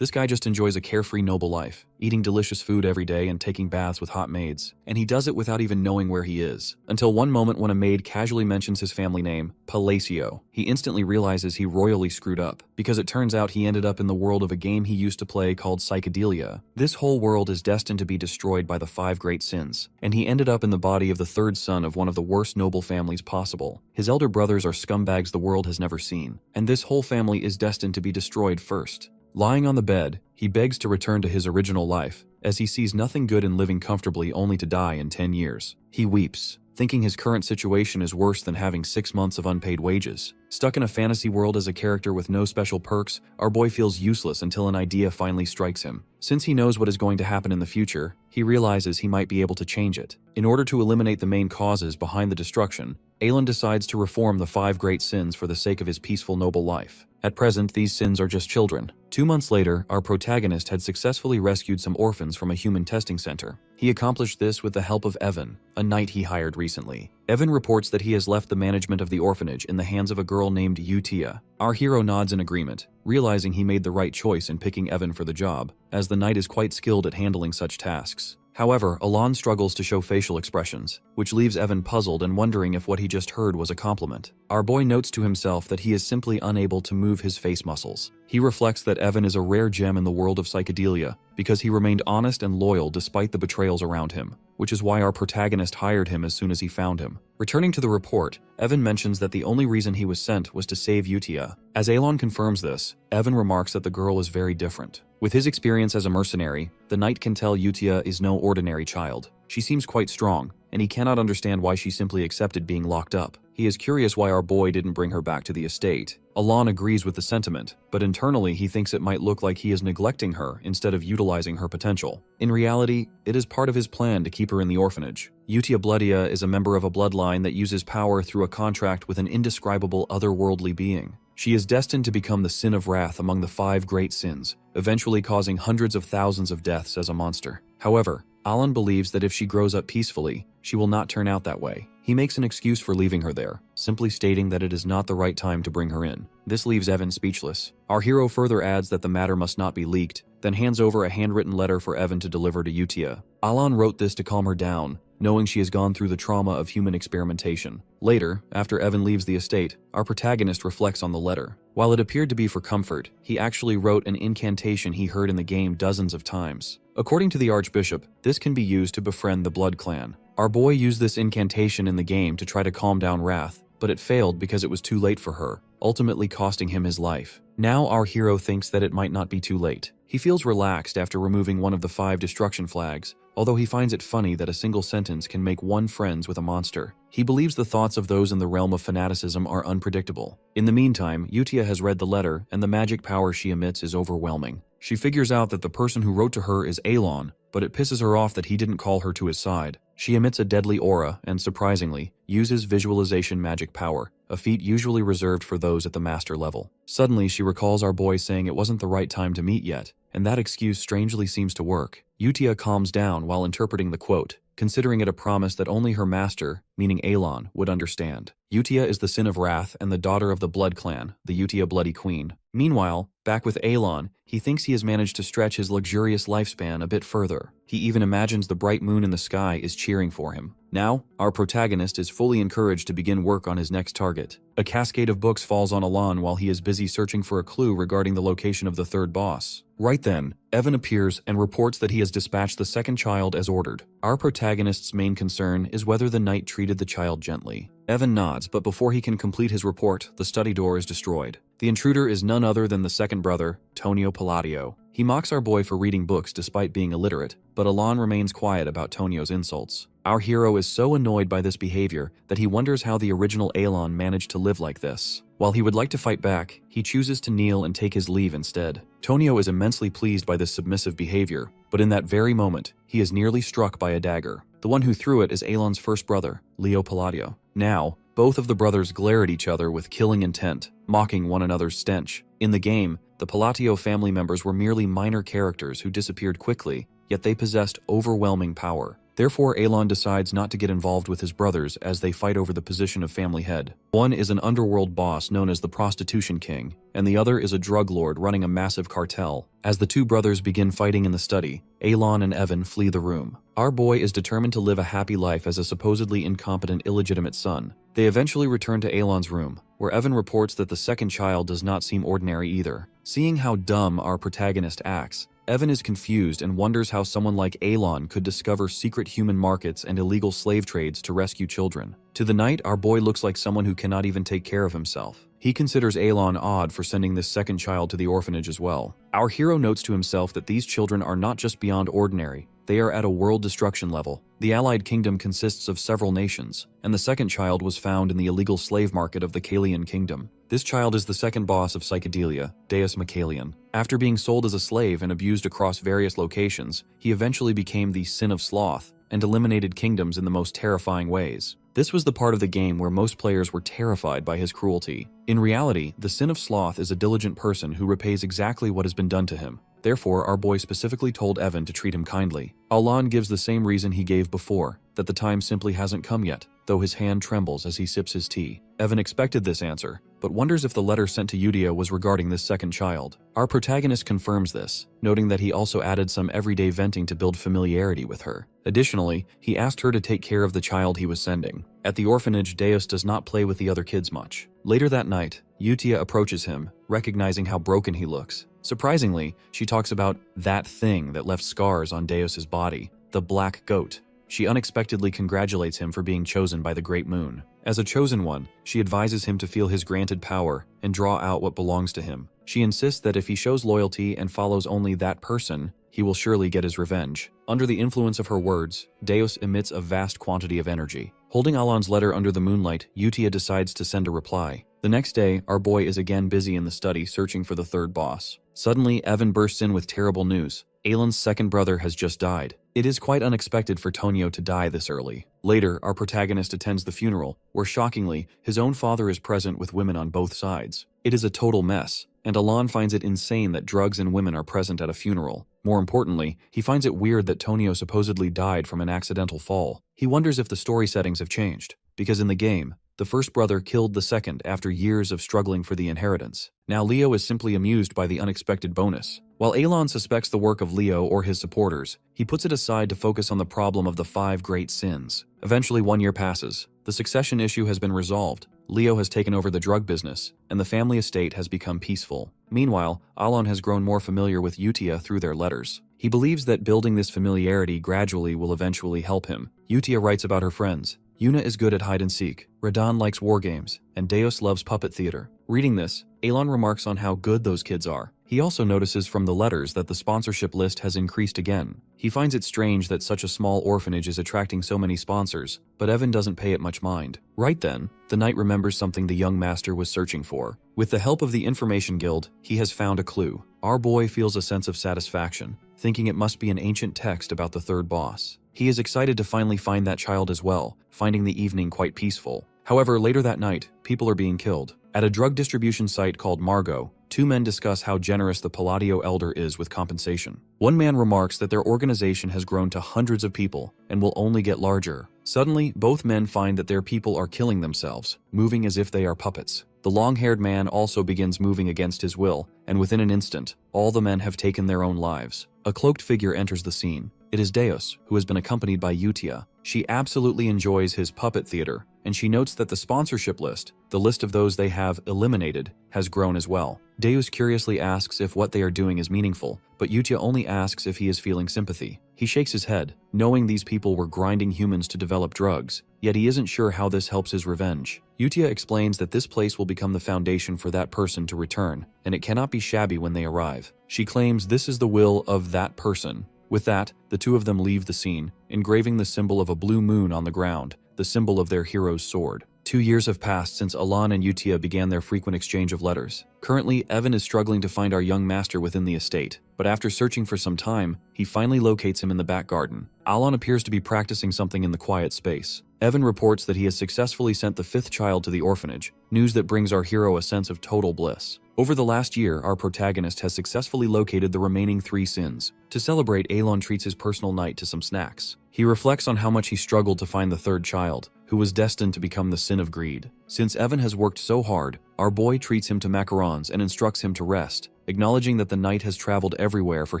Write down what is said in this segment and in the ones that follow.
This guy just enjoys a carefree noble life, eating delicious food every day and taking baths with hot maids. And he does it without even knowing where he is. Until one moment when a maid casually mentions his family name, Palacio. He instantly realizes he royally screwed up, because it turns out he ended up in the world of a game he used to play called Psychedelia. This whole world is destined to be destroyed by the 5 great sins, and he ended up in the body of the 3rd son of one of the worst noble families possible. His elder brothers are scumbags the world has never seen, and this whole family is destined to be destroyed first. Lying on the bed, he begs to return to his original life, as he sees nothing good in living comfortably only to die in 10 years. He weeps, thinking his current situation is worse than having 6 months of unpaid wages. Stuck in a fantasy world as a character with no special perks, our boy feels useless until an idea finally strikes him. Since he knows what is going to happen in the future, he realizes he might be able to change it. In order to eliminate the main causes behind the destruction, Aelon decides to reform the 5 great sins for the sake of his peaceful noble life. At present, these sins are just children. 2 months later, our protagonist had successfully rescued some orphans from a human testing center. He accomplished this with the help of Evan, a knight he hired recently. Evan reports that he has left the management of the orphanage in the hands of a girl named Utia. Our hero nods in agreement, realizing he made the right choice in picking Evan for the job, as the knight is quite skilled at handling such tasks. However, Alon struggles to show facial expressions, which leaves Evan puzzled and wondering if what he just heard was a compliment. Our boy notes to himself that he is simply unable to move his face muscles. He reflects that Evan is a rare gem in the world of psychedelia because he remained honest and loyal despite the betrayals around him, which is why our protagonist hired him as soon as he found him. Returning to the report, Evan mentions that the only reason he was sent was to save Utia. As Aelon confirms this, Evan remarks that the girl is very different. With his experience as a mercenary, the knight can tell Utia is no ordinary child. She seems quite strong, and he cannot understand why she simply accepted being locked up. He is curious why our boy didn't bring her back to the estate. Alon agrees with the sentiment, but internally he thinks it might look like he is neglecting her instead of utilizing her potential. In reality, it is part of his plan to keep her in the orphanage. Utia Bloodia is a member of a bloodline that uses power through a contract with an indescribable otherworldly being. She is destined to become the sin of wrath among the 5 great sins, eventually causing hundreds of thousands of deaths as a monster. However, Alan believes that if she grows up peacefully, she will not turn out that way. He makes an excuse for leaving her there, simply stating that it is not the right time to bring her in. This leaves Evan speechless. Our hero further adds that the matter must not be leaked, then hands over a handwritten letter for Evan to deliver to Utia. Alan wrote this to calm her down, knowing she has gone through the trauma of human experimentation. Later, after Evan leaves the estate, our protagonist reflects on the letter. While it appeared to be for comfort, he actually wrote an incantation he heard in the game dozens of times. According to the Archbishop, this can be used to befriend the Blood Clan. Our boy used this incantation in the game to try to calm down Wrath, but it failed because it was too late for her, ultimately costing him his life. Now our hero thinks that it might not be too late. He feels relaxed after removing one of the 5 destruction flags, although he finds it funny that a single sentence can make one friends with a monster. He believes the thoughts of those in the realm of fanaticism are unpredictable. In the meantime, Utia has read the letter, and the magic power she emits is overwhelming. She figures out that the person who wrote to her is Aelon, but it pisses her off that he didn't call her to his side. She emits a deadly aura and, surprisingly, uses visualization magic power, a feat usually reserved for those at the master level. Suddenly, she recalls our boy saying it wasn't the right time to meet yet, and that excuse strangely seems to work. Utia calms down while interpreting the quote, considering it a promise that only her master, meaning Aelon, would understand. Utia is the sin of wrath and the daughter of the Blood Clan, the Utia Bloody Queen. Meanwhile, back with Aelon, he thinks he has managed to stretch his luxurious lifespan a bit further. He even imagines the bright moon in the sky is cheering for him. Now, our protagonist is fully encouraged to begin work on his next target. A cascade of books falls on Alon while he is busy searching for a clue regarding the location of the 3rd boss. Right then, Evan appears and reports that he has dispatched the 2nd child as ordered. Our protagonist's main concern is whether the knight treated the child gently. Evan nods, but before he can complete his report, the study door is destroyed. The intruder is none other than the 2nd brother, Tonio Palladio. He mocks our boy for reading books despite being illiterate, but Alon remains quiet about Tonio's insults. Our hero is so annoyed by this behavior that he wonders how the original Aelon managed to live like this. While he would like to fight back, he chooses to kneel and take his leave instead. Tonio is immensely pleased by this submissive behavior, but in that very moment, he is nearly struck by a dagger. The one who threw it is Aelon's first brother, Leo Palladio. Now, both of the brothers glare at each other with killing intent, mocking one another's stench. In the game, the Palladio family members were merely minor characters who disappeared quickly, yet they possessed overwhelming power. Therefore, Alon decides not to get involved with his brothers as they fight over the position of family head. One is an underworld boss known as the Prostitution King, and the other is a drug lord running a massive cartel. As the two brothers begin fighting in the study, Alon and Evan flee the room. Our boy is determined to live a happy life as a supposedly incompetent, illegitimate son. They eventually return to Alon's room, where Evan reports that the second child does not seem ordinary either. Seeing how dumb our protagonist acts, Evan is confused and wonders how someone like Alon could discover secret human markets and illegal slave trades to rescue children. To the night, our boy looks like someone who cannot even take care of himself. He considers Alon odd for sending this second child to the orphanage as well. Our hero notes to himself that these children are not just beyond ordinary, they are at a world destruction level. The Allied Kingdom consists of several nations, and the second child was found in the illegal slave market of the Kalian Kingdom. This child is the second boss of Psychedelia, Deus Macalian. After being sold as a slave and abused across various locations, he eventually became the Sin of Sloth and eliminated kingdoms in the most terrifying ways. This was the part of the game where most players were terrified by his cruelty. In reality, the Sin of Sloth is a diligent person who repays exactly what has been done to him. Therefore, our boy specifically told Evan to treat him kindly. Alon gives the same reason he gave before, that the time simply hasn't come yet, though his hand trembles as he sips his tea. Evan expected this answer, but wonders if the letter sent to Yudia was regarding this second child. Our protagonist confirms this, noting that he also added some everyday venting to build familiarity with her. Additionally, he asked her to take care of the child he was sending. At the orphanage, Deus does not play with the other kids much. Later that night, Yutia approaches him, recognizing how broken he looks. Surprisingly, she talks about that thing that left scars on Deus's body, the black goat. She unexpectedly congratulates him for being chosen by the Great Moon. As a chosen one, she advises him to feel his granted power and draw out what belongs to him. She insists that if he shows loyalty and follows only that person, he will surely get his revenge. Under the influence of her words, Deus emits a vast quantity of energy. Holding Alon's letter under the moonlight, Yutia decides to send a reply. The next day, our boy is again busy in the study searching for the third boss. Suddenly, Evan bursts in with terrible news. Alon's second brother has just died. It is quite unexpected for Tonio to die this early. Later, our protagonist attends the funeral, where shockingly, his own father is present with women on both sides. It is a total mess, and Alon finds it insane that drugs and women are present at a funeral. More importantly, he finds it weird that Tonio supposedly died from an accidental fall. He wonders if the story settings have changed, because in the game, the first brother killed the second after years of struggling for the inheritance. Now Leo is simply amused by the unexpected bonus. While Alon suspects the work of Leo or his supporters, he puts it aside to focus on the problem of the 5 great sins. Eventually 1 year passes. The succession issue has been resolved. Leo has taken over the drug business, and the family estate has become peaceful. Meanwhile, Alon has grown more familiar with Yutia through their letters. He believes that building this familiarity gradually will eventually help him. Yutia writes about her friends. Yuna is good at hide-and-seek, Radan likes war games, and Deus loves puppet theater. Reading this, Alon remarks on how good those kids are. He also notices from the letters that the sponsorship list has increased again. He finds it strange that such a small orphanage is attracting so many sponsors, but Evan doesn't pay it much mind. Right then, the knight remembers something the young master was searching for. With the help of the Information Guild, he has found a clue. Our boy feels a sense of satisfaction, thinking it must be an ancient text about the third boss. He is excited to finally find that child as well, finding the evening quite peaceful. However, later that night, people are being killed. At a drug distribution site called Margot, 2 men discuss how generous the Palladio Elder is with compensation. One man remarks that their organization has grown to hundreds of people and will only get larger. Suddenly, both men find that their people are killing themselves, moving as if they are puppets. The long-haired man also begins moving against his will, and within an instant, all the men have taken their own lives. A cloaked figure enters the scene. It is Deus, who has been accompanied by Yutia. She absolutely enjoys his puppet theater, and she notes that the sponsorship list, the list of those they have eliminated, has grown as well. Deus curiously asks if what they are doing is meaningful, but Yutia only asks if he is feeling sympathy. He shakes his head, knowing these people were grinding humans to develop drugs, yet he isn't sure how this helps his revenge. Yutia explains that this place will become the foundation for that person to return, and it cannot be shabby when they arrive. She claims this is the will of that person. With that, the 2 of them leave the scene, engraving the symbol of a blue moon on the ground, the symbol of their hero's sword. 2 years have passed since Alon and Yutia began their frequent exchange of letters. Currently, Evan is struggling to find our young master within the estate, but after searching for some time, he finally locates him in the back garden. Alon appears to be practicing something in the quiet space. Evan reports that he has successfully sent the 5th child to the orphanage, news that brings our hero a sense of total bliss. Over the last year, our protagonist has successfully located the remaining 3 sins. To celebrate, Alon treats his personal knight to some snacks. He reflects on how much he struggled to find the third child, who was destined to become the sin of greed. Since Evan has worked so hard, our boy treats him to macarons and instructs him to rest, acknowledging that the knight has traveled everywhere for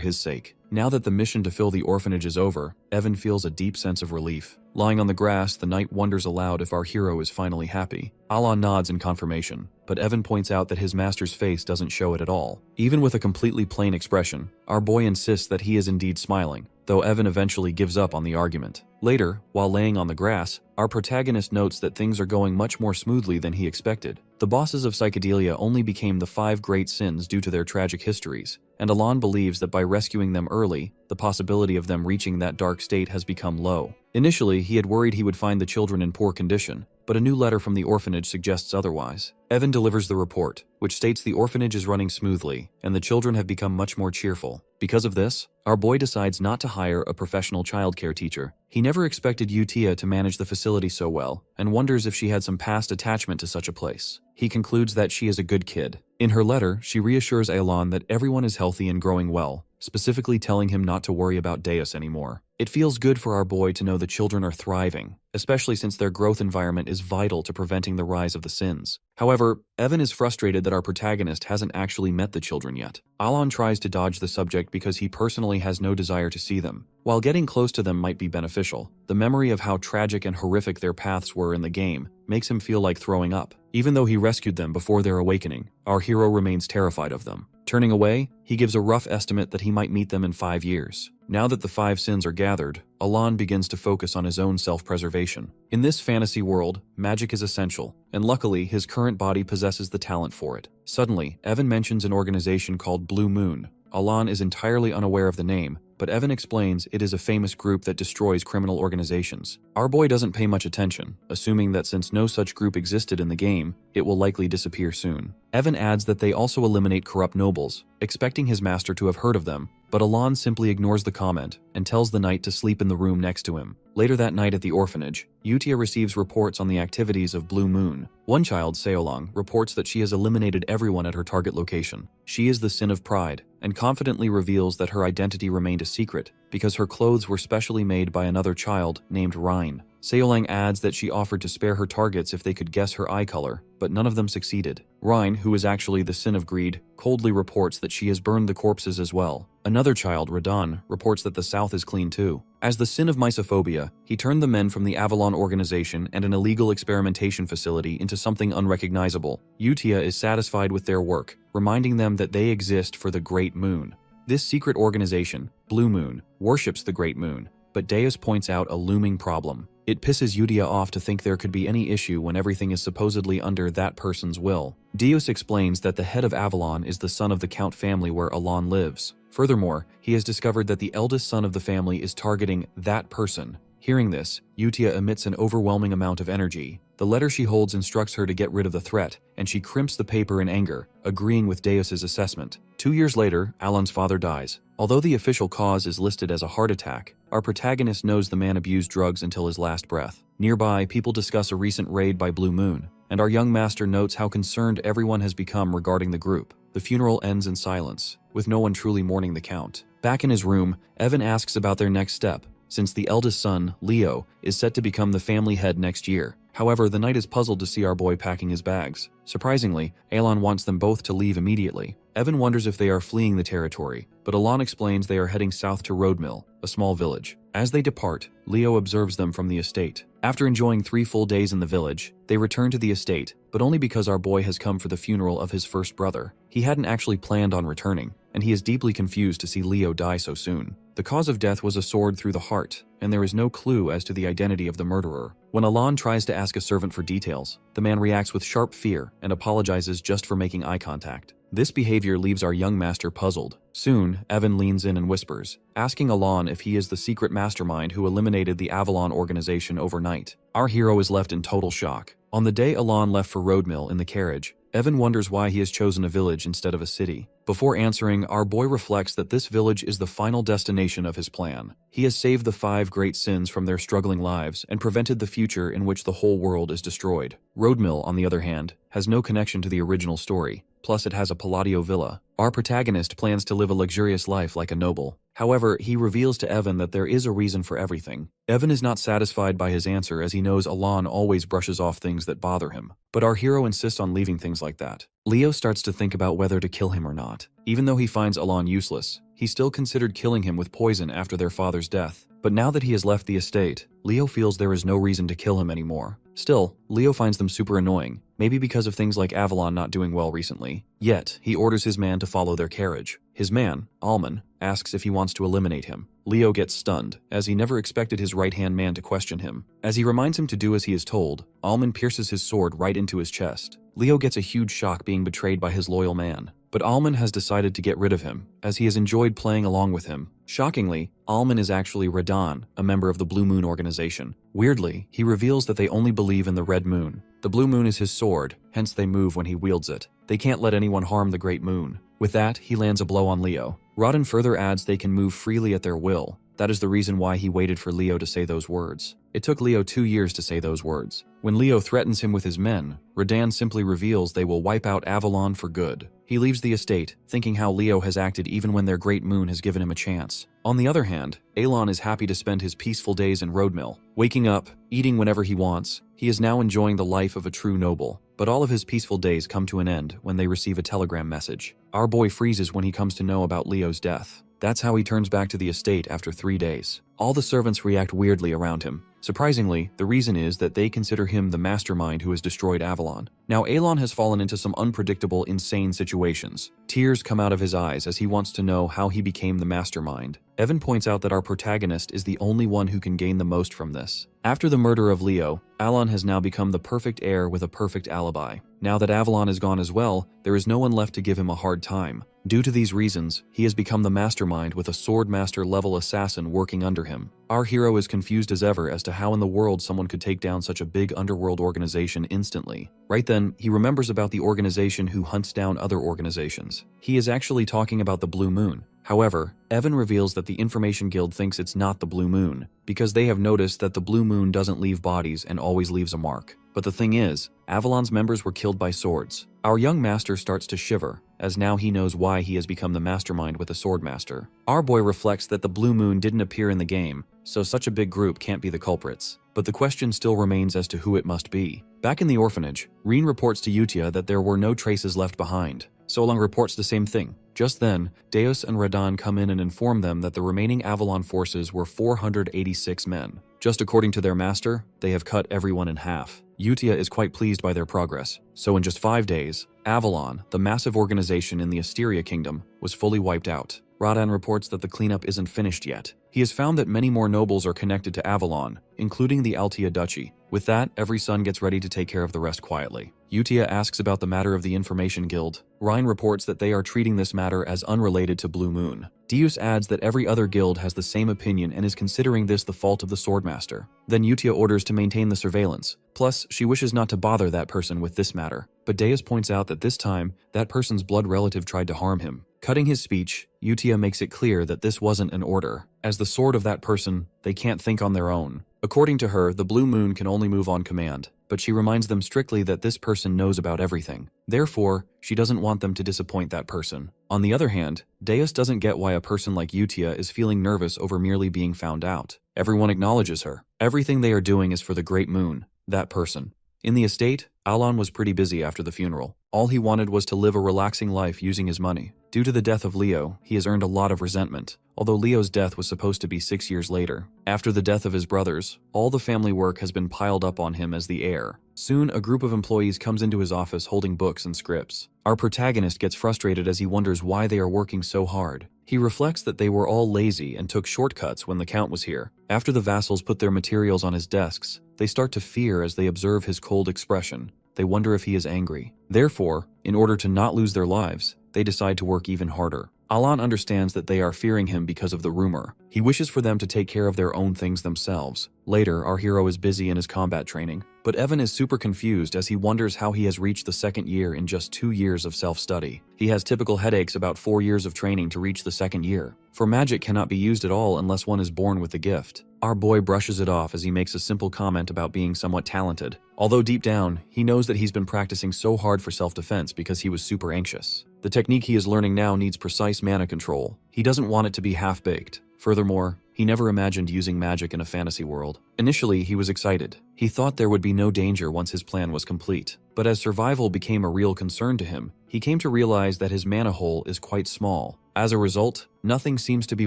his sake. Now that the mission to fill the orphanage is over, Evan feels a deep sense of relief. Lying on the grass, the knight wonders aloud if our hero is finally happy. Alon nods in confirmation, but Evan points out that his master's face doesn't show it at all. Even with a completely plain expression, our boy insists that he is indeed smiling, though Evan eventually gives up on the argument. Later, while laying on the grass, our protagonist notes that things are going much more smoothly than he expected. The bosses of Psychedelia only became the 5 great sins due to their tragic histories, and Alon believes that by rescuing them early, the possibility of them reaching that dark state has become low. Initially, he had worried he would find the children in poor condition, but a new letter from the orphanage suggests otherwise. Evan delivers the report, which states the orphanage is running smoothly, and the children have become much more cheerful. Because of this, our boy decides not to hire a professional childcare teacher. He never expected Utia to manage the facility so well, and wonders if she had some past attachment to such a place. He concludes that she is a good kid. In her letter, she reassures Alon that everyone is healthy and growing well, specifically telling him not to worry about Deus anymore. It feels good for our boy to know the children are thriving, especially since their growth environment is vital to preventing the rise of the sins. However, Evan is frustrated that our protagonist hasn't actually met the children yet. Alon tries to dodge the subject because he personally has no desire to see them. While getting close to them might be beneficial, the memory of how tragic and horrific their paths were in the game makes him feel like throwing up. Even though he rescued them before their awakening, our hero remains terrified of them. Turning away, he gives a rough estimate that he might meet them in 5 years. Now that the 5 sins are gathered, Alon begins to focus on his own self-preservation. In this fantasy world, magic is essential, and luckily his current body possesses the talent for it. Suddenly, Evan mentions an organization called Blue Moon. Alon is entirely unaware of the name, but Evan explains it is a famous group that destroys criminal organizations. Our boy doesn't pay much attention, assuming that since no such group existed in the game, it will likely disappear soon. Evan adds that they also eliminate corrupt nobles, expecting his master to have heard of them, but Alon simply ignores the comment and tells the knight to sleep in the room next to him. Later that night at the orphanage, Utia receives reports on the activities of Blue Moon. One child, Seolong, reports that she has eliminated everyone at her target location. She is the sin of pride, and confidently reveals that her identity remained a secret because her clothes were specially made by another child named Rhine. Seolang adds that she offered to spare her targets if they could guess her eye color, but none of them succeeded. Rhine, who is actually the sin of greed, coldly reports that she has burned the corpses as well. Another child, Radon, reports that the south is clean too. As the sin of mysophobia, he turned the men from the Avalon organization and an illegal experimentation facility into something unrecognizable. Utia is satisfied with their work, reminding them that they exist for the Great Moon. This secret organization, Blue Moon, worships the Great Moon, but Deus points out a looming problem. It pisses Utia off to think there could be any issue when everything is supposedly under that person's will. Deus explains that the head of Avalon is the son of the Count family where Alon lives. Furthermore, he has discovered that the eldest son of the family is targeting that person. Hearing this, Utia emits an overwhelming amount of energy. The letter she holds instructs her to get rid of the threat, and she crimps the paper in anger, agreeing with Deus's assessment. 2 years later, Alon's father dies. Although the official cause is listed as a heart attack, our protagonist knows the man abused drugs until his last breath. Nearby, people discuss a recent raid by Blue Moon, and our young master notes how concerned everyone has become regarding the group. The funeral ends in silence, with no one truly mourning the Count. Back in his room, Evan asks about their next step, since the eldest son, Leo, is set to become the family head next year. However, the knight is puzzled to see our boy packing his bags. Surprisingly, Alon wants them both to leave immediately. Evan wonders if they are fleeing the territory, but Alon explains they are heading south to Roadmill, a small village. As they depart, Leo observes them from the estate. After enjoying 3 full days in the village, they return to the estate, but only because our boy has come for the funeral of his first brother. He hadn't actually planned on returning, and he is deeply confused to see Leo die so soon. The cause of death was a sword through the heart, and there is no clue as to the identity of the murderer. When Alon tries to ask a servant for details, the man reacts with sharp fear and apologizes just for making eye contact. This behavior leaves our young master puzzled. Soon, Evan leans in and whispers, asking Alon if he is the secret mastermind who eliminated the Avalon organization overnight. Our hero is left in total shock. On the day Alon left for Roadmill in the carriage, Evan wonders why he has chosen a village instead of a city. Before answering, our boy reflects that this village is the final destination of his plan. He has saved the 5 great sins from their struggling lives and prevented the future in which the whole world is destroyed. Roadmill, on the other hand, has no connection to the original story. Plus, it has a Palladio villa. Our protagonist plans to live a luxurious life like a noble. However, he reveals to Evan that there is a reason for everything. Evan is not satisfied by his answer as he knows Alon always brushes off things that bother him. But our hero insists on leaving things like that. Leo starts to think about whether to kill him or not. Even though he finds Alon useless, he still considered killing him with poison after their father's death. But now that he has left the estate, Leo feels there is no reason to kill him anymore. Still, Leo finds them super annoying, maybe because of things like Avalon not doing well recently. Yet, he orders his man to follow their carriage. His man, Alman, asks if he wants to eliminate him. Leo gets stunned, as he never expected his right-hand man to question him. As he reminds him to do as he is told, Alman pierces his sword right into his chest. Leo gets a huge shock being betrayed by his loyal man. But Alman has decided to get rid of him, as he has enjoyed playing along with him. Shockingly, Alman is actually Radan, a member of the Blue Moon organization. Weirdly, he reveals that they only believe in the Red Moon. The Blue Moon is his sword, hence they move when he wields it. They can't let anyone harm the Great Moon. With that, he lands a blow on Leo. Radan further adds they can move freely at their will. That is the reason why he waited for Leo to say those words. It took Leo 2 years to say those words. When Leo threatens him with his men, Radan simply reveals they will wipe out Avalon for good. He leaves the estate, thinking how Leo has acted even when their great moon has given him a chance. On the other hand, Alon is happy to spend his peaceful days in Roadmill. Waking up, eating whenever he wants, he is now enjoying the life of a true noble. But all of his peaceful days come to an end when they receive a telegram message. Our boy freezes when he comes to know about Leo's death. That's how he turns back to the estate after 3 days. All the servants react weirdly around him. Surprisingly, the reason is that they consider him the mastermind who has destroyed Avalon. Now, Alon has fallen into some unpredictable, insane situations. Tears come out of his eyes as he wants to know how he became the mastermind. Evan points out that our protagonist is the only one who can gain the most from this. After the murder of Leo, Alon has now become the perfect heir with a perfect alibi. Now that Avalon is gone as well, there is no one left to give him a hard time. Due to these reasons, he has become the mastermind with a swordmaster level assassin working under him. Our hero is confused as ever as to how in the world someone could take down such a big underworld organization instantly. Right then, he remembers about the organization who hunts down other organizations. He is actually talking about the Blue Moon. However, Evan reveals that the Information Guild thinks it's not the Blue Moon, because they have noticed that the Blue Moon doesn't leave bodies and always leaves a mark. But the thing is, Avalon's members were killed by swords. Our young master starts to shiver, as now he knows why he has become the mastermind with a swordmaster. Our boy reflects that the Blue Moon didn't appear in the game, so such a big group can't be the culprits. But the question still remains as to who it must be. Back in the orphanage, Reen reports to Yutia that there were no traces left behind. Solong reports the same thing. Just then, Deus and Radan come in and inform them that the remaining Avalon forces were 486 men. Just according to their master, they have cut everyone in half. Yutia is quite pleased by their progress. So in just 5 days, Avalon, the massive organization in the Asteria Kingdom, was fully wiped out. Radan reports that the cleanup isn't finished yet. He has found that many more nobles are connected to Avalon, including the Altia Duchy. With that, every son gets ready to take care of the rest quietly. Yutia asks about the matter of the Information Guild. Ryan reports that they are treating this matter as unrelated to Blue Moon. Deus adds that every other guild has the same opinion and is considering this the fault of the Swordmaster. Then Yutia orders to maintain the surveillance. Plus, she wishes not to bother that person with this matter. But Deus points out that this time, that person's blood relative tried to harm him. Cutting his speech, Yutia makes it clear that this wasn't an order. As the sword of that person, they can't think on their own. According to her, the Blue Moon can only move on command, but she reminds them strictly that this person knows about everything. Therefore, she doesn't want them to disappoint that person. On the other hand, Deus doesn't get why a person like Yutia is feeling nervous over merely being found out. Everyone acknowledges her. Everything they are doing is for the Great Moon, that person. In the estate, Alon was pretty busy after the funeral. All he wanted was to live a relaxing life using his money. Due to the death of Leo, he has earned a lot of resentment, although Leo's death was supposed to be 6 years later. After the death of his brothers, all the family work has been piled up on him as the heir. Soon, a group of employees comes into his office holding books and scripts. Our protagonist gets frustrated as he wonders why they are working so hard. He reflects that they were all lazy and took shortcuts when the Count was here. After the vassals put their materials on his desks, they start to fear as they observe his cold expression. They wonder if he is angry. Therefore, in order to not lose their lives, they decide to work even harder. Alon understands that they are fearing him because of the rumor. He wishes for them to take care of their own things themselves. Later, our hero is busy in his combat training, but Evan is super confused as he wonders how he has reached the second year in just 2 years of self-study. He has typical headaches about 4 years of training to reach the second year, for magic cannot be used at all unless one is born with the gift. Our boy brushes it off as he makes a simple comment about being somewhat talented, although deep down, he knows that he's been practicing so hard for self-defense because he was super anxious. The technique he is learning now needs precise mana control. He doesn't want it to be half-baked. Furthermore, he never imagined using magic in a fantasy world. Initially, he was excited. He thought there would be no danger once his plan was complete. But as survival became a real concern to him, he came to realize that his mana hole is quite small. As a result, nothing seems to be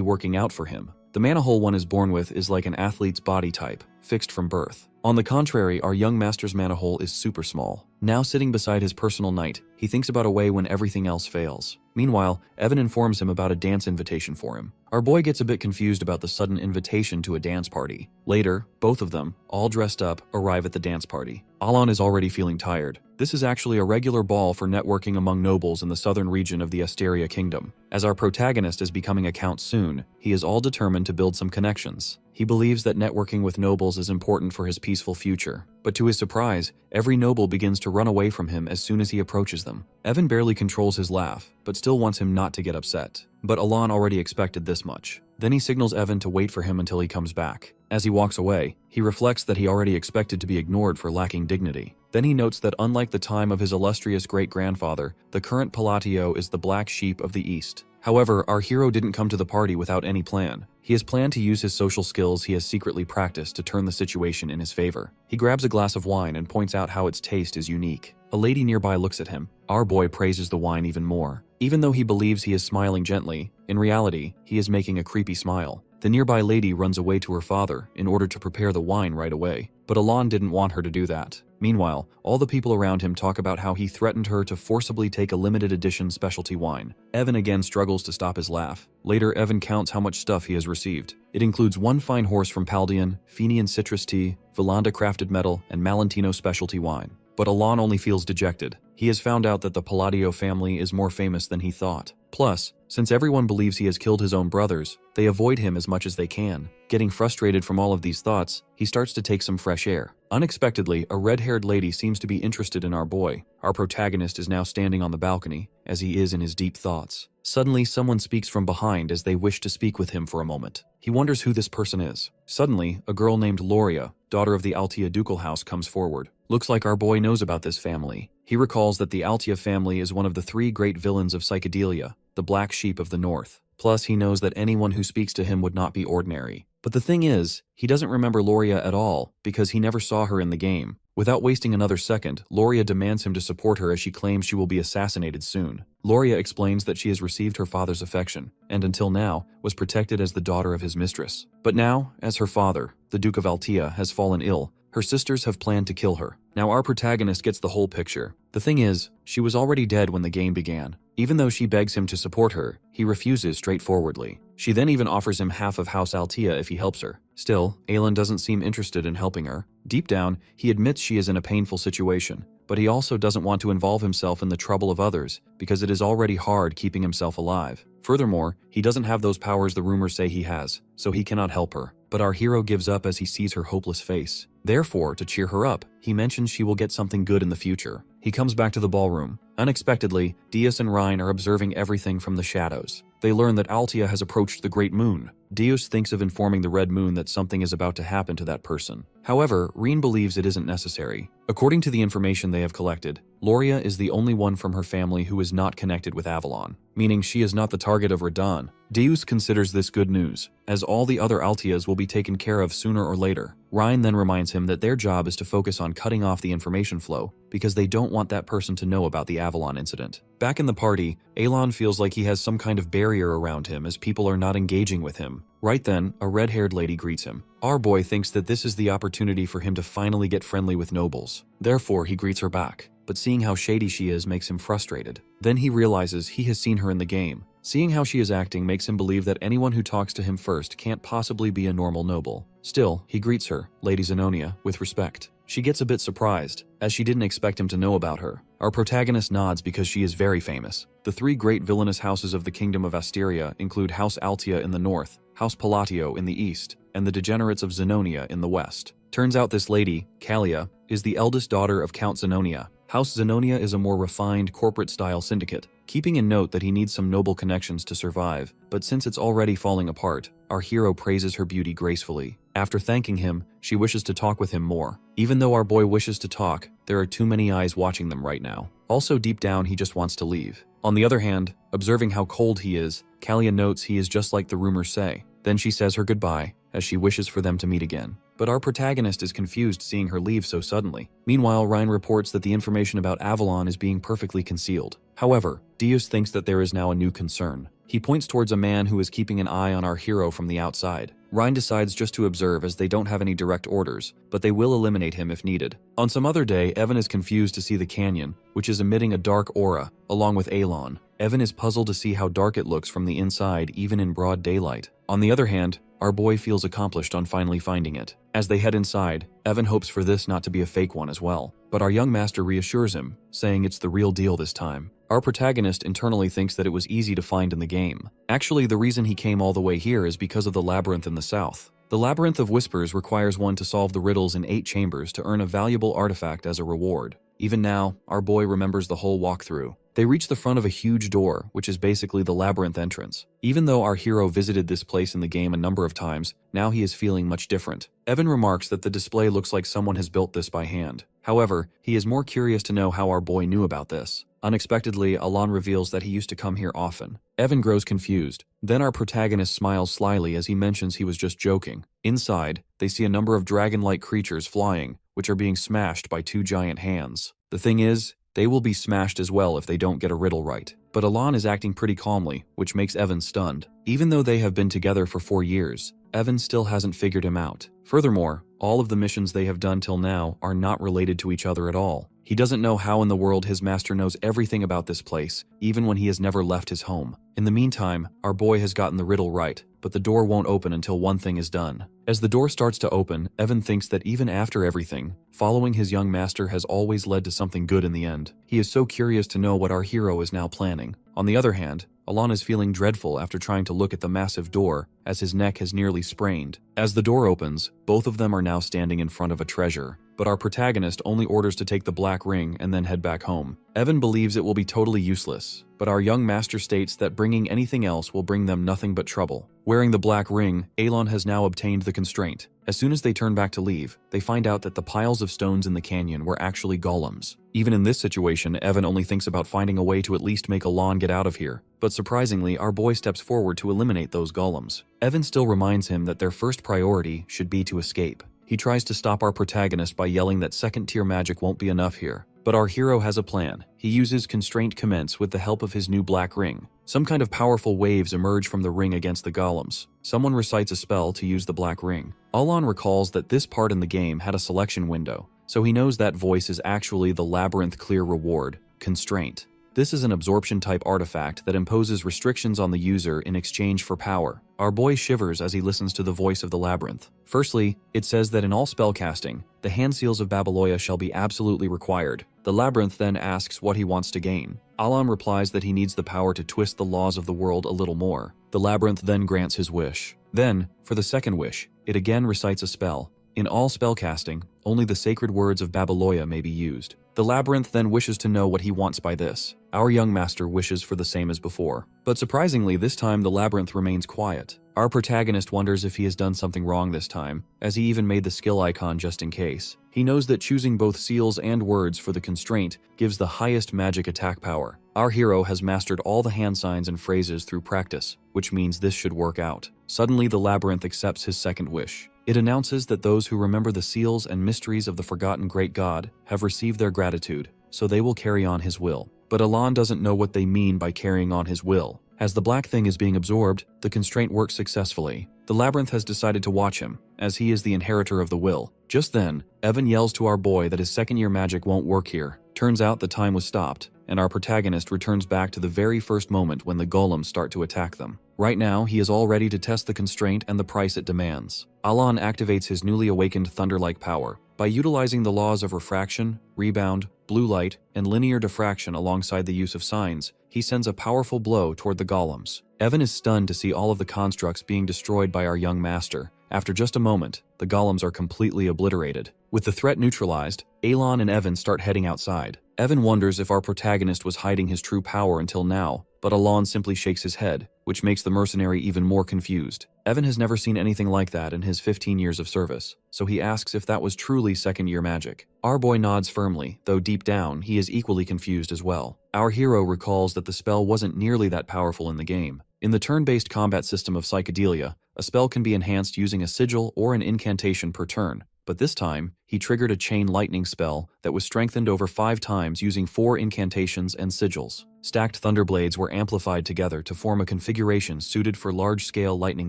working out for him. The mana hole one is born with is like an athlete's body type, fixed from birth. On the contrary, our young master's mana hole is super small. Now sitting beside his personal knight, he thinks about a way when everything else fails. Meanwhile, Evan informs him about a dance invitation for him. Our boy gets a bit confused about the sudden invitation to a dance party. Later, both of them, all dressed up, arrive at the dance party. Alon is already feeling tired. This is actually a regular ball for networking among nobles in the southern region of the Asteria kingdom. As our protagonist is becoming a count soon, he is all determined to build some connections. He believes that networking with nobles is important for his peaceful future. But to his surprise, every noble begins to run away from him as soon as he approaches them. Evan barely controls his laugh, but still wants him not to get upset. But Alon already expected this much. Then he signals Evan to wait for him until he comes back. As he walks away, he reflects that he already expected to be ignored for lacking dignity. Then he notes that unlike the time of his illustrious great-grandfather, the current Palatio is the black sheep of the East. However, our hero didn't come to the party without any plan. He has planned to use his social skills he has secretly practiced to turn the situation in his favor. He grabs a glass of wine and points out how its taste is unique. A lady nearby looks at him. Our boy praises the wine even more. Even though he believes he is smiling gently, in reality, he is making a creepy smile. The nearby lady runs away to her father in order to prepare the wine right away. But Alon didn't want her to do that. Meanwhile, all the people around him talk about how he threatened her to forcibly take a limited edition specialty wine. Evan again struggles to stop his laugh. Later, Evan counts how much stuff he has received. It includes 1 fine horse from Paldean, Fenian citrus tea, Volanda crafted metal, and Malentino specialty wine. But Alon only feels dejected. He has found out that the Palladio family is more famous than he thought. Plus, since everyone believes he has killed his own brothers, they avoid him as much as they can. Getting frustrated from all of these thoughts, he starts to take some fresh air. Unexpectedly, a red-haired lady seems to be interested in our boy. Our protagonist is now standing on the balcony, as he is in his deep thoughts. Suddenly, someone speaks from behind as they wish to speak with him for a moment. He wonders who this person is. Suddenly, a girl named Loria, daughter of the Altia ducal house, comes forward. Looks like our boy knows about this family. He recalls that the Altia family is one of the 3 great villains of psychedelia, the black sheep of the north. Plus, he knows that anyone who speaks to him would not be ordinary. But the thing is, he doesn't remember Loria at all because he never saw her in the game. Without wasting another second, Loria demands him to support her as she claims she will be assassinated soon. Loria explains that she has received her father's affection, and until now, was protected as the daughter of his mistress. But now, as her father, the Duke of Altia, has fallen ill, her sisters have planned to kill her. Now our protagonist gets the whole picture. The thing is, she was already dead when the game began. Even though she begs him to support her, he refuses straightforwardly. She then even offers him half of House Altia if he helps her. Still, Aelin doesn't seem interested in helping her. Deep down, he admits she is in a painful situation, but he also doesn't want to involve himself in the trouble of others because it is already hard keeping himself alive. Furthermore, he doesn't have those powers the rumors say he has, so he cannot help her. But our hero gives up as he sees her hopeless face. Therefore, to cheer her up, he mentions she will get something good in the future. He comes back to the ballroom. Unexpectedly, Dias and Rhine are observing everything from the shadows. They learn that Altia has approached the Great Moon. Dias thinks of informing the Red Moon that something is about to happen to that person. However, Rhine believes it isn't necessary. According to the information they have collected, Loria is the only one from her family who is not connected with Avalon, meaning she is not the target of Radon. Deus considers this good news, as all the other Altias will be taken care of sooner or later. Rhine then reminds him that their job is to focus on cutting off the information flow, because they don't want that person to know about the Avalon incident. Back in the party, Alon feels like he has some kind of barrier around him as people are not engaging with him. Right then, a red-haired lady greets him. Our boy thinks that this is the opportunity for him to finally get friendly with nobles. Therefore, he greets her back. But seeing how shady she is makes him frustrated. Then he realizes he has seen her in the game. Seeing how she is acting makes him believe that anyone who talks to him first can't possibly be a normal noble. Still, he greets her, Lady Zenonia, with respect. She gets a bit surprised, as she didn't expect him to know about her. Our protagonist nods because she is very famous. The 3 great villainous houses of the Kingdom of Asteria include House Altia in the north, House Palatio in the east, and the degenerates of Zenonia in the west. Turns out this lady, Kalia, is the eldest daughter of Count Zenonia. House Zenonia is a more refined corporate-style syndicate, keeping in note that he needs some noble connections to survive, but since it's already falling apart, our hero praises her beauty gracefully. After thanking him, she wishes to talk with him more. Even though our boy wishes to talk, there are too many eyes watching them right now. Also deep down he just wants to leave. On the other hand, observing how cold he is, Kalia notes he is just like the rumors say. Then she says her goodbye, as she wishes for them to meet again. But our protagonist is confused seeing her leave so suddenly. Meanwhile, Ryan reports that the information about Avalon is being perfectly concealed. However, Deus thinks that there is now a new concern. He points towards a man who is keeping an eye on our hero from the outside. Ryan decides just to observe as they don't have any direct orders, but they will eliminate him if needed. On some other day, Evan is confused to see the canyon, which is emitting a dark aura, along with Alon. Evan is puzzled to see how dark it looks from the inside even in broad daylight. On the other hand, our boy feels accomplished on finally finding it. As they head inside, Evan hopes for this not to be a fake one as well, but our young master reassures him, saying it's the real deal this time. Our protagonist internally thinks that it was easy to find in the game. Actually, the reason he came all the way here is because of the labyrinth in the south. The Labyrinth of Whispers requires one to solve the riddles in 8 chambers to earn a valuable artifact as a reward. Even now, our boy remembers the whole walkthrough. They reach the front of a huge door, which is basically the labyrinth entrance. Even though our hero visited this place in the game a number of times, now he is feeling much different. Evan remarks that the display looks like someone has built this by hand. However, he is more curious to know how our boy knew about this. Unexpectedly, Alon reveals that he used to come here often. Evan grows confused. Then our protagonist smiles slyly as he mentions he was just joking. Inside, they see a number of dragon-like creatures flying, which are being smashed by 2 giant hands. The thing is, they will be smashed as well if they don't get a riddle right. But Alon is acting pretty calmly, which makes Evan stunned. Even though they have been together for 4 years, Evan still hasn't figured him out. Furthermore, all of the missions they have done till now are not related to each other at all. He doesn't know how in the world his master knows everything about this place, even when he has never left his home. In the meantime, our boy has gotten the riddle right, but the door won't open until one thing is done. As the door starts to open, Evan thinks that even after everything, following his young master has always led to something good in the end. He is so curious to know what our hero is now planning. On the other hand, Alon is feeling dreadful after trying to look at the massive door, as his neck has nearly sprained. As the door opens, both of them are now standing in front of a treasure. But our protagonist only orders to take the black ring and then head back home. Evan believes it will be totally useless, but our young master states that bringing anything else will bring them nothing but trouble. Wearing the black ring, Alon has now obtained the constraint. As soon as they turn back to leave, they find out that the piles of stones in the canyon were actually golems. Even in this situation, Evan only thinks about finding a way to at least make Alon get out of here. But surprisingly, our boy steps forward to eliminate those golems. Evan still reminds him that their first priority should be to escape. He tries to stop our protagonist by yelling that second-tier magic won't be enough here. But our hero has a plan. He uses Constraint Commence with the help of his new black ring. Some kind of powerful waves emerge from the ring against the golems. Someone recites a spell to use the black ring. Alon recalls that this part in the game had a selection window, so he knows that voice is actually the Labyrinth Clear reward, Constraint. This is an absorption-type artifact that imposes restrictions on the user in exchange for power. Our boy shivers as he listens to the voice of the labyrinth. Firstly, it says that in all spellcasting, the hand seals of Babylonia shall be absolutely required. The labyrinth then asks what he wants to gain. Alon replies that he needs the power to twist the laws of the world a little more. The labyrinth then grants his wish. Then, for the second wish, it again recites a spell. In all spellcasting, only the sacred words of Babylonia may be used. The labyrinth then wishes to know what he wants by this. Our young master wishes for the same as before. But surprisingly, this time the labyrinth remains quiet. Our protagonist wonders if he has done something wrong this time, as he even made the skill icon just in case. He knows that choosing both seals and words for the constraint gives the highest magic attack power. Our hero has mastered all the hand signs and phrases through practice, which means this should work out. Suddenly, the labyrinth accepts his second wish. It announces that those who remember the seals and mysteries of the forgotten great god have received their gratitude, so they will carry on his will. But Alon doesn't know what they mean by carrying on his will. As the black thing is being absorbed, the constraint works successfully. The labyrinth has decided to watch him, as he is the inheritor of the will. Just then, Evan yells to our boy that his second-year magic won't work here. Turns out the time was stopped, and our protagonist returns back to the very first moment when the golems start to attack them. Right now, he is all ready to test the constraint and the price it demands. Alon activates his newly awakened thunder-like power. By utilizing the laws of refraction, rebound, blue light, and linear diffraction alongside the use of signs, he sends a powerful blow toward the golems. Evan is stunned to see all of the constructs being destroyed by our young master. After just a moment, the golems are completely obliterated. With the threat neutralized, Alon and Evan start heading outside. Evan wonders if our protagonist was hiding his true power until now, but Alon simply shakes his head, which makes the mercenary even more confused. Evan has never seen anything like that in his 15 years of service, so he asks if that was truly second-year magic. Our boy nods firmly, though deep down, he is equally confused as well. Our hero recalls that the spell wasn't nearly that powerful in the game. In the turn-based combat system of Psychedelia, a spell can be enhanced using a sigil or an incantation per turn, but this time, he triggered a chain lightning spell that was strengthened over 5 times using 4 incantations and sigils. Stacked thunderblades were amplified together to form a configuration suited for large-scale lightning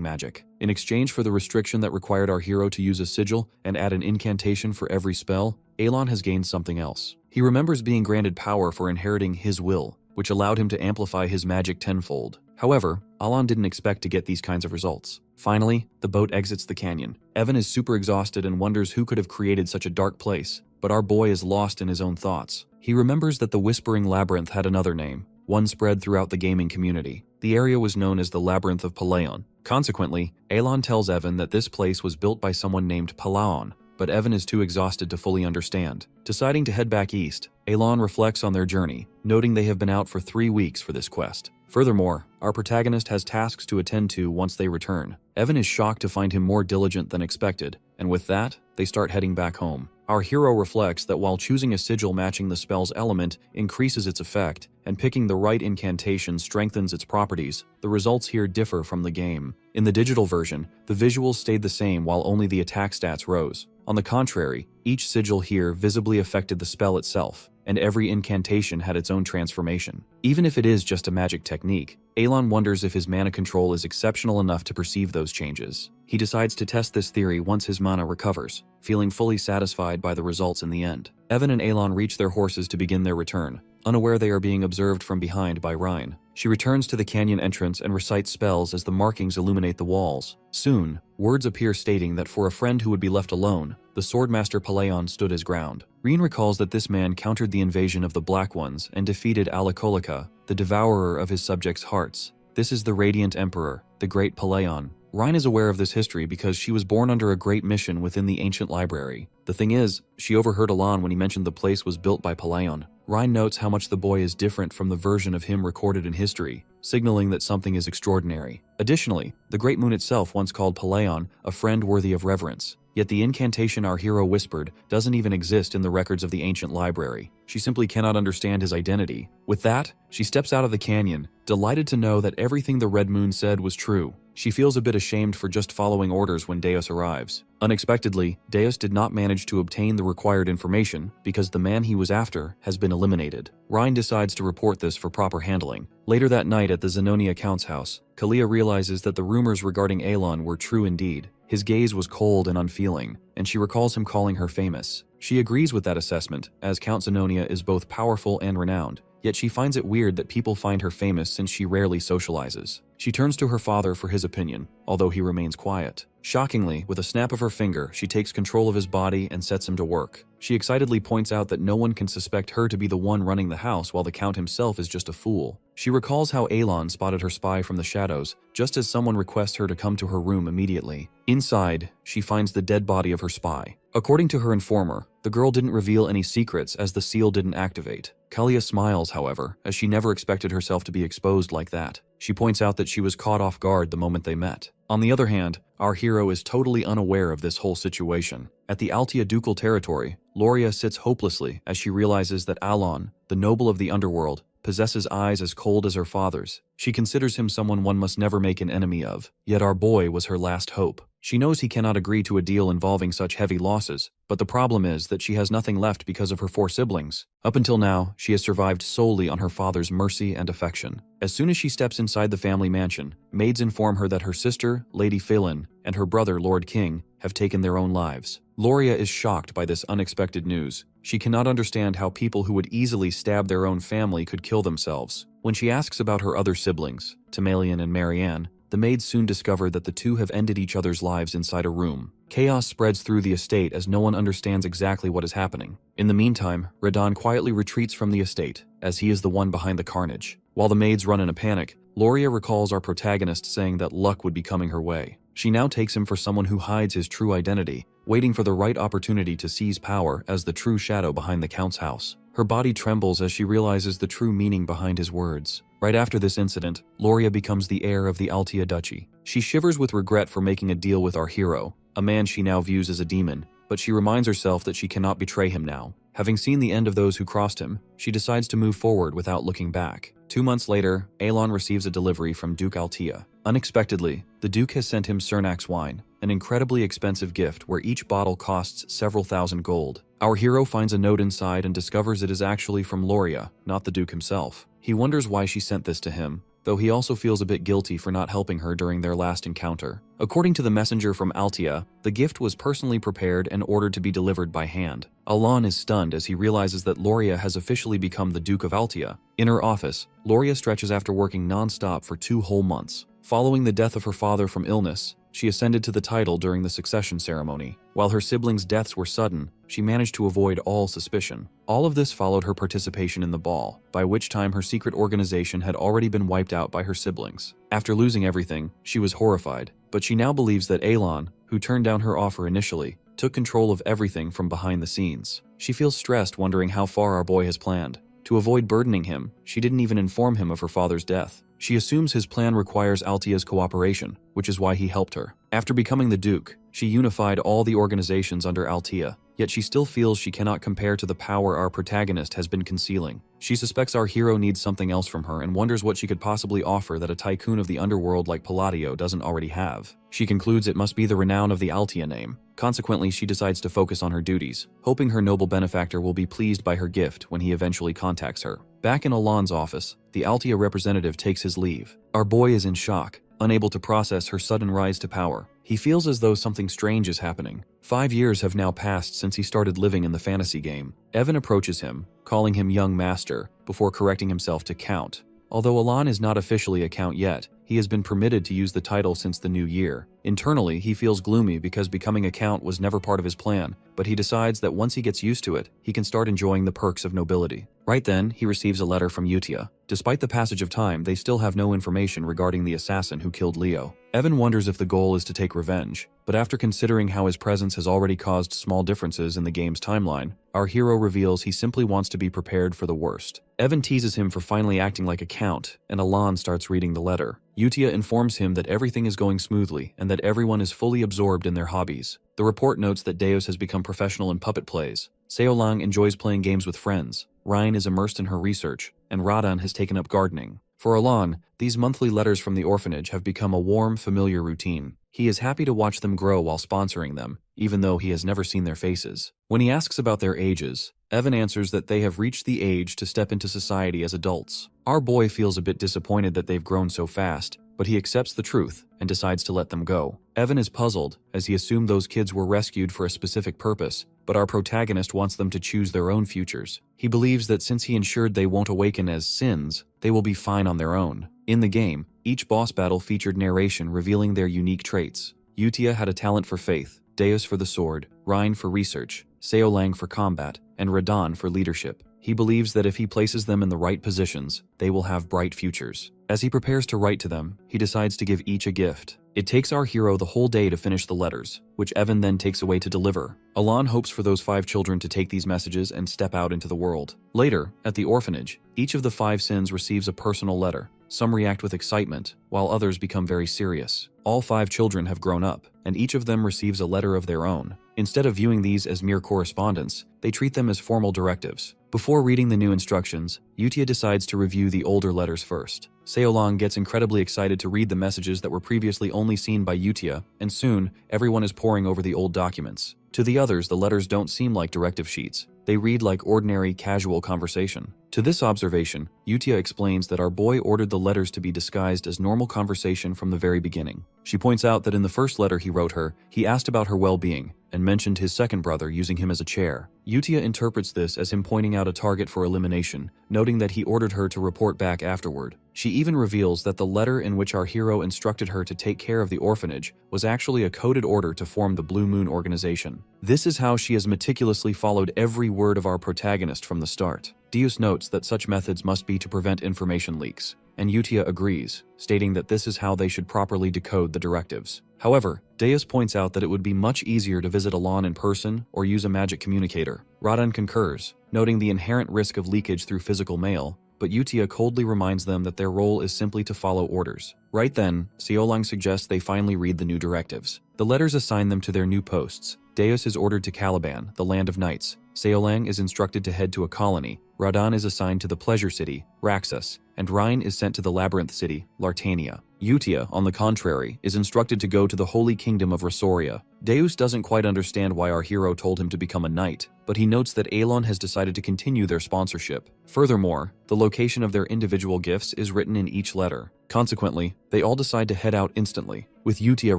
magic. In exchange for the restriction that required our hero to use a sigil and add an incantation for every spell, Alon has gained something else. He remembers being granted power for inheriting his will, which allowed him to amplify his magic tenfold. However, Alon didn't expect to get these kinds of results. Finally, the boat exits the canyon. Evan is super exhausted and wonders who could have created such a dark place, but our boy is lost in his own thoughts. He remembers that the Whispering Labyrinth had another name, one spread throughout the gaming community. The area was known as the Labyrinth of Palaon. Consequently, Alon tells Evan that this place was built by someone named Palaon, but Evan is too exhausted to fully understand. Deciding to head back east, Alon reflects on their journey, noting they have been out for 3 weeks for this quest. Furthermore, our protagonist has tasks to attend to once they return. Evan is shocked to find him more diligent than expected, and with that, they start heading back home. Our hero reflects that while choosing a sigil matching the spell's element increases its effect, and picking the right incantation strengthens its properties, the results here differ from the game. In the digital version, the visuals stayed the same while only the attack stats rose. On the contrary, each sigil here visibly affected the spell itself, and every incantation had its own transformation. Even if it is just a magic technique, Alon wonders if his mana control is exceptional enough to perceive those changes. He decides to test this theory once his mana recovers, feeling fully satisfied by the results in the end. Evan and Alon reach their horses to begin their return, unaware they are being observed from behind by Rhine. She returns to the canyon entrance and recites spells as the markings illuminate the walls. Soon, words appear stating that for a friend who would be left alone, the Swordmaster Palaon stood his ground. Rhine recalls that this man countered the invasion of the Black Ones and defeated Alicolica, the devourer of his subjects' hearts. This is the Radiant Emperor, the Great Palaon. Rhine is aware of this history because she was born under a great mission within the ancient library. The thing is, she overheard Alon when he mentioned the place was built by Palaon. Rhine notes how much the boy is different from the version of him recorded in history, signaling that something is extraordinary. Additionally, the Great Moon itself once called Palaon a friend worthy of reverence. Yet the incantation our hero whispered doesn't even exist in the records of the ancient library. She simply cannot understand his identity. With that, she steps out of the canyon, delighted to know that everything the Red Moon said was true. She feels a bit ashamed for just following orders when Deus arrives. Unexpectedly, Deus did not manage to obtain the required information because the man he was after has been eliminated. Rhine decides to report this for proper handling. Later that night at the Zenonia Count's house, Kalia realizes that the rumors regarding Alon were true indeed. His gaze was cold and unfeeling, and she recalls him calling her famous. She agrees with that assessment, as Count Zenonia is both powerful and renowned, yet she finds it weird that people find her famous since she rarely socializes. She turns to her father for his opinion, although he remains quiet. Shockingly, with a snap of her finger, she takes control of his body and sets him to work. She excitedly points out that no one can suspect her to be the one running the house while the Count himself is just a fool. She recalls how Alon spotted her spy from the shadows, just as someone requests her to come to her room immediately. Inside, she finds the dead body of her spy. According to her informer, the girl didn't reveal any secrets as the seal didn't activate. Kalia smiles, however, as she never expected herself to be exposed like that. She points out that she was caught off guard the moment they met. On the other hand, our hero is totally unaware of this whole situation. At the Altia ducal territory, Loria sits hopelessly as she realizes that Alon, the noble of the underworld, possesses eyes as cold as her father's. She considers him someone one must never make an enemy of, yet our boy was her last hope. She knows he cannot agree to a deal involving such heavy losses, but the problem is that she has nothing left because of her 4 siblings. Up until now, she has survived solely on her father's mercy and affection. As soon as she steps inside the family mansion, maids inform her that her sister, Lady Phelan, and her brother, Lord King, have taken their own lives. Loria is shocked by this unexpected news. She cannot understand how people who would easily stab their own family could kill themselves. When she asks about her other siblings, Tamalian and Marianne, the maids soon discover that the two have ended each other's lives inside a room. Chaos spreads through the estate as no one understands exactly what is happening. In the meantime, Radon quietly retreats from the estate, as he is the one behind the carnage. While the maids run in a panic, Loria recalls our protagonist saying that luck would be coming her way. She now takes him for someone who hides his true identity, waiting for the right opportunity to seize power as the true shadow behind the Count's house. Her body trembles as she realizes the true meaning behind his words. Right after this incident, Loria becomes the heir of the Altia Duchy. She shivers with regret for making a deal with our hero, a man she now views as a demon, but she reminds herself that she cannot betray him now. Having seen the end of those who crossed him, she decides to move forward without looking back. 2 months later, Alon receives a delivery from Duke Altia. Unexpectedly, the Duke has sent him Cernak's wine, an incredibly expensive gift where each bottle costs several thousand gold. Our hero finds a note inside and discovers it is actually from Loria, not the Duke himself. He wonders why she sent this to him, though he also feels a bit guilty for not helping her during their last encounter. According to the messenger from Altia, the gift was personally prepared and ordered to be delivered by hand. Alon is stunned as he realizes that Loria has officially become the Duke of Altia. In her office, Loria stretches after working non-stop for 2 whole months. Following the death of her father from illness, she ascended to the title during the succession ceremony. While her siblings' deaths were sudden, she managed to avoid all suspicion. All of this followed her participation in the ball, by which time her secret organization had already been wiped out by her siblings. After losing everything, she was horrified, but she now believes that Alon, who turned down her offer initially, took control of everything from behind the scenes. She feels stressed wondering how far our boy has planned. To avoid burdening him, she didn't even inform him of her father's death. She assumes his plan requires Altia's cooperation, which is why he helped her. After becoming the Duke, she unified all the organizations under Altia, yet she still feels she cannot compare to the power our protagonist has been concealing. She suspects our hero needs something else from her and wonders what she could possibly offer that a tycoon of the underworld like Palladio doesn't already have. She concludes it must be the renown of the Altia name. Consequently, she decides to focus on her duties, hoping her noble benefactor will be pleased by her gift when he eventually contacts her. Back in Alon's office, the Altia representative takes his leave. Our boy is in shock, unable to process her sudden rise to power. He feels as though something strange is happening. 5 years have now passed since he started living in the fantasy game. Evan approaches him, calling him young master, before correcting himself to Count. Although Alon is not officially a Count yet, he has been permitted to use the title since the new year. Internally, he feels gloomy because becoming a Count was never part of his plan, but he decides that once he gets used to it, he can start enjoying the perks of nobility. Right then, he receives a letter from Utia. Despite the passage of time, they still have no information regarding the assassin who killed Leo. Evan wonders if the goal is to take revenge, but after considering how his presence has already caused small differences in the game's timeline, our hero reveals he simply wants to be prepared for the worst. Evan teases him for finally acting like a Count, and Alon starts reading the letter. Utia informs him that everything is going smoothly and that everyone is fully absorbed in their hobbies. The report notes that Deus has become professional in puppet plays. Seolang enjoys playing games with friends. Ryan is immersed in her research, and Radan has taken up gardening. For Alon, these monthly letters from the orphanage have become a warm, familiar routine. He is happy to watch them grow while sponsoring them, even though he has never seen their faces. When he asks about their ages, Evan answers that they have reached the age to step into society as adults. Our boy feels a bit disappointed that they've grown so fast, but he accepts the truth and decides to let them go. Evan is puzzled, as he assumed those kids were rescued for a specific purpose, but our protagonist wants them to choose their own futures. He believes that since he ensured they won't awaken as sins, they will be fine on their own. In the game, each boss battle featured narration revealing their unique traits. Utia had a talent for faith, Deus for the sword, Rhine for research, Seolang for combat, and Radan for leadership. He believes that if he places them in the right positions, they will have bright futures. As he prepares to write to them, he decides to give each a gift. It takes our hero the whole day to finish the letters, which Evan then takes away to deliver. Alon hopes for those 5 children to take these messages and step out into the world. Later, at the orphanage, each of the 5 sins receives a personal letter. Some react with excitement, while others become very serious. All 5 children have grown up, and each of them receives a letter of their own. Instead of viewing these as mere correspondence, they treat them as formal directives. Before reading the new instructions, Utia decides to review the older letters first. Seolang gets incredibly excited to read the messages that were previously only seen by Utia, and soon, everyone is poring over the old documents. To the others, the letters don't seem like directive sheets. They read like ordinary, casual conversation. To this observation, Utia explains that our boy ordered the letters to be disguised as normal conversation from the very beginning. She points out that in the first letter he wrote her, he asked about her well-being, and mentioned his second brother using him as a chair. Yutia interprets this as him pointing out a target for elimination, noting that he ordered her to report back afterward. She even reveals that the letter in which our hero instructed her to take care of the orphanage was actually a coded order to form the Blue Moon organization. This is how she has meticulously followed every word of our protagonist from the start. Deus notes that such methods must be to prevent information leaks, and Yutia agrees, stating that this is how they should properly decode the directives. However, Deus points out that it would be much easier to visit Alon in person or use a magic communicator. Radan concurs, noting the inherent risk of leakage through physical mail, but Yutia coldly reminds them that their role is simply to follow orders. Right then, Seolang suggests they finally read the new directives. The letters assign them to their new posts. Deus is ordered to Caliban, the land of knights. Seolang is instructed to head to a colony. Radan is assigned to the pleasure city, Raxus, and Rhine is sent to the labyrinth city, Lartania. Yutia, on the contrary, is instructed to go to the holy kingdom of Rosoria. Deus doesn't quite understand why our hero told him to become a knight, but he notes that Alon has decided to continue their sponsorship. Furthermore, the location of their individual gifts is written in each letter. Consequently, they all decide to head out instantly, with Yutia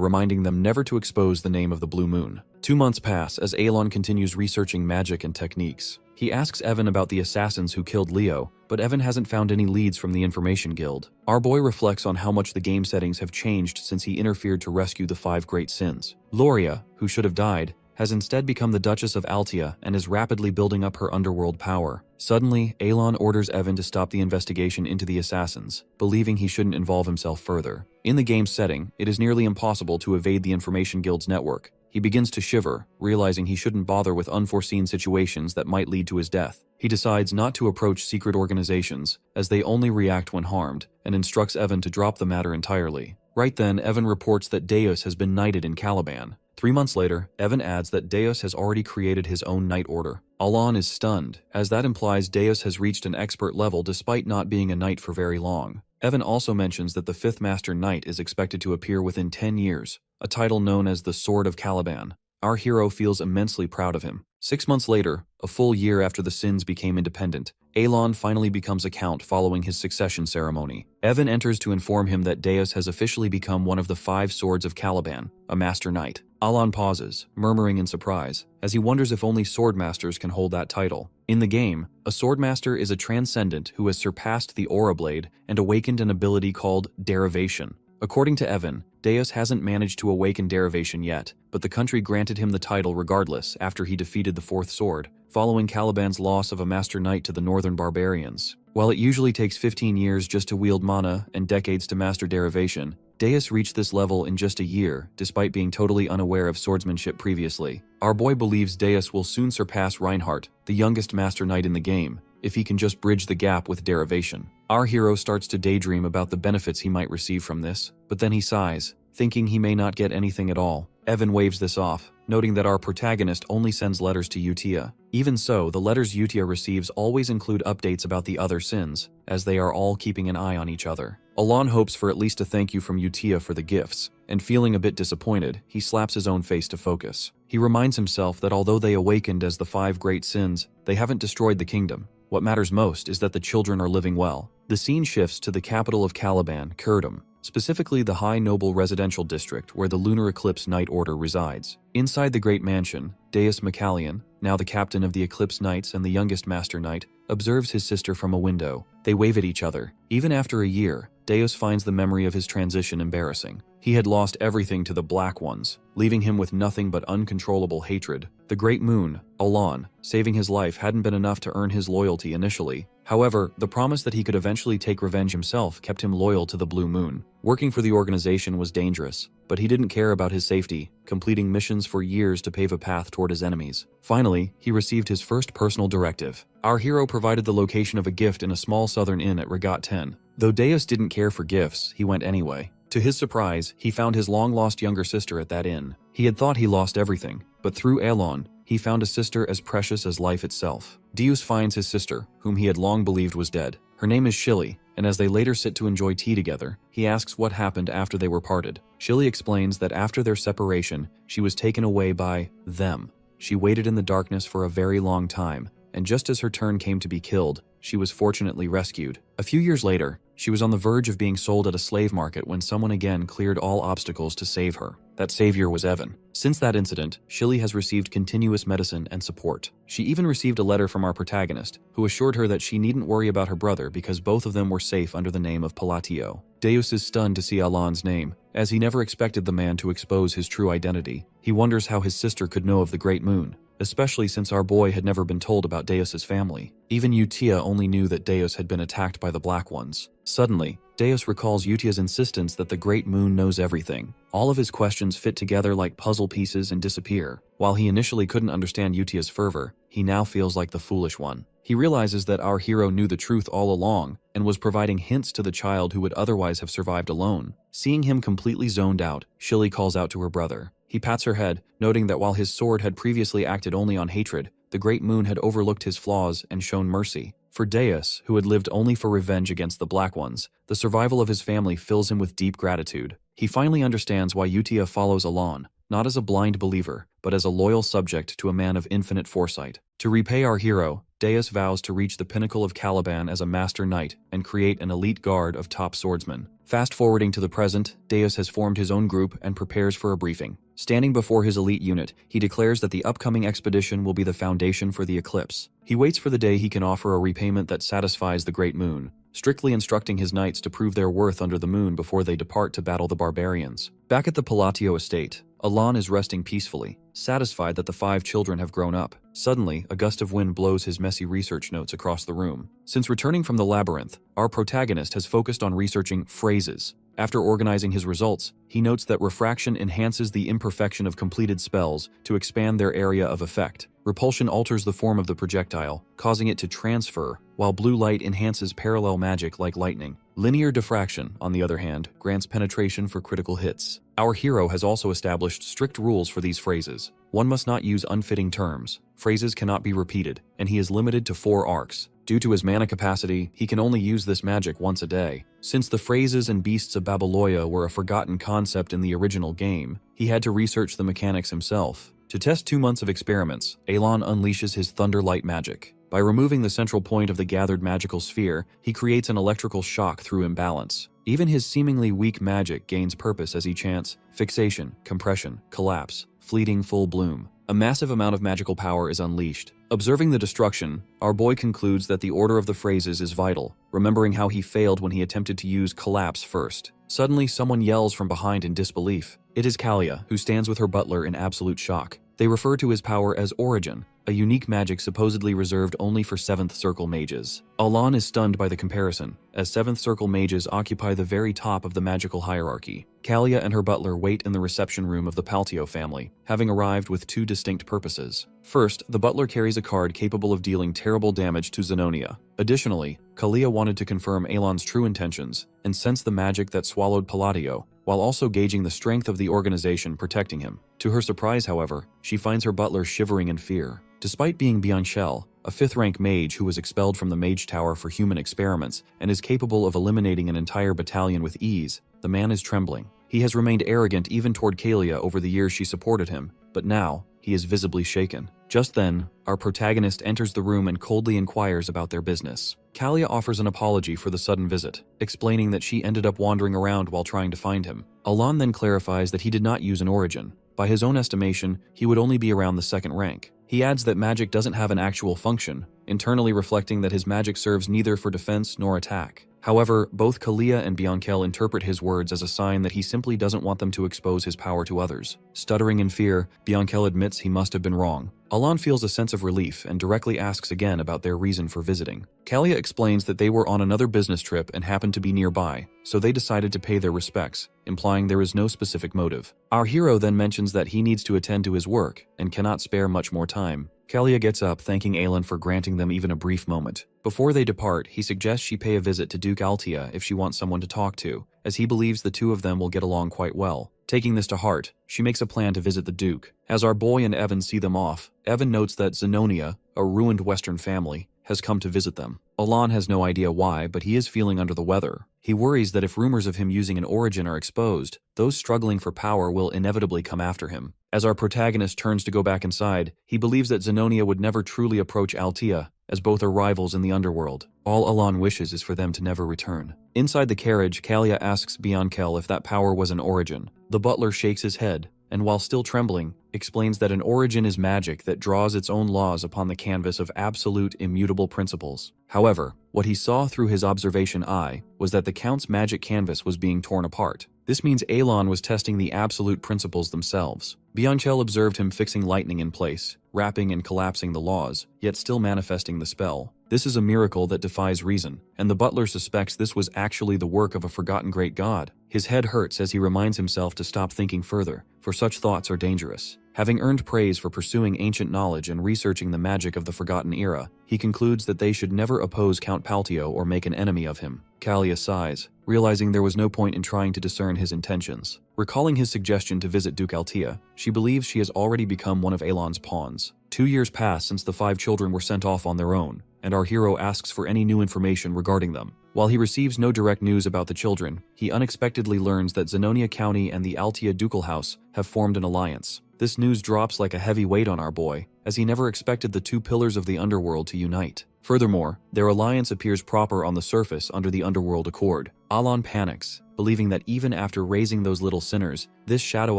reminding them never to expose the name of the Blue Moon. 2 months pass as Alon continues researching magic and techniques. He asks Evan about the assassins who killed Leo, but Evan hasn't found any leads from the Information Guild. Our boy reflects on how much the game settings have changed since he interfered to rescue the 5 great sins. Loria, who should have died, has instead become the Duchess of Altia and is rapidly building up her underworld power. Suddenly, Alon orders Evan to stop the investigation into the assassins, believing he shouldn't involve himself further. In the game's setting, it is nearly impossible to evade the Information Guild's network. He begins to shiver, realizing he shouldn't bother with unforeseen situations that might lead to his death. He decides not to approach secret organizations, as they only react when harmed, and instructs Evan to drop the matter entirely. Right then, Evan reports that Deus has been knighted in Caliban. 3 months later, Evan adds that Deus has already created his own knight order. Alon is stunned, as that implies Deus has reached an expert level despite not being a knight for very long. Evan also mentions that the 5th Master Knight is expected to appear within 10 years, a title known as the Sword of Caliban. Our hero feels immensely proud of him. 6 months later, a full year after the Sins became independent, Alon finally becomes a count following his succession ceremony. Evan enters to inform him that Deus has officially become one of the 5 Swords of Caliban, a Master Knight. Alon pauses, murmuring in surprise, as he wonders if only Swordmasters can hold that title. In the game, a Swordmaster is a transcendent who has surpassed the Aura Blade and awakened an ability called Derivation. According to Evan, Deus hasn't managed to awaken Derivation yet, but the country granted him the title regardless after he defeated the 4th Sword, following Caliban's loss of a Master Knight to the Northern Barbarians. While it usually takes 15 years just to wield mana and decades to master Derivation, Deus reached this level in just a year, despite being totally unaware of swordsmanship previously. Our boy believes Deus will soon surpass Reinhardt, the youngest Master Knight in the game, if he can just bridge the gap with Derivation. Our hero starts to daydream about the benefits he might receive from this, but then he sighs, thinking he may not get anything at all. Evan waves this off, noting that our protagonist only sends letters to Yutia. Even so, the letters Yutia receives always include updates about the other sins, as they are all keeping an eye on each other. Alon hopes for at least a thank you from Yutia for the gifts, and feeling a bit disappointed, he slaps his own face to focus. He reminds himself that although they awakened as the 5 great sins, they haven't destroyed the kingdom. What matters most is that the children are living well. The scene shifts to the capital of Caliban, Kurdum, specifically the high noble residential district where the Lunar Eclipse Knight Order resides. Inside the great mansion, Deus Macallion, now the captain of the Eclipse Knights and the youngest Master Knight, observes his sister from a window. They wave at each other. Even after a year, Deus finds the memory of his transition embarrassing. He had lost everything to the Black Ones, leaving him with nothing but uncontrollable hatred. The Great Moon, Alon, saving his life hadn't been enough to earn his loyalty initially. However, the promise that he could eventually take revenge himself kept him loyal to the Blue Moon. Working for the organization was dangerous, but he didn't care about his safety, completing missions for years to pave a path toward his enemies. Finally, he received his first personal directive. Our hero provided the location of a gift in a small southern inn at Regat 10. Though Deus didn't care for gifts, he went anyway. To his surprise, he found his long-lost younger sister at that inn. He had thought he lost everything, but through Alon, he found a sister as precious as life itself. Deus finds his sister, whom he had long believed was dead. Her name is Shilly, and as they later sit to enjoy tea together, he asks what happened after they were parted. Shilly explains that after their separation, she was taken away by them. She waited in the darkness for a very long time, and just as her turn came to be killed, she was fortunately rescued. A few years later, she was on the verge of being sold at a slave market when someone again cleared all obstacles to save her. That savior was Evan. Since that incident, Shilly has received continuous medicine and support. She even received a letter from our protagonist, who assured her that she needn't worry about her brother because both of them were safe under the name of Palatio. Deus is stunned to see Alan's name, as he never expected the man to expose his true identity. He wonders how his sister could know of the Great Moon, especially since our boy had never been told about Deus's family. Even Utia only knew that Deus had been attacked by the Black Ones. Suddenly, Deus recalls Utia's insistence that the Great Moon knows everything. All of his questions fit together like puzzle pieces and disappear. While he initially couldn't understand Utia's fervor, he now feels like the foolish one. He realizes that our hero knew the truth all along and was providing hints to the child who would otherwise have survived alone. Seeing him completely zoned out, Shilly calls out to her brother. He pats her head, noting that while his sword had previously acted only on hatred, the Great Moon had overlooked his flaws and shown mercy. For Deus, who had lived only for revenge against the Black Ones, the survival of his family fills him with deep gratitude. He finally understands why Utia follows Alan, not as a blind believer, but as a loyal subject to a man of infinite foresight. To repay our hero, Deus vows to reach the pinnacle of Caliban as a master knight and create an elite guard of top swordsmen. Fast-forwarding to the present, Deus has formed his own group and prepares for a briefing. Standing before his elite unit, he declares that the upcoming expedition will be the foundation for the eclipse. He waits for the day he can offer a repayment that satisfies the Great Moon, strictly instructing his knights to prove their worth under the moon before they depart to battle the barbarians. Back at the Palatio estate, Alan is resting peacefully, satisfied that the 5 children have grown up. Suddenly, a gust of wind blows his messy research notes across the room. Since returning from the labyrinth, our protagonist has focused on researching phrases. After organizing his results, he notes that refraction enhances the imperfection of completed spells to expand their area of effect. Repulsion alters the form of the projectile, causing it to transfer, while blue light enhances parallel magic like lightning. Linear diffraction, on the other hand, grants penetration for critical hits. Our hero has also established strict rules for these phrases. One must not use unfitting terms, phrases cannot be repeated, and he is limited to 4 arcs. Due to his mana capacity, he can only use this magic once a day. Since the phrases and beasts of Babylonia were a forgotten concept in the original game, he had to research the mechanics himself. To test 2 months of experiments, Alan unleashes his Thunderlight magic. By removing the central point of the gathered magical sphere, he creates an electrical shock through imbalance. Even his seemingly weak magic gains purpose as he chants fixation, compression, collapse, fleeting full bloom. A massive amount of magical power is unleashed. Observing the destruction, our boy concludes that the order of the phrases is vital, remembering how he failed when he attempted to use collapse first. Suddenly, someone yells from behind in disbelief. It is Kalia, who stands with her butler in absolute shock. They refer to his power as Origin, a unique magic supposedly reserved only for 7th Circle mages. Alan is stunned by the comparison, as 7th Circle mages occupy the very top of the magical hierarchy. Kalia and her butler wait in the reception room of the Paltio family, having arrived with 2 distinct purposes. First, the butler carries a card capable of dealing terrible damage to Zenonia. Additionally, Kalia wanted to confirm Alan's true intentions and sense the magic that swallowed Palladio, while also gauging the strength of the organization protecting him. To her surprise, however, she finds her butler shivering in fear. Despite being Bianchel, a 5th-rank mage who was expelled from the Mage Tower for human experiments and is capable of eliminating an entire battalion with ease, the man is trembling. He has remained arrogant even toward Kalia over the years she supported him, but now, he is visibly shaken. Just then, our protagonist enters the room and coldly inquires about their business. Kalia offers an apology for the sudden visit, explaining that she ended up wandering around while trying to find him. Alan then clarifies that he did not use an origin. By his own estimation, he would only be around the 2nd rank. He adds that magic doesn't have an actual function, internally reflecting that his magic serves neither for defense nor attack. However, both Kalia and Bianchel interpret his words as a sign that he simply doesn't want them to expose his power to others. Stuttering in fear, Bianchel admits he must have been wrong. Alan feels a sense of relief and directly asks again about their reason for visiting. Kalia explains that they were on another business trip and happened to be nearby, so they decided to pay their respects, implying there is no specific motive. Our hero then mentions that he needs to attend to his work and cannot spare much more time. Kalia gets up, thanking Alan for granting them even a brief moment. Before they depart, he suggests she pay a visit to Duke Altia if she wants someone to talk to, as he believes the 2 of them will get along quite well. Taking this to heart, she makes a plan to visit the Duke. As our boy and Evan see them off, Evan notes that Zenonia, a ruined Western family, has come to visit them. Alan has no idea why, but he is feeling under the weather. He worries that if rumors of him using an origin are exposed, those struggling for power will inevitably come after him. As our protagonist turns to go back inside, he believes that Zenonia would never truly approach Altia, as both are rivals in the underworld. All Alon wishes is for them to never return. Inside the carriage, Kalia asks Biankel if that power was an origin. The butler shakes his head, and while still trembling, explains that an origin is magic that draws its own laws upon the canvas of absolute, immutable principles. However, what he saw through his observation eye was that the Count's magic canvas was being torn apart. This means Alon was testing the absolute principles themselves. Bianchel observed him fixing lightning in place, wrapping and collapsing the laws, yet still manifesting the spell. This is a miracle that defies reason, and the butler suspects this was actually the work of a forgotten great god. His head hurts as he reminds himself to stop thinking further, for such thoughts are dangerous. Having earned praise for pursuing ancient knowledge and researching the magic of the Forgotten Era, he concludes that they should never oppose Count Paltio or make an enemy of him. Kalia sighs, realizing there was no point in trying to discern his intentions. Recalling his suggestion to visit Duke Altea, she believes she has already become one of Alon's pawns. 2 years pass since the 5 children were sent off on their own, and our hero asks for any new information regarding them. While he receives no direct news about the children, he unexpectedly learns that Zenonia County and the Altea Ducal House have formed an alliance. This news drops like a heavy weight on our boy, as he never expected the 2 pillars of the underworld to unite. Furthermore, their alliance appears proper on the surface under the underworld accord. Alon panics, believing that even after raising those little sinners, this shadow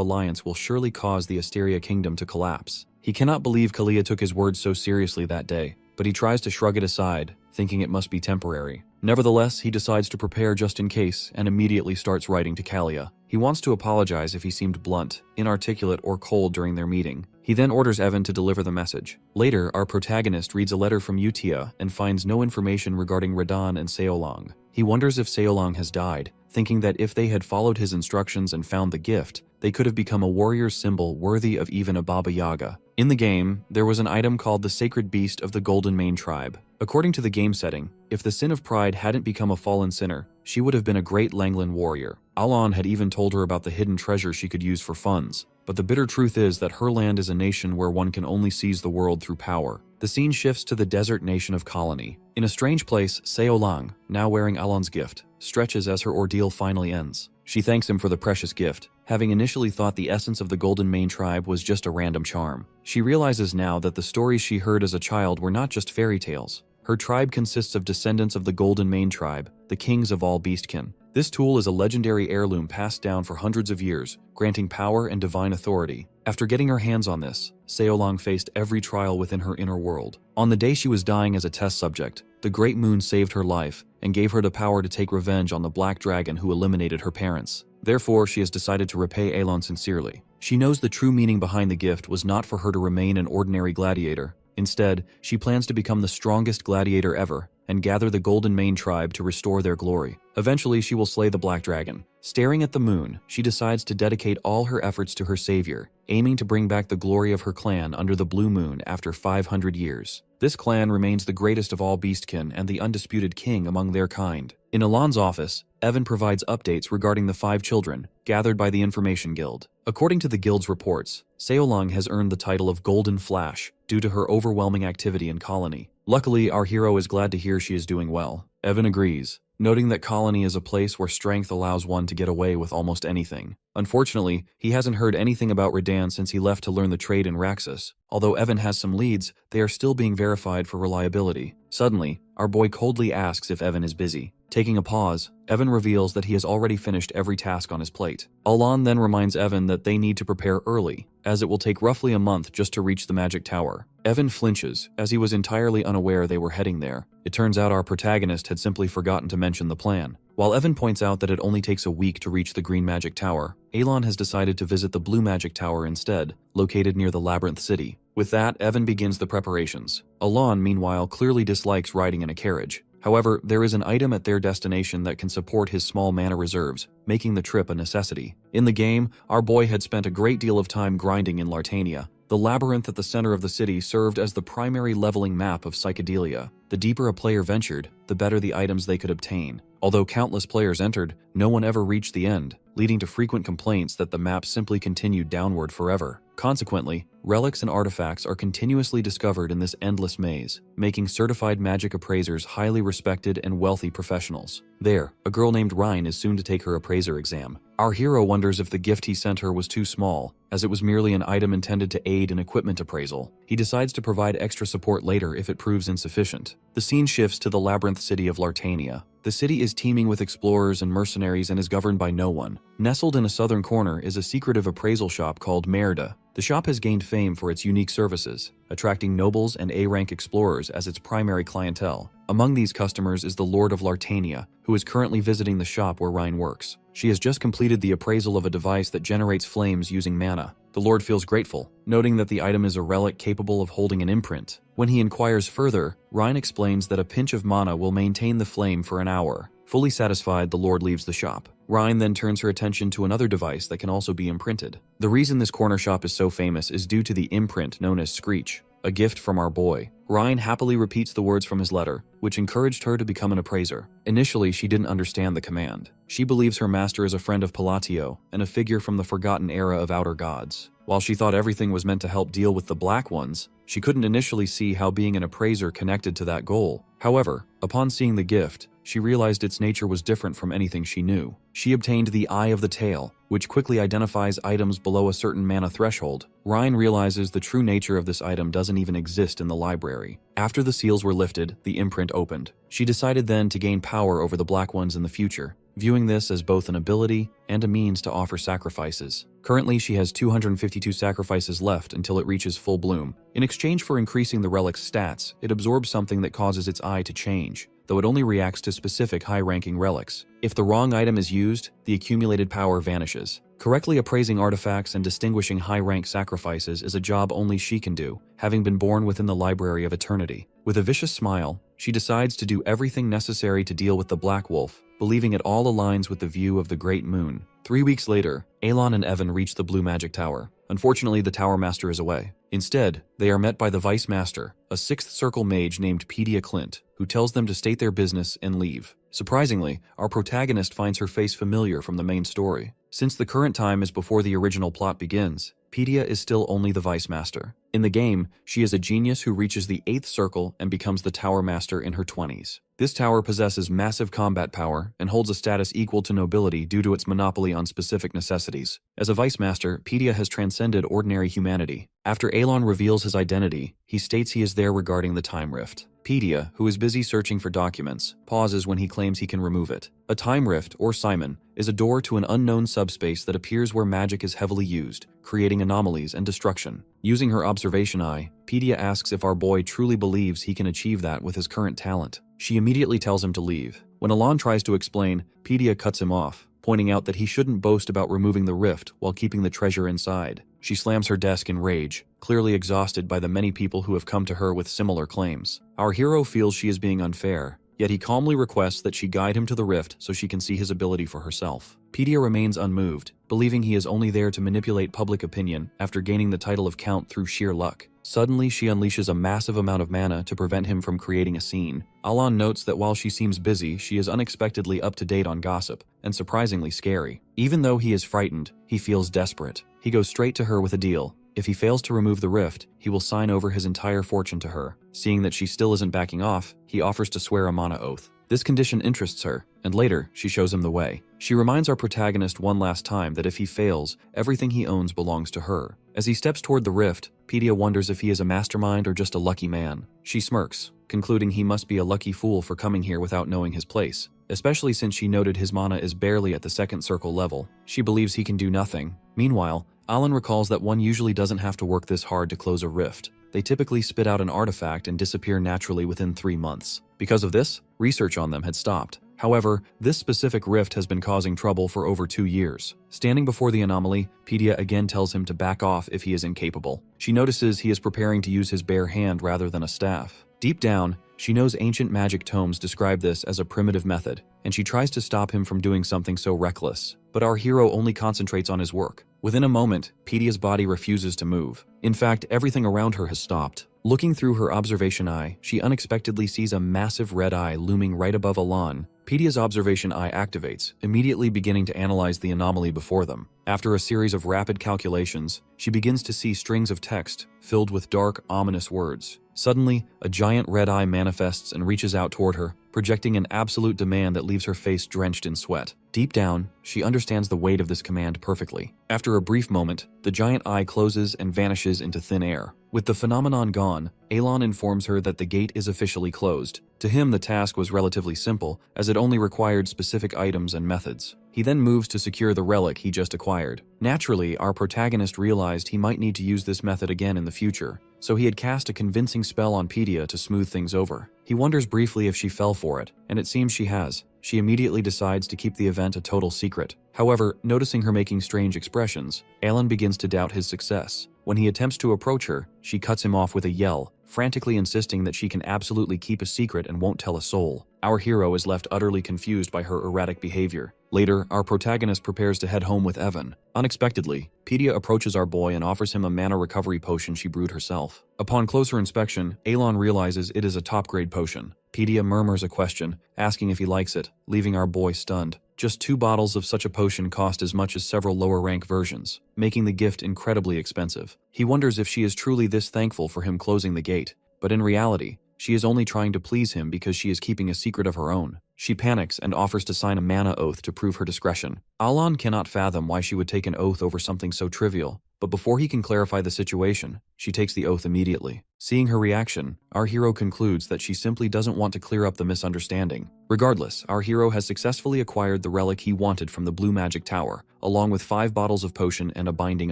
alliance will surely cause the Asteria kingdom to collapse. He cannot believe Kalia took his words so seriously that day, but he tries to shrug it aside, thinking it must be temporary. Nevertheless, he decides to prepare just in case and immediately starts writing to Kalia. He wants to apologize if he seemed blunt, inarticulate, or cold during their meeting. He then orders Evan to deliver the message. Later, our protagonist reads a letter from Utia and finds no information regarding Radan and Seolong. He wonders if Seolong has died, thinking that if they had followed his instructions and found the gift, they could have become a warrior's symbol worthy of even a Baba Yaga. In the game, there was an item called the Sacred Beast of the Golden Mane Tribe. According to the game setting, if the Sin of Pride hadn't become a fallen sinner, she would have been a great Langland warrior. Alon had even told her about the hidden treasure she could use for funds. But the bitter truth is that her land is a nation where one can only seize the world through power. The scene shifts to the desert nation of Colony. In a strange place, Seolang, now wearing Alon's gift, stretches as her ordeal finally ends. She thanks him for the precious gift, having initially thought the essence of the Golden Mane Tribe was just a random charm. She realizes now that the stories she heard as a child were not just fairy tales. Her tribe consists of descendants of the Golden Mane Tribe, the kings of all beastkin. This tool is a legendary heirloom passed down for hundreds of years, granting power and divine authority. After getting her hands on this, Seolong faced every trial within her inner world. On the day she was dying as a test subject, the Great Moon saved her life and gave her the power to take revenge on the Black Dragon who eliminated her parents. Therefore, she has decided to repay Alon sincerely. She knows the true meaning behind the gift was not for her to remain an ordinary gladiator. Instead, she plans to become the strongest gladiator ever and gather the Golden Mane Tribe to restore their glory. Eventually, she will slay the Black Dragon. Staring at the moon, she decides to dedicate all her efforts to her savior, aiming to bring back the glory of her clan under the Blue Moon after 500 years. This clan remains the greatest of all beastkin and the undisputed king among their kind. In Alon's office, Evan provides updates regarding the 5 children, gathered by the Information Guild. According to the Guild's reports, Seolong has earned the title of Golden Flash due to her overwhelming activity in Colony. Luckily, our hero is glad to hear she is doing well. Evan agrees, noting that Colony is a place where strength allows one to get away with almost anything. Unfortunately, he hasn't heard anything about Radan since he left to learn the trade in Raxus. Although Evan has some leads, they are still being verified for reliability. Suddenly, our boy coldly asks if Evan is busy. Taking a pause, Evan reveals that he has already finished every task on his plate. Alon then reminds Evan that they need to prepare early, as it will take roughly a month just to reach the Magic Tower. Evan flinches, as he was entirely unaware they were heading there. It turns out our protagonist had simply forgotten to mention the plan. While Evan points out that it only takes a week to reach the Green Magic Tower, Alon has decided to visit the Blue Magic Tower instead, located near the Labyrinth City. With that, Evan begins the preparations. Alon, meanwhile, clearly dislikes riding in a carriage. However, there is an item at their destination that can support his small mana reserves, making the trip a necessity. In the game, our boy had spent a great deal of time grinding in Lartania. The labyrinth at the center of the city served as the primary leveling map of psychedelia. The deeper a player ventured, the better the items they could obtain. Although countless players entered, no one ever reached the end, leading to frequent complaints that the map simply continued downward forever. Consequently, relics and artifacts are continuously discovered in this endless maze, making certified magic appraisers highly respected and wealthy professionals. There, a girl named Rhine is soon to take her appraiser exam. Our hero wonders if the gift he sent her was too small, as it was merely an item intended to aid in equipment appraisal. He decides to provide extra support later if it proves insufficient. The scene shifts to the labyrinth city of Lartania. The city is teeming with explorers and mercenaries and is governed by no one. Nestled in a southern corner is a secretive appraisal shop called Merda. The shop has gained fame for its unique services, attracting nobles and A-rank explorers as its primary clientele. Among these customers is the Lord of Lartania, who is currently visiting the shop where Rhine works. She has just completed the appraisal of a device that generates flames using mana. The Lord feels grateful, noting that the item is a relic capable of holding an imprint. When he inquires further, Rhine explains that a pinch of mana will maintain the flame for an hour. Fully satisfied, the Lord leaves the shop. Rhine then turns her attention to another device that can also be imprinted. The reason this corner shop is so famous is due to the imprint known as Screech, a gift from our boy. Rhine happily repeats the words from his letter, which encouraged her to become an appraiser. Initially, she didn't understand the command. She believes her master is a friend of Palatio and a figure from the forgotten era of outer gods. While she thought everything was meant to help deal with the Black Ones, she couldn't initially see how being an appraiser connected to that goal. However, upon seeing the gift, she realized its nature was different from anything she knew. She obtained the Eye of the Tail, which quickly identifies items below a certain mana threshold. Rhine realizes the true nature of this item doesn't even exist in the library. After the seals were lifted, the imprint opened. She decided then to gain power over the Black Ones in the future, viewing this as both an ability and a means to offer sacrifices. Currently, she has 252 sacrifices left until it reaches full bloom. In exchange for increasing the relic's stats, it absorbs something that causes its eye to change, though it only reacts to specific high-ranking relics. If the wrong item is used, the accumulated power vanishes. Correctly appraising artifacts and distinguishing high-rank sacrifices is a job only she can do, having been born within the Library of Eternity. With a vicious smile, she decides to do everything necessary to deal with the Black Wolf, believing it all aligns with the view of the Great Moon. 3 weeks later, Alon and Evan reach the Blue Magic Tower. Unfortunately, the Tower Master is away. Instead, they are met by the Vice Master, a 6th Circle mage named Pedia Clint, who tells them to state their business and leave. Surprisingly, our protagonist finds her face familiar from the main story. Since the current time is before the original plot begins, Pedia is still only the Vice Master. In the game, she is a genius who reaches the 8th Circle and becomes the Tower Master in her 20s. This tower possesses massive combat power and holds a status equal to nobility due to its monopoly on specific necessities. As a Vice Master, Pedia has transcended ordinary humanity. After Alon reveals his identity, he states he is there regarding the Time Rift. Pedia, who is busy searching for documents, pauses when he claims he can remove it. A Time Rift, or Simon, is a door to an unknown subspace that appears where magic is heavily used, creating anomalies and destruction. Using her observation eye, Pedia asks if our boy truly believes he can achieve that with his current talent. She immediately tells him to leave. When Alon tries to explain, Pedia cuts him off, pointing out that he shouldn't boast about removing the rift while keeping the treasure inside. She slams her desk in rage, clearly exhausted by the many people who have come to her with similar claims. Our hero feels she is being unfair, yet he calmly requests that she guide him to the rift so she can see his ability for herself. Pedia remains unmoved, believing he is only there to manipulate public opinion after gaining the title of Count through sheer luck. Suddenly, she unleashes a massive amount of mana to prevent him from creating a scene. Alon notes that while she seems busy, she is unexpectedly up to date on gossip, and surprisingly scary. Even though he is frightened, he feels desperate. He goes straight to her with a deal. If he fails to remove the rift, he will sign over his entire fortune to her. Seeing that she still isn't backing off, he offers to swear a mana oath. This condition interests her, and later, she shows him the way. She reminds our protagonist one last time that if he fails, everything he owns belongs to her. As he steps toward the rift, Pedia wonders if he is a mastermind or just a lucky man. She smirks, concluding he must be a lucky fool for coming here without knowing his place, especially since she noted his mana is barely at the 2nd Circle level. She believes he can do nothing. Meanwhile, Alon recalls that one usually doesn't have to work this hard to close a rift. They typically spit out an artifact and disappear naturally within 3 months. Because of this, research on them had stopped. However, this specific rift has been causing trouble for over 2 years. Standing before the anomaly, Pedia again tells him to back off if he is incapable. She notices he is preparing to use his bare hand rather than a staff. Deep down, she knows ancient magic tomes describe this as a primitive method, and she tries to stop him from doing something so reckless. But our hero only concentrates on his work. Within a moment, Pedia's body refuses to move. In fact, everything around her has stopped. Looking through her observation eye, she unexpectedly sees a massive red eye looming right above Alon. Pedia's observation eye activates, immediately beginning to analyze the anomaly before them. After a series of rapid calculations, she begins to see strings of text filled with dark, ominous words. Suddenly, a giant red eye manifests and reaches out toward her, projecting an absolute demand that leaves her face drenched in sweat. Deep down, she understands the weight of this command perfectly. After a brief moment, the giant eye closes and vanishes into thin air. With the phenomenon gone, Alon informs her that the gate is officially closed. To him, the task was relatively simple, as it only required specific items and methods. He then moves to secure the relic he just acquired. Naturally, our protagonist realized he might need to use this method again in the future, so he had cast a convincing spell on Pedia to smooth things over. He wonders briefly if she fell for it, and it seems she has. She immediately decides to keep the event a total secret. However, noticing her making strange expressions, Alon begins to doubt his success. When he attempts to approach her, she cuts him off with a yell, frantically insisting that she can absolutely keep a secret and won't tell a soul. Our hero is left utterly confused by her erratic behavior. Later, our protagonist prepares to head home with Evan. Unexpectedly, Pedia approaches our boy and offers him a mana recovery potion she brewed herself. Upon closer inspection, Alon realizes it is a top-grade potion. Pedia murmurs a question, asking if he likes it, leaving our boy stunned. Just 2 bottles of such a potion cost as much as several lower-rank versions, making the gift incredibly expensive. He wonders if she is truly this thankful for him closing the gate, but in reality, she is only trying to please him because she is keeping a secret of her own. She panics and offers to sign a mana oath to prove her discretion. Alon cannot fathom why she would take an oath over something so trivial, but before he can clarify the situation, she takes the oath immediately. Seeing her reaction, our hero concludes that she simply doesn't want to clear up the misunderstanding. Regardless, our hero has successfully acquired the relic he wanted from the Blue Magic Tower, along with 5 bottles of potion and a binding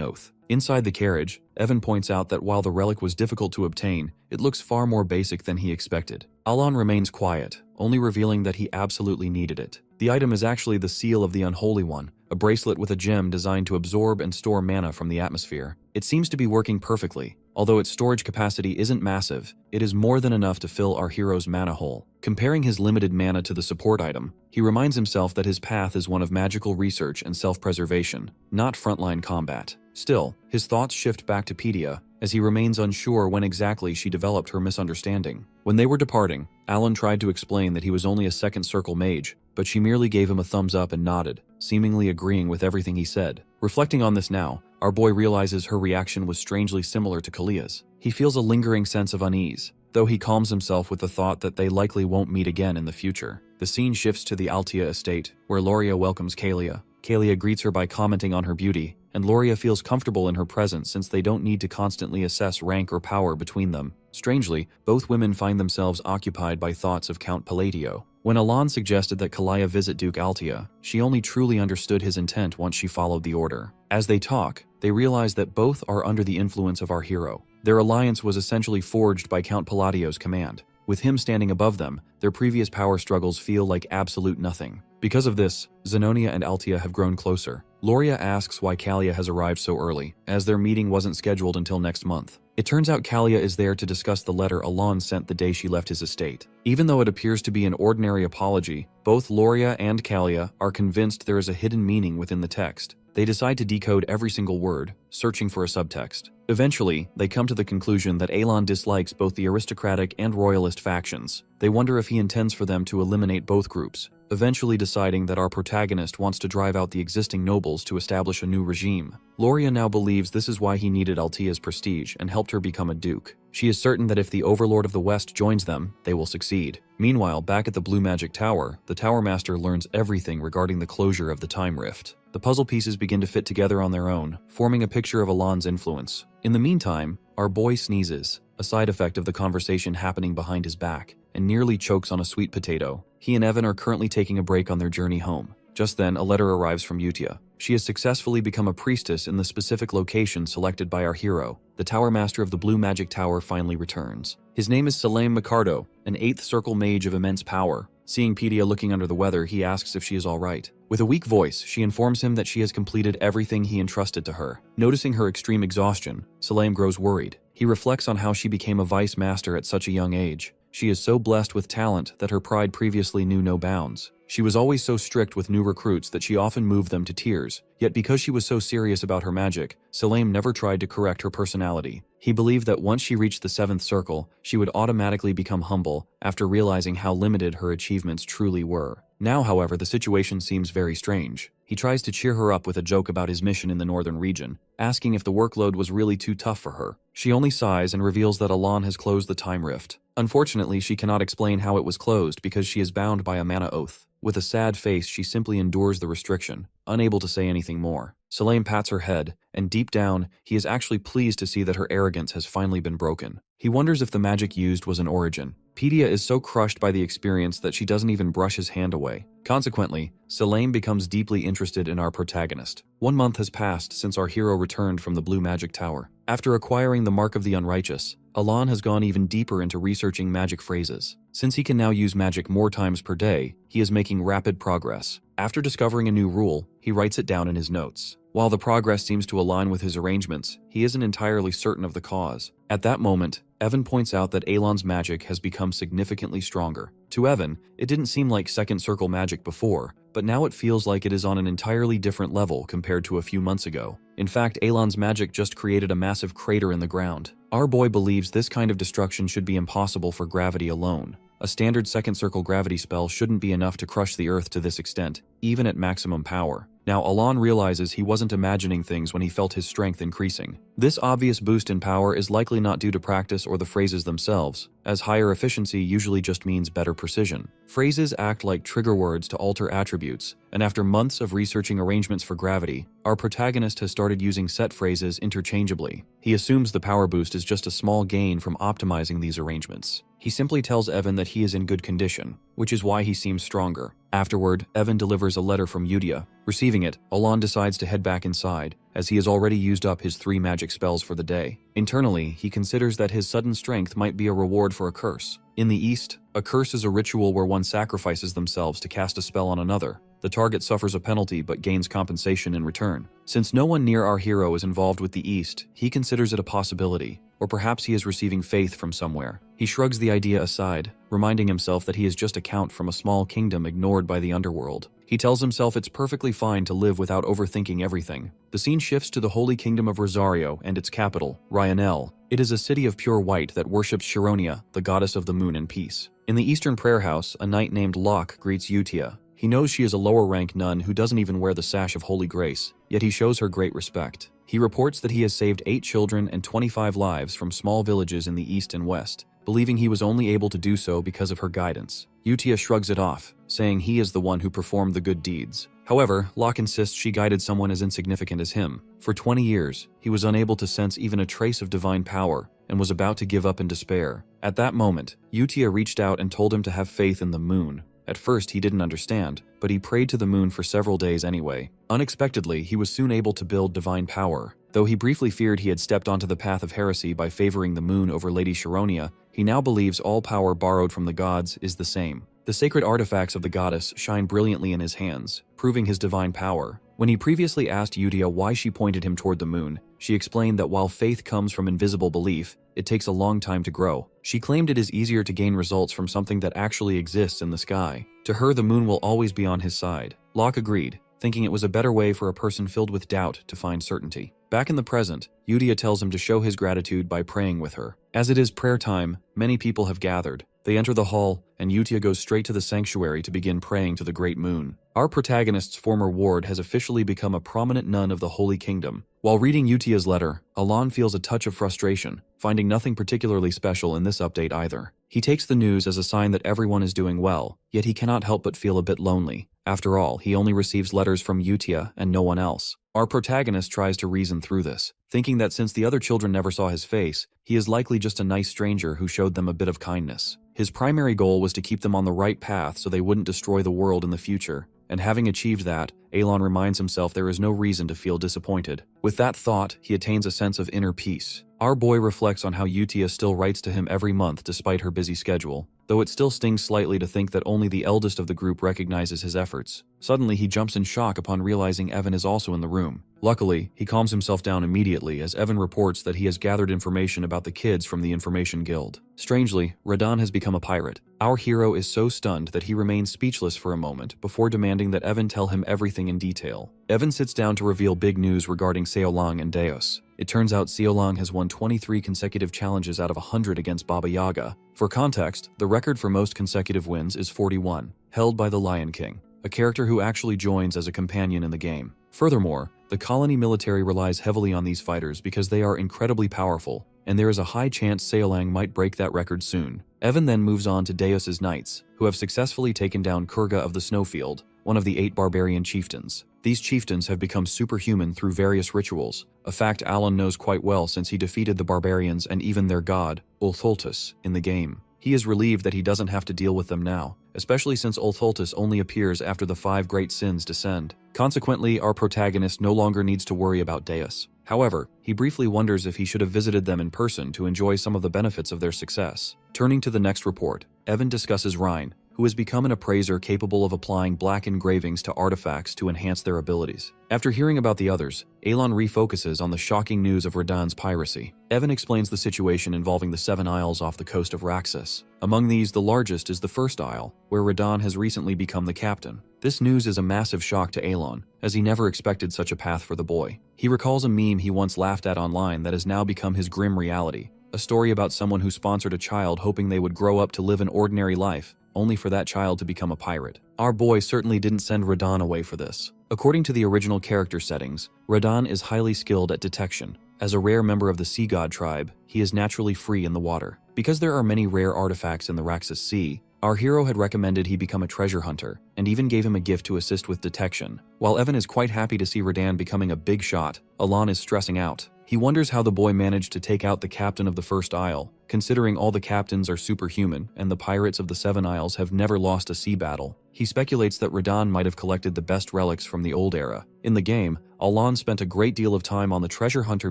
oath. Inside the carriage, Evan points out that while the relic was difficult to obtain, it looks far more basic than he expected. Alon remains quiet, only revealing that he absolutely needed it. The item is actually the Seal of the Unholy One, a bracelet with a gem designed to absorb and store mana from the atmosphere. It seems to be working perfectly. Although its storage capacity isn't massive, it is more than enough to fill our hero's mana hole. Comparing his limited mana to the support item, he reminds himself that his path is one of magical research and self-preservation, not frontline combat. Still, his thoughts shift back to Pedia, as he remains unsure when exactly she developed her misunderstanding. When they were departing, Alon tried to explain that he was only a second circle mage, but she merely gave him a thumbs up and nodded, seemingly agreeing with everything he said. Reflecting on this now, our boy realizes her reaction was strangely similar to Kalia's. He feels a lingering sense of unease, though he calms himself with the thought that they likely won't meet again in the future. The scene shifts to the Altia estate, where Loria welcomes Kalia. Kalia greets her by commenting on her beauty, and Loria feels comfortable in her presence since they don't need to constantly assess rank or power between them. Strangely, both women find themselves occupied by thoughts of Count Palladio. When Alon suggested that Kalia visit Duke Altia, she only truly understood his intent once she followed the order. As they talk, they realize that both are under the influence of our hero. Their alliance was essentially forged by Count Palladio's command. With him standing above them, their previous power struggles feel like absolute nothing. Because of this, Zenonia and Altia have grown closer. Loria asks why Kalia has arrived so early, as their meeting wasn't scheduled until next month. It turns out Kalia is there to discuss the letter Alon sent the day she left his estate. Even though it appears to be an ordinary apology, both Loria and Kalia are convinced there is a hidden meaning within the text. They decide to decode every single word, searching for a subtext. Eventually, they come to the conclusion that Alon dislikes both the aristocratic and royalist factions. They wonder if he intends for them to eliminate both groups, eventually deciding that our protagonist wants to drive out the existing nobles to establish a new regime. Loria now believes this is why he needed Altia's prestige and helped her become a duke. She is certain that if the Overlord of the West joins them, they will succeed. Meanwhile, back at the Blue Magic Tower, the Tower Master learns everything regarding the closure of the Time Rift. The puzzle pieces begin to fit together on their own, forming a picture of Alon's influence. In the meantime, our boy sneezes, a side effect of the conversation happening behind his back, and nearly chokes on a sweet potato. He and Evan are currently taking a break on their journey home. Just then, a letter arrives from Utia. She has successfully become a priestess in the specific location selected by our hero. The Tower Master of the Blue Magic Tower finally returns. His name is Salem Micardo, an 8th Circle mage of immense power. Seeing Pedia looking under the weather, he asks if she is all right. With a weak voice, she informs him that she has completed everything he entrusted to her. Noticing her extreme exhaustion, Salem grows worried. He reflects on how she became a vice master at such a young age. She is so blessed with talent that her pride previously knew no bounds. She was always so strict with new recruits that she often moved them to tears. Yet because she was so serious about her magic, Salam never tried to correct her personality. He believed that once she reached the 7th circle, she would automatically become humble after realizing how limited her achievements truly were. Now, however, the situation seems very strange. He tries to cheer her up with a joke about his mission in the northern region, asking if the workload was really too tough for her. She only sighs and reveals that Alan has closed the time rift. Unfortunately, she cannot explain how it was closed because she is bound by a mana oath. With a sad face, she simply endures the restriction, unable to say anything more. Salam pats her head, and deep down, he is actually pleased to see that her arrogance has finally been broken. He wonders if the magic used was an origin. Pedia is so crushed by the experience that she doesn't even brush his hand away. Consequently, Salam becomes deeply interested in our protagonist. 1 month has passed since our hero returned from the Blue Magic Tower. After acquiring the Mark of the Unrighteous, Alan has gone even deeper into researching magic phrases. Since he can now use magic more times per day, he is making rapid progress. After discovering a new rule, he writes it down in his notes. While the progress seems to align with his arrangements, he isn't entirely certain of the cause. At that moment, Evan points out that Alon's magic has become significantly stronger. To Evan, it didn't seem like second circle magic before, but now it feels like it is on an entirely different level compared to a few months ago. In fact, Alon's magic just created a massive crater in the ground. Our boy believes this kind of destruction should be impossible for gravity alone. A standard second circle gravity spell shouldn't be enough to crush the Earth to this extent, even at maximum power. Now, Alan realizes he wasn't imagining things when he felt his strength increasing. This obvious boost in power is likely not due to practice or the phrases themselves, as higher efficiency usually just means better precision. Phrases act like trigger words to alter attributes, and after months of researching arrangements for gravity, our protagonist has started using set phrases interchangeably. He assumes the power boost is just a small gain from optimizing these arrangements. He simply tells Evan that he is in good condition, which is why he seems stronger. Afterward, Evan delivers a letter from Yudia. Receiving it, Alan decides to head back inside, as he has already used up his 3 magic spells for the day. Internally, he considers that his sudden strength might be a reward for a curse. In the East, a curse is a ritual where one sacrifices themselves to cast a spell on another. The target suffers a penalty but gains compensation in return. Since no one near our hero is involved with the East, he considers it a possibility, or perhaps he is receiving faith from somewhere. He shrugs the idea aside, reminding himself that he is just a count from a small kingdom ignored by the underworld. He tells himself it's perfectly fine to live without overthinking everything. The scene shifts to the holy kingdom of Rosario and its capital, Ryanel. It is a city of pure white that worships Chironia, the goddess of the moon and peace. In the Eastern prayer house, a knight named Locke greets Utia. He knows she is a lower-rank nun who doesn't even wear the sash of holy grace, yet he shows her great respect. He reports that he has saved 8 children and 25 lives from small villages in the east and west, believing he was only able to do so because of her guidance. Utia shrugs it off, saying he is the one who performed the good deeds. However, Locke insists she guided someone as insignificant as him. For 20 years, he was unable to sense even a trace of divine power, and was about to give up in despair. At that moment, Utia reached out and told him to have faith in the moon. At first, he didn't understand, but he prayed to the moon for several days anyway. Unexpectedly, he was soon able to build divine power. Though he briefly feared he had stepped onto the path of heresy by favoring the moon over Lady Chironia, he now believes all power borrowed from the gods is the same. The sacred artifacts of the goddess shine brilliantly in his hands, proving his divine power. When he previously asked Udia why she pointed him toward the moon, she explained that while faith comes from invisible belief, it takes a long time to grow. She claimed it is easier to gain results from something that actually exists in the sky. To her, the moon will always be on his side. Locke agreed, thinking it was a better way for a person filled with doubt to find certainty. Back in the present, Udia tells him to show his gratitude by praying with her. As it is prayer time, many people have gathered. They enter the hall, and Utia goes straight to the sanctuary to begin praying to the great moon. Our protagonist's former ward has officially become a prominent nun of the Holy Kingdom. While reading Utia's letter, Alan feels a touch of frustration, finding nothing particularly special in this update either. He takes the news as a sign that everyone is doing well, yet he cannot help but feel a bit lonely. After all, he only receives letters from Utia and no one else. Our protagonist tries to reason through this, thinking that since the other children never saw his face, he is likely just a nice stranger who showed them a bit of kindness. His primary goal was to keep them on the right path so they wouldn't destroy the world in the future, and having achieved that, Alon reminds himself there is no reason to feel disappointed. With that thought, he attains a sense of inner peace. Our boy reflects on how Utia still writes to him every month despite her busy schedule. though it still stings slightly to think that only the eldest of the group recognizes his efforts. Suddenly, he jumps in shock upon realizing Evan is also in the room. Luckily, he calms himself down immediately as Evan reports that he has gathered information about the kids from the Information Guild. Strangely, Radon has become a pirate. Our hero is so stunned that he remains speechless for a moment before demanding that Evan tell him everything in detail. Evan sits down to reveal big news regarding Seolang and Deus. It turns out Seolang has won 23 consecutive challenges out of 100 against Baba Yaga. For context, the record for most consecutive wins is 41, held by the Lion King, a character who actually joins as a companion in the game. Furthermore, the colony military relies heavily on these fighters because they are incredibly powerful, and there is a high chance Seolang might break that record soon. Evan then moves on to Deus's knights, who have successfully taken down Kurga of the Snowfield, one of the 8 barbarian chieftains. These chieftains have become superhuman through various rituals, a fact Alan knows quite well since he defeated the barbarians and even their god, Ultholtus, in the game. He is relieved that he doesn't have to deal with them now, especially since Ultholtus only appears after the 5 great sins descend. Consequently, our protagonist no longer needs to worry about Deus. However, he briefly wonders if he should have visited them in person to enjoy some of the benefits of their success. Turning to the next report, Evan discusses Rhine, who has become an appraiser capable of applying black engravings to artifacts to enhance their abilities. After hearing about the others, Alon refocuses on the shocking news of Radan's piracy. Evan explains the situation involving the 7 isles off the coast of Raxus. Among these, the largest is the first isle, where Radan has recently become the captain. This news is a massive shock to Alon, as he never expected such a path for the boy. He recalls a meme he once laughed at online that has now become his grim reality, a story about someone who sponsored a child hoping they would grow up to live an ordinary life, only for that child to become a pirate. Our boy certainly didn't send Radan away for this. According to the original character settings, Radan is highly skilled at detection. As a rare member of the Sea God tribe, he is naturally free in the water. Because there are many rare artifacts in the Raxus Sea, our hero had recommended he become a treasure hunter, and even gave him a gift to assist with detection. While Evan is quite happy to see Radan becoming a big shot, Alon is stressing out. He wonders how the boy managed to take out the captain of the First Isle, considering all the captains are superhuman and the pirates of the 7 Isles have never lost a sea battle. He speculates that Radan might have collected the best relics from the old era. In the game, Alon spent a great deal of time on the treasure hunter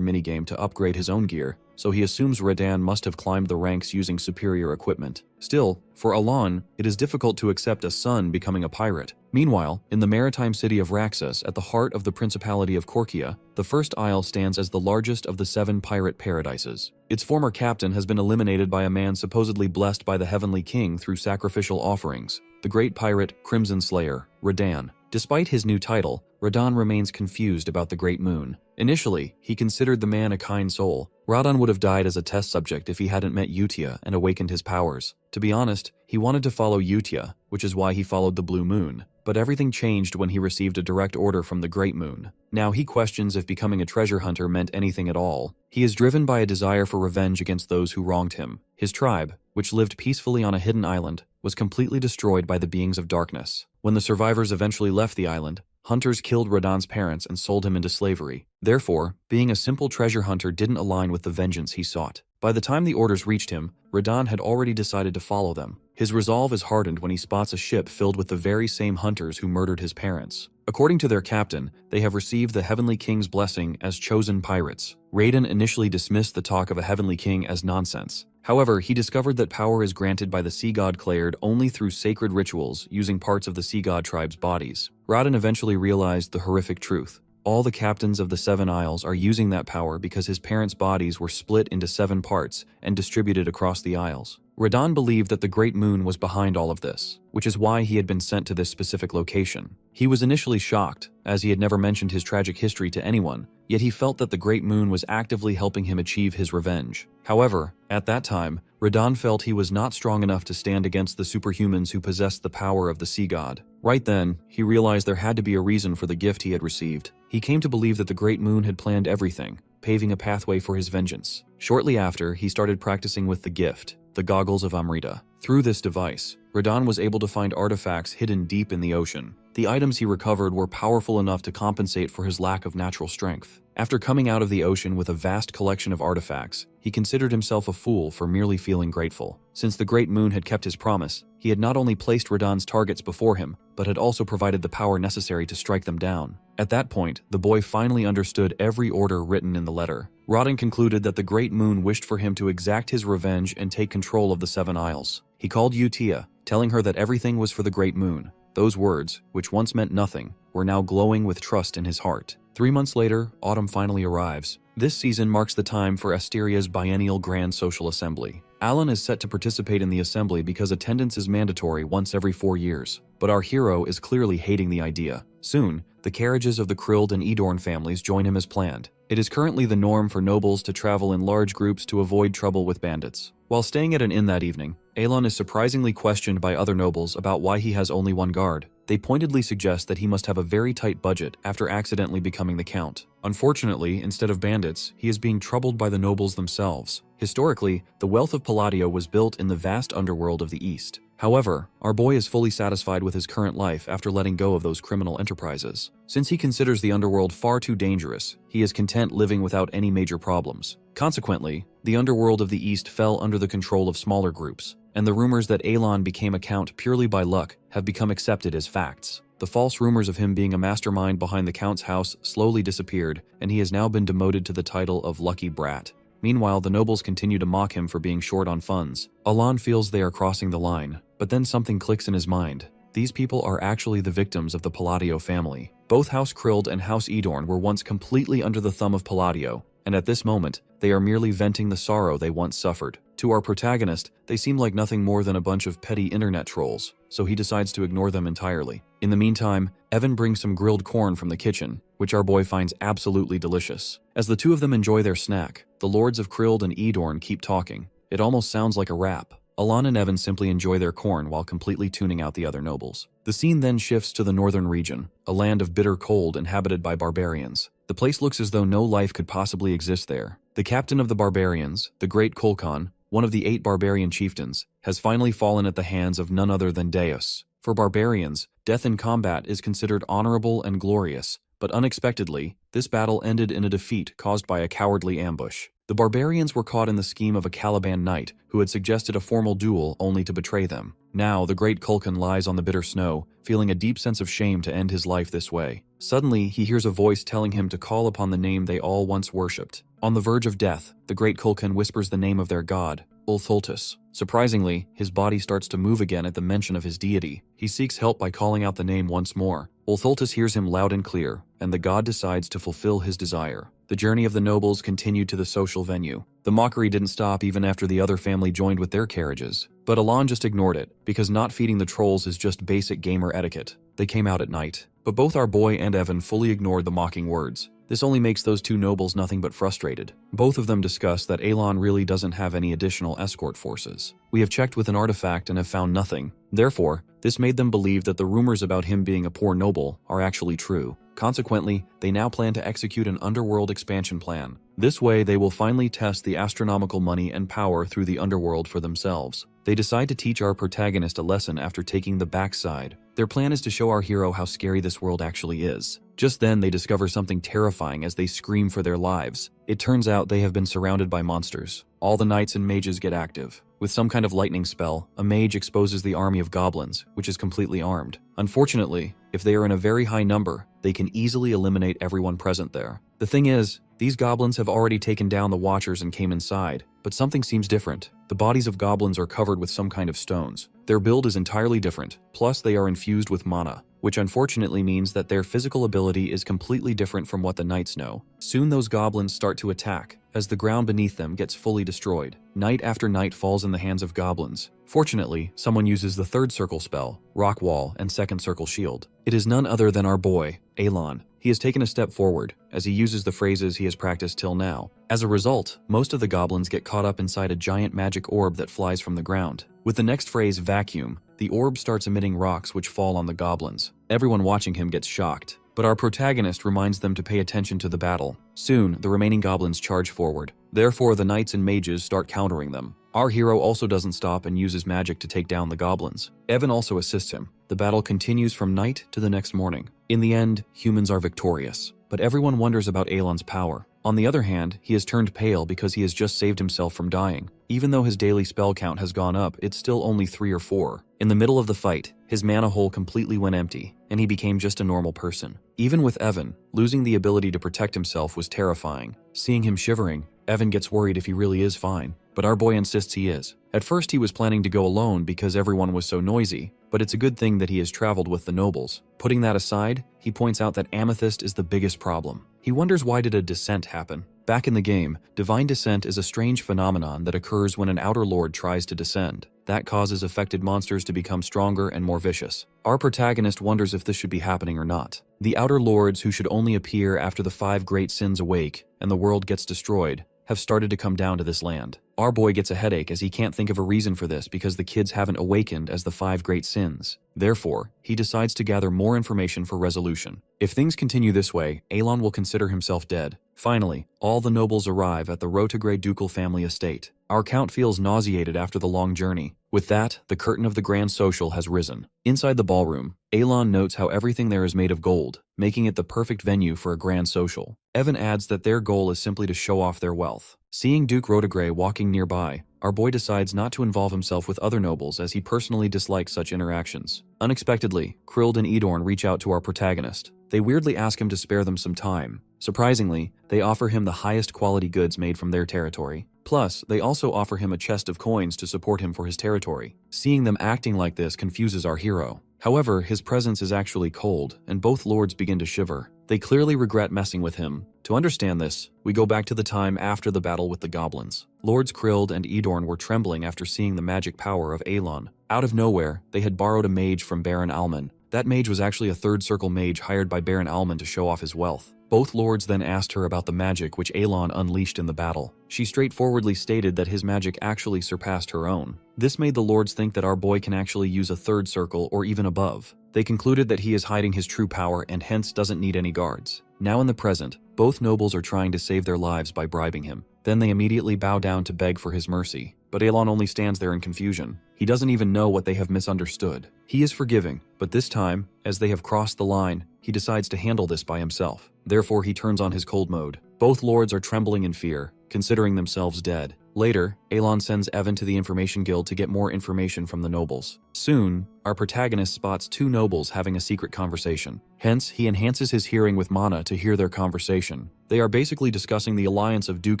minigame to upgrade his own gear, so he assumes Radan must have climbed the ranks using superior equipment. Still, for Alon, it is difficult to accept a son becoming a pirate. Meanwhile, in the maritime city of Raxus, at the heart of the Principality of Korkia, the First Isle stands as the largest of the 7 pirate paradises. Its former captain has been eliminated by a man supposedly blessed by the Heavenly King through sacrificial offerings, the great pirate Crimson Slayer, Radan. Despite his new title, Radan remains confused about the Great Moon. Initially, he considered the man a kind soul. Radan would have died as a test subject if he hadn't met Utia and awakened his powers. To be honest, he wanted to follow Utia, which is why he followed the Blue Moon. But everything changed when he received a direct order from the Great Moon. Now he questions if becoming a treasure hunter meant anything at all. He is driven by a desire for revenge against those who wronged him. His tribe, which lived peacefully on a hidden island, was completely destroyed by the beings of darkness. When the survivors eventually left the island, hunters killed Radan's parents and sold him into slavery. Therefore, being a simple treasure hunter didn't align with the vengeance he sought. By the time the orders reached him, Radan had already decided to follow them. His resolve is hardened when he spots a ship filled with the very same hunters who murdered his parents. According to their captain, they have received the Heavenly King's blessing as chosen pirates. Raiden initially dismissed the talk of a Heavenly King as nonsense. However, he discovered that power is granted by the Sea God Claired only through sacred rituals using parts of the Sea God tribe's bodies. Raiden eventually realized the horrific truth. All the captains of the 7 Isles are using that power because his parents' bodies were split into 7 parts and distributed across the isles. Radan believed that the Great Moon was behind all of this, which is why he had been sent to this specific location. He was initially shocked, as he had never mentioned his tragic history to anyone, yet he felt that the Great Moon was actively helping him achieve his revenge. However, at that time, Radan felt he was not strong enough to stand against the superhumans who possessed the power of the Sea God. Right then, he realized there had to be a reason for the gift he had received. He came to believe that the Great Moon had planned everything, paving a pathway for his vengeance. Shortly after, he started practicing with the gift, the Goggles of Amrita. Through this device, Radan was able to find artifacts hidden deep in the ocean. The items he recovered were powerful enough to compensate for his lack of natural strength. After coming out of the ocean with a vast collection of artifacts, he considered himself a fool for merely feeling grateful. Since the Great Moon had kept his promise, he had not only placed Radan's targets before him, but had also provided the power necessary to strike them down. At that point, the boy finally understood every order written in the letter. Rodin concluded that the Great Moon wished for him to exact his revenge and take control of the 7 Isles. He called Utia, telling her that everything was for the Great Moon. Those words, which once meant nothing, were now glowing with trust in his heart. 3 months later, autumn finally arrives. This season marks the time for Asteria's biennial Grand Social Assembly. Alan is set to participate in the assembly because attendance is mandatory once every 4 years. But our hero is clearly hating the idea. Soon, the carriages of the Krild and Edorn families join him as planned. It is currently the norm for nobles to travel in large groups to avoid trouble with bandits. While staying at an inn that evening, Alon is surprisingly questioned by other nobles about why he has only 1 guard. They pointedly suggest that he must have a very tight budget after accidentally becoming the count. Unfortunately, instead of bandits, he is being troubled by the nobles themselves. Historically, the wealth of Palladio was built in the vast underworld of the East. However, our boy is fully satisfied with his current life after letting go of those criminal enterprises. Since he considers the underworld far too dangerous, he is content living without any major problems. Consequently, the underworld of the East fell under the control of smaller groups, and the rumors that Alon became a count purely by luck have become accepted as facts. The false rumors of him being a mastermind behind the count's house slowly disappeared, and he has now been demoted to the title of Lucky Brat. Meanwhile, the nobles continue to mock him for being short on funds. Alon feels they are crossing the line, but then something clicks in his mind. These people are actually the victims of the Palladio family. Both House Krild and House Edorn were once completely under the thumb of Palladio, and at this moment, they are merely venting the sorrow they once suffered. To our protagonist, they seem like nothing more than a bunch of petty internet trolls, so he decides to ignore them entirely. In the meantime, Evan brings some grilled corn from the kitchen, which our boy finds absolutely delicious. As the two of them enjoy their snack, the lords of Krild and Edorn keep talking. It almost sounds like a rap. Alon and Evan simply enjoy their corn while completely tuning out the other nobles. The scene then shifts to the northern region, a land of bitter cold inhabited by barbarians. The place looks as though no life could possibly exist there. The captain of the barbarians, the great Kulkan, one of the 8 barbarian chieftains, has finally fallen at the hands of none other than Deus. For barbarians, death in combat is considered honorable and glorious, but unexpectedly, this battle ended in a defeat caused by a cowardly ambush. The barbarians were caught in the scheme of a Caliban knight who had suggested a formal duel only to betray them. Now, the great Kulkan lies on the bitter snow, feeling a deep sense of shame to end his life this way. Suddenly, he hears a voice telling him to call upon the name they all once worshipped. On the verge of death, the great Kulkan whispers the name of their god, Ulthultus. Surprisingly, his body starts to move again at the mention of his deity. He seeks help by calling out the name once more. Ulthultus hears him loud and clear, and the god decides to fulfill his desire. The journey of the nobles continued to the social venue. The mockery didn't stop even after the other family joined with their carriages. But Alon just ignored it, because not feeding the trolls is just basic gamer etiquette. They came out at night. But both our boy and Evan fully ignored the mocking words. This only makes those 2 nobles nothing but frustrated. Both of them discuss that Alon really doesn't have any additional escort forces. We have checked with an artifact and have found nothing. Therefore, this made them believe that the rumors about him being a poor noble are actually true. Consequently, they now plan to execute an underworld expansion plan. This way, they will finally test the astronomical money and power through the underworld for themselves. They decide to teach our protagonist a lesson after taking the backside. Their plan is to show our hero how scary this world actually is. Just then, they discover something terrifying as they scream for their lives. It turns out they have been surrounded by monsters. All the knights and mages get active. With some kind of lightning spell, a mage exposes the army of goblins, which is completely armed. Unfortunately, if they are in a very high number, they can easily eliminate everyone present there. The thing is, these goblins have already taken down the Watchers and came inside, but something seems different. The bodies of goblins are covered with some kind of stones. Their build is entirely different, plus they are infused with mana, which unfortunately means that their physical ability is completely different from what the knights know. Soon those goblins start to attack, as the ground beneath them gets fully destroyed. Night after night falls in the hands of goblins. Fortunately, someone uses the 3rd circle spell, Rock Wall, and 2nd circle shield. It is none other than our boy, Alon. He has taken a step forward, as he uses the phrases he has practiced till now. As a result, most of the goblins get caught up inside a giant magic orb that flies from the ground. With the next phrase, vacuum, the orb starts emitting rocks which fall on the goblins. Everyone watching him gets shocked, but our protagonist reminds them to pay attention to the battle. Soon, the remaining goblins charge forward. Therefore, the knights and mages start countering them. Our hero also doesn't stop and uses magic to take down the goblins. Evan also assists him. The battle continues from night to the next morning. In the end, humans are victorious. But everyone wonders about Alon's power. On the other hand, he has turned pale because he has just saved himself from dying. Even though his daily spell count has gone up, it's still only 3 or 4. In the middle of the fight, his mana hole completely went empty, and he became just a normal person. Even with Evan, losing the ability to protect himself was terrifying. Seeing him shivering, Evan gets worried if he really is fine, but our boy insists he is. At first he was planning to go alone because everyone was so noisy, but it's a good thing that he has traveled with the nobles. Putting that aside, he points out that Amethyst is the biggest problem. He wonders why did a descent happen. Back in the game, divine descent is a strange phenomenon that occurs when an outer lord tries to descend. That causes affected monsters to become stronger and more vicious. Our protagonist wonders if this should be happening or not. The outer lords, who should only appear after the 5 great sins awake and the world gets destroyed, have started to come down to this land. Our boy gets a headache as he can't think of a reason for this because the kids haven't awakened as the 5 great sins. Therefore, he decides to gather more information for resolution. If things continue this way, Alon will consider himself dead. Finally, all the nobles arrive at the Rotogray ducal family estate. Our count feels nauseated after the long journey. With that, the curtain of the grand social has risen. Inside the ballroom, Alon notes how everything there is made of gold, making it the perfect venue for a grand social. Evan adds that their goal is simply to show off their wealth. Seeing Duke Rotogray walking nearby, our boy decides not to involve himself with other nobles as he personally dislikes such interactions. Unexpectedly, Krild and Edorn reach out to our protagonist. They weirdly ask him to spare them some time. Surprisingly, they offer him the highest quality goods made from their territory. Plus, they also offer him a chest of coins to support him for his territory. Seeing them acting like this confuses our hero. However, his presence is actually cold, and both lords begin to shiver. They clearly regret messing with him. To understand this, we go back to the time after the battle with the goblins. Lords Krild and Edorn were trembling after seeing the magic power of Alon. Out of nowhere, they had borrowed a mage from Baron Alman. That mage was actually a third circle mage hired by Baron Alman to show off his wealth. Both lords then asked her about the magic which Alon unleashed in the battle. She straightforwardly stated that his magic actually surpassed her own. This made the lords think that our boy can actually use a third circle or even above. They concluded that he is hiding his true power and hence doesn't need any guards. Now in the present, both nobles are trying to save their lives by bribing him. Then they immediately bow down to beg for his mercy. But Alon only stands there in confusion. He doesn't even know what they have misunderstood. He is forgiving, but this time, as they have crossed the line, he decides to handle this by himself. Therefore, he turns on his cold mode. Both lords are trembling in fear, considering themselves dead. Later, Alon sends Evan to the Information Guild to get more information from the nobles. Soon, our protagonist spots 2 nobles having a secret conversation. Hence, he enhances his hearing with mana to hear their conversation. They are basically discussing the alliance of Duke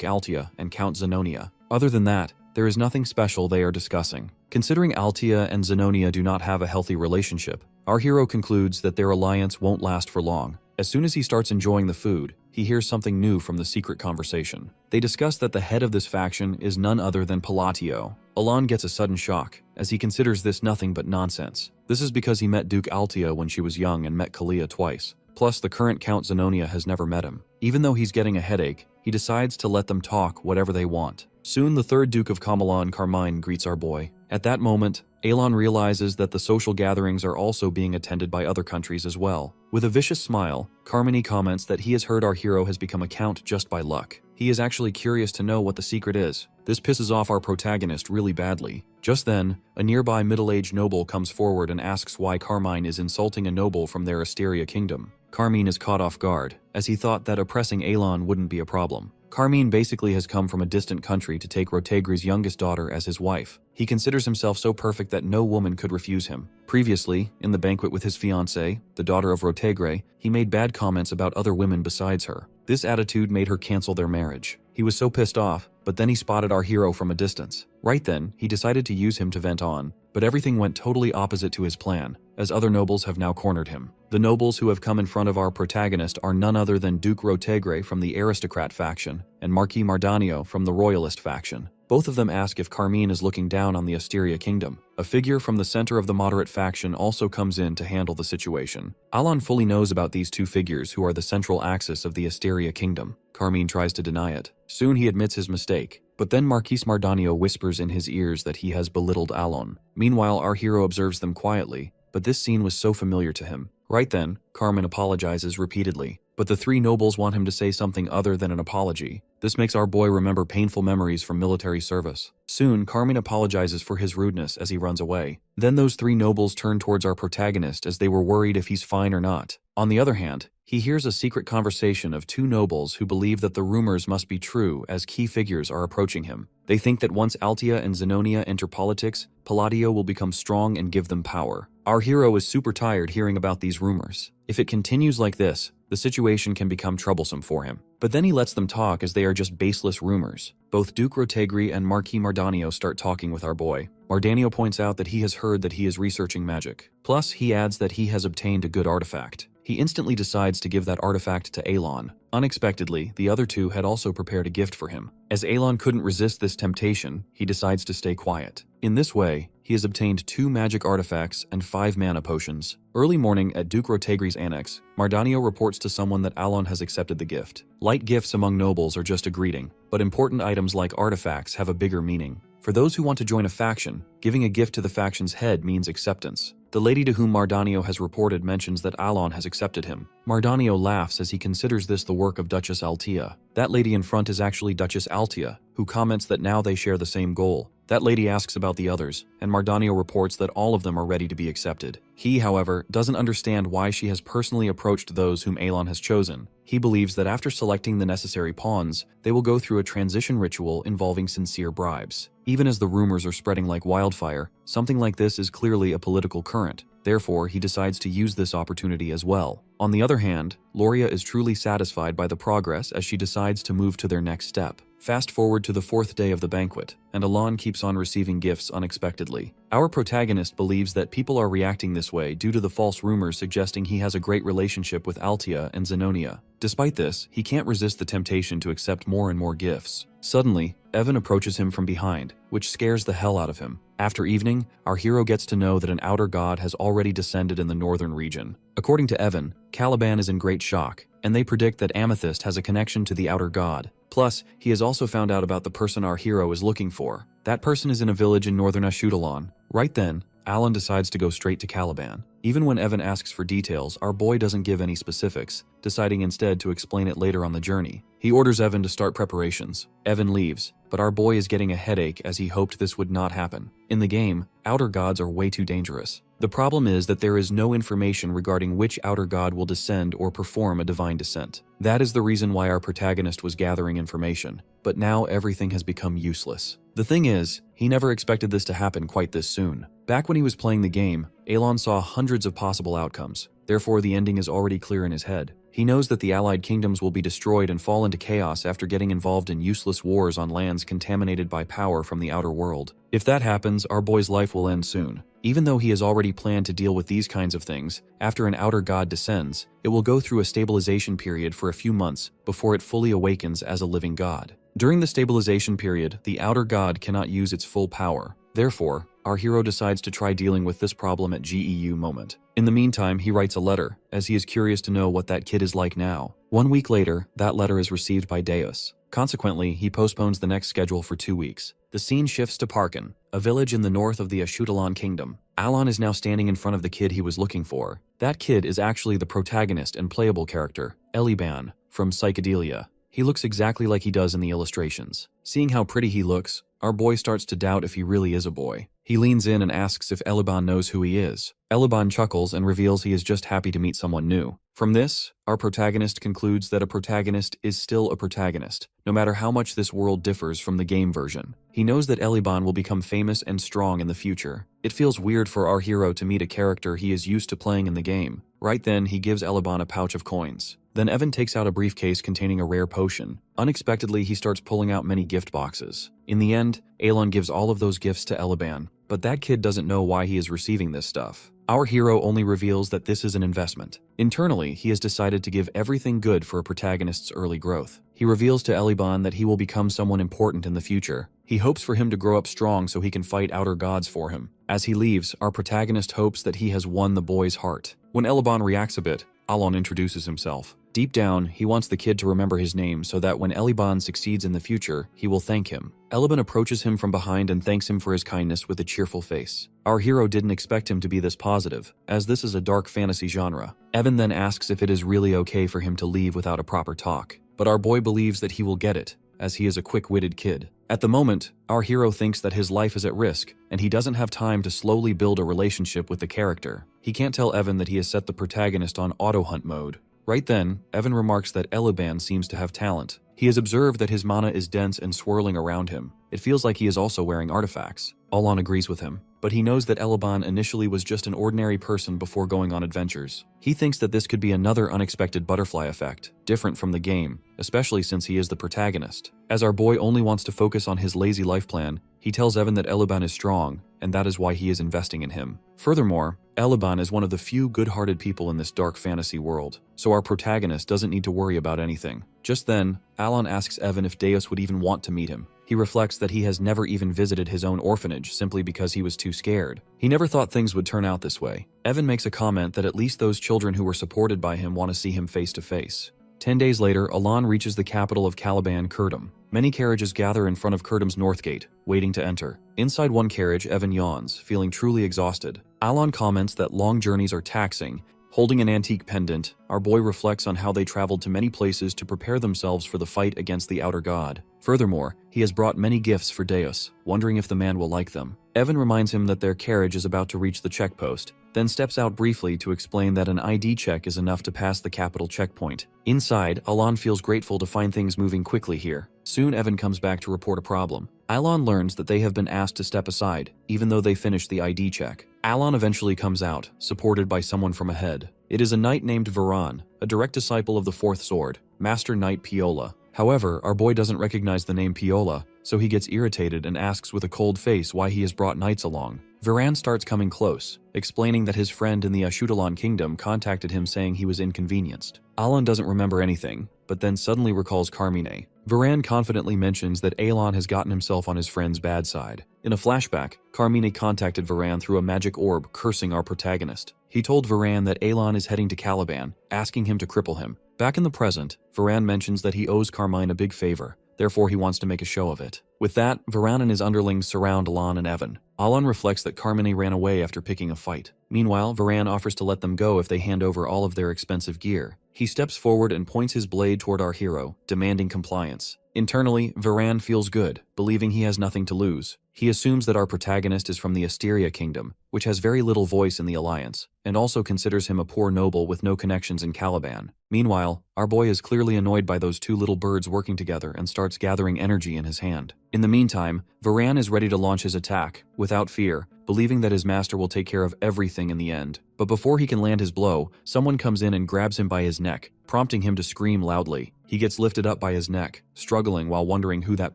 Altia and Count Zenonia. Other than that, there is nothing special they are discussing. Considering Altia and Zenonia do not have a healthy relationship, our hero concludes that their alliance won't last for long. As soon as he starts enjoying the food, he hears something new from the secret conversation. They discuss that the head of this faction is none other than Palatio. Alon gets a sudden shock, as he considers this nothing but nonsense. This is because he met Duke Altia when she was young and met Kalia twice. Plus, the current Count Zenonia has never met him. Even though he's getting a headache, he decides to let them talk whatever they want. Soon, the third Duke of Kamalan, Carmine, greets our boy. At that moment, Alon realizes that the social gatherings are also being attended by other countries as well. With a vicious smile, Carmine comments that he has heard our hero has become a count just by luck. He is actually curious to know what the secret is. This pisses off our protagonist really badly. Just then, a nearby middle-aged noble comes forward and asks why Carmine is insulting a noble from their Asteria kingdom. Carmine is caught off guard, as he thought that oppressing Alon wouldn't be a problem. Carmine basically has come from a distant country to take Rotegre's youngest daughter as his wife. He considers himself so perfect that no woman could refuse him. Previously, in the banquet with his fiancée, the daughter of Rotegre, he made bad comments about other women besides her. This attitude made her cancel their marriage. He was so pissed off, but then he spotted our hero from a distance. Right then, he decided to use him to vent on, but everything went totally opposite to his plan, as other nobles have now cornered him. The nobles who have come in front of our protagonist are none other than Duke Rotegre from the Aristocrat faction and Marquis Mardanio from the Royalist faction. Both of them ask if Carmine is looking down on the Asteria kingdom. A figure from the center of the moderate faction also comes in to handle the situation. Alon fully knows about these 2 figures who are the central axis of the Asteria kingdom. Carmine tries to deny it. Soon he admits his mistake, but then Marquis Mardanio whispers in his ears that he has belittled Alon. Meanwhile, our hero observes them quietly, but this scene was so familiar to him. Right then, Carmine apologizes repeatedly. but the three nobles want him to say something other than an apology. This makes our boy remember painful memories from military service. Soon, Carmine apologizes for his rudeness as he runs away. Then those three nobles turn towards our protagonist as they were worried if he's fine or not. On the other hand, he hears a secret conversation of two nobles who believe that the rumors must be true as key figures are approaching him. They think that once Altia and Zenonia enter politics, Palladio will become strong and give them power. Our hero is super tired hearing about these rumors. If it continues like this, the situation can become troublesome for him. But then he lets them talk as they are just baseless rumors. Both Duke Rotegri and Marquis Mardanio start talking with our boy. Mardanio points out that he has heard that he is researching magic. Plus, he adds that he has obtained a good artifact. He instantly decides to give that artifact to Alon. Unexpectedly, the other two had also prepared a gift for him. As Alon couldn't resist this temptation, he decides to stay quiet. In this way, he has obtained 2 magic artifacts and 5 mana potions. Early morning at Duke Rotegri's annex, Mardanio reports to someone that Alon has accepted the gift. Light gifts among nobles are just a greeting, but important items like artifacts have a bigger meaning. For those who want to join a faction, giving a gift to the faction's head means acceptance. The lady to whom Mardanio has reported mentions that Alon has accepted him. Mardanio laughs as he considers this the work of Duchess Altia. That lady in front is actually Duchess Altia, who comments that now they share the same goal. That lady asks about the others, and Mardanio reports that all of them are ready to be accepted. He, however, doesn't understand why she has personally approached those whom Alon has chosen. He believes that after selecting the necessary pawns, they will go through a transition ritual involving sincere bribes. Even as the rumors are spreading like wildfire, something like this is clearly a political current. Therefore, he decides to use this opportunity as well. On the other hand, Loria is truly satisfied by the progress as she decides to move to their next step. Fast forward to the 4th day of the banquet, and Alon keeps on receiving gifts unexpectedly. Our protagonist believes that people are reacting this way due to the false rumors suggesting he has a great relationship with Altia and Zenonia. Despite this, he can't resist the temptation to accept more and more gifts. Suddenly, Evan approaches him from behind, which scares the hell out of him. After evening, our hero gets to know that an outer god has already descended in the northern region. According to Evan, Caliban is in great shock, and they predict that Amethyst has a connection to the outer god. Plus, he has also found out about the person our hero is looking for. That person is in a village in northern Ashutalon. Right then, Alan decides to go straight to Caliban. Even when Evan asks for details, our boy doesn't give any specifics, deciding instead to explain it later on the journey. He orders Evan to start preparations. Evan leaves, but our boy is getting a headache as he hoped this would not happen. In the game, outer gods are way too dangerous. The problem is that there is no information regarding which outer god will descend or perform a divine descent. That is the reason why our protagonist was gathering information, but now everything has become useless. The thing is, he never expected this to happen quite this soon. Back when he was playing the game, Alon saw hundreds of possible outcomes. Therefore, the ending is already clear in his head. He knows that the allied kingdoms will be destroyed and fall into chaos after getting involved in useless wars on lands contaminated by power from the outer world. If that happens, our boy's life will end soon. Even though he has already planned to deal with these kinds of things, after an outer god descends, it will go through a stabilization period for a few months before it fully awakens as a living god. During the stabilization period, the outer god cannot use its full power. Therefore, our hero decides to try dealing with this problem at GEU moment. In the meantime, he writes a letter, as he is curious to know what that kid is like now. 1 week later, that letter is received by Deus. Consequently, he postpones the next schedule for 2 weeks. The scene shifts to Parkin, a village in the north of the Ashutalon kingdom. Alon is now standing in front of the kid he was looking for. That kid is actually the protagonist and playable character, Eliban, from Psychedelia. He looks exactly like he does in the illustrations. Seeing how pretty he looks, our boy starts to doubt if he really is a boy. He leans in and asks if Eliban knows who he is. Eliban chuckles and reveals he is just happy to meet someone new. From this, our protagonist concludes that a protagonist is still a protagonist, no matter how much this world differs from the game version. He knows that Eliban will become famous and strong in the future. It feels weird for our hero to meet a character he is used to playing in the game. Right then, he gives Eliban a pouch of coins. Then Evan takes out a briefcase containing a rare potion. Unexpectedly, he starts pulling out many gift boxes. In the end, Alon gives all of those gifts to Eliban, but that kid doesn't know why he is receiving this stuff. Our hero only reveals that this is an investment. Internally, he has decided to give everything good for a protagonist's early growth. He reveals to Eliban that he will become someone important in the future. He hopes for him to grow up strong so he can fight outer gods for him. As he leaves, our protagonist hopes that he has won the boy's heart. When Eliban reacts a bit, Alon introduces himself. Deep down, he wants the kid to remember his name so that when Eliban succeeds in the future, he will thank him. Eliban approaches him from behind and thanks him for his kindness with a cheerful face. Our hero didn't expect him to be this positive, as this is a dark fantasy genre. Evan then asks if it is really okay for him to leave without a proper talk, but our boy believes that he will get it, as he is a quick-witted kid. At the moment, our hero thinks that his life is at risk, and he doesn't have time to slowly build a relationship with the character. He can't tell Evan that he has set the protagonist on auto-hunt mode. Right then, Evan remarks that Eliban seems to have talent. He has observed that his mana is dense and swirling around him. It feels like he is also wearing artifacts. Alon agrees with him, but he knows that Eliban initially was just an ordinary person before going on adventures. He thinks that this could be another unexpected butterfly effect, different from the game, especially since he is the protagonist. As our boy only wants to focus on his lazy life plan, he tells Evan that Eliban is strong, and that is why he is investing in him. Furthermore, Eliban is one of the few good-hearted people in this dark fantasy world, so our protagonist doesn't need to worry about anything. Just then, Alon asks Evan if Deus would even want to meet him. He reflects that he has never even visited his own orphanage simply because he was too scared. He never thought things would turn out this way. Evan makes a comment that at least those children who were supported by him want to see him face to face. 10 days later, Alon reaches the capital of Caliban, Kurdum. Many carriages gather in front of Kurdum's north gate, waiting to enter. Inside one carriage, Evan yawns, feeling truly exhausted. Alon comments that long journeys are taxing. Holding an antique pendant, our boy reflects on how they traveled to many places to prepare themselves for the fight against the outer god. Furthermore, he has brought many gifts for Deus, wondering if the man will like them. Evan reminds him that their carriage is about to reach the checkpost, then steps out briefly to explain that an ID check is enough to pass the capital checkpoint. Inside, Alon feels grateful to find things moving quickly here. Soon Evan comes back to report a problem. Alon learns that they have been asked to step aside, even though they finished the ID check. Alon eventually comes out, supported by someone from ahead. It is a knight named Varan, a direct disciple of the Fourth Sword, Master Knight Piola. However, our boy doesn't recognize the name Piola, so he gets irritated and asks with a cold face why he has brought knights along. Varan starts coming close, explaining that his friend in the Ashudalan kingdom contacted him saying he was inconvenienced. Alon doesn't remember anything, but then suddenly recalls Carmine. Varan confidently mentions that Alon has gotten himself on his friend's bad side. In a flashback, Carmine contacted Varan through a magic orb, cursing our protagonist. He told Varan that Alon is heading to Caliban, asking him to cripple him. Back in the present, Varan mentions that he owes Carmine a big favor, therefore he wants to make a show of it. With that, Varan and his underlings surround Alon and Evan. Alon reflects that Carmine ran away after picking a fight. Meanwhile, Varan offers to let them go if they hand over all of their expensive gear. He steps forward and points his blade toward our hero, demanding compliance. Internally, Varan feels good, believing he has nothing to lose. He assumes that our protagonist is from the Asteria kingdom, which has very little voice in the alliance, and also considers him a poor noble with no connections in Caliban. Meanwhile, our boy is clearly annoyed by those two little birds working together and starts gathering energy in his hand. In the meantime, Varan is ready to launch his attack, without fear, believing that his master will take care of everything in the end. But before he can land his blow, someone comes in and grabs him by his neck, prompting him to scream loudly. He gets lifted up by his neck, struggling while wondering who that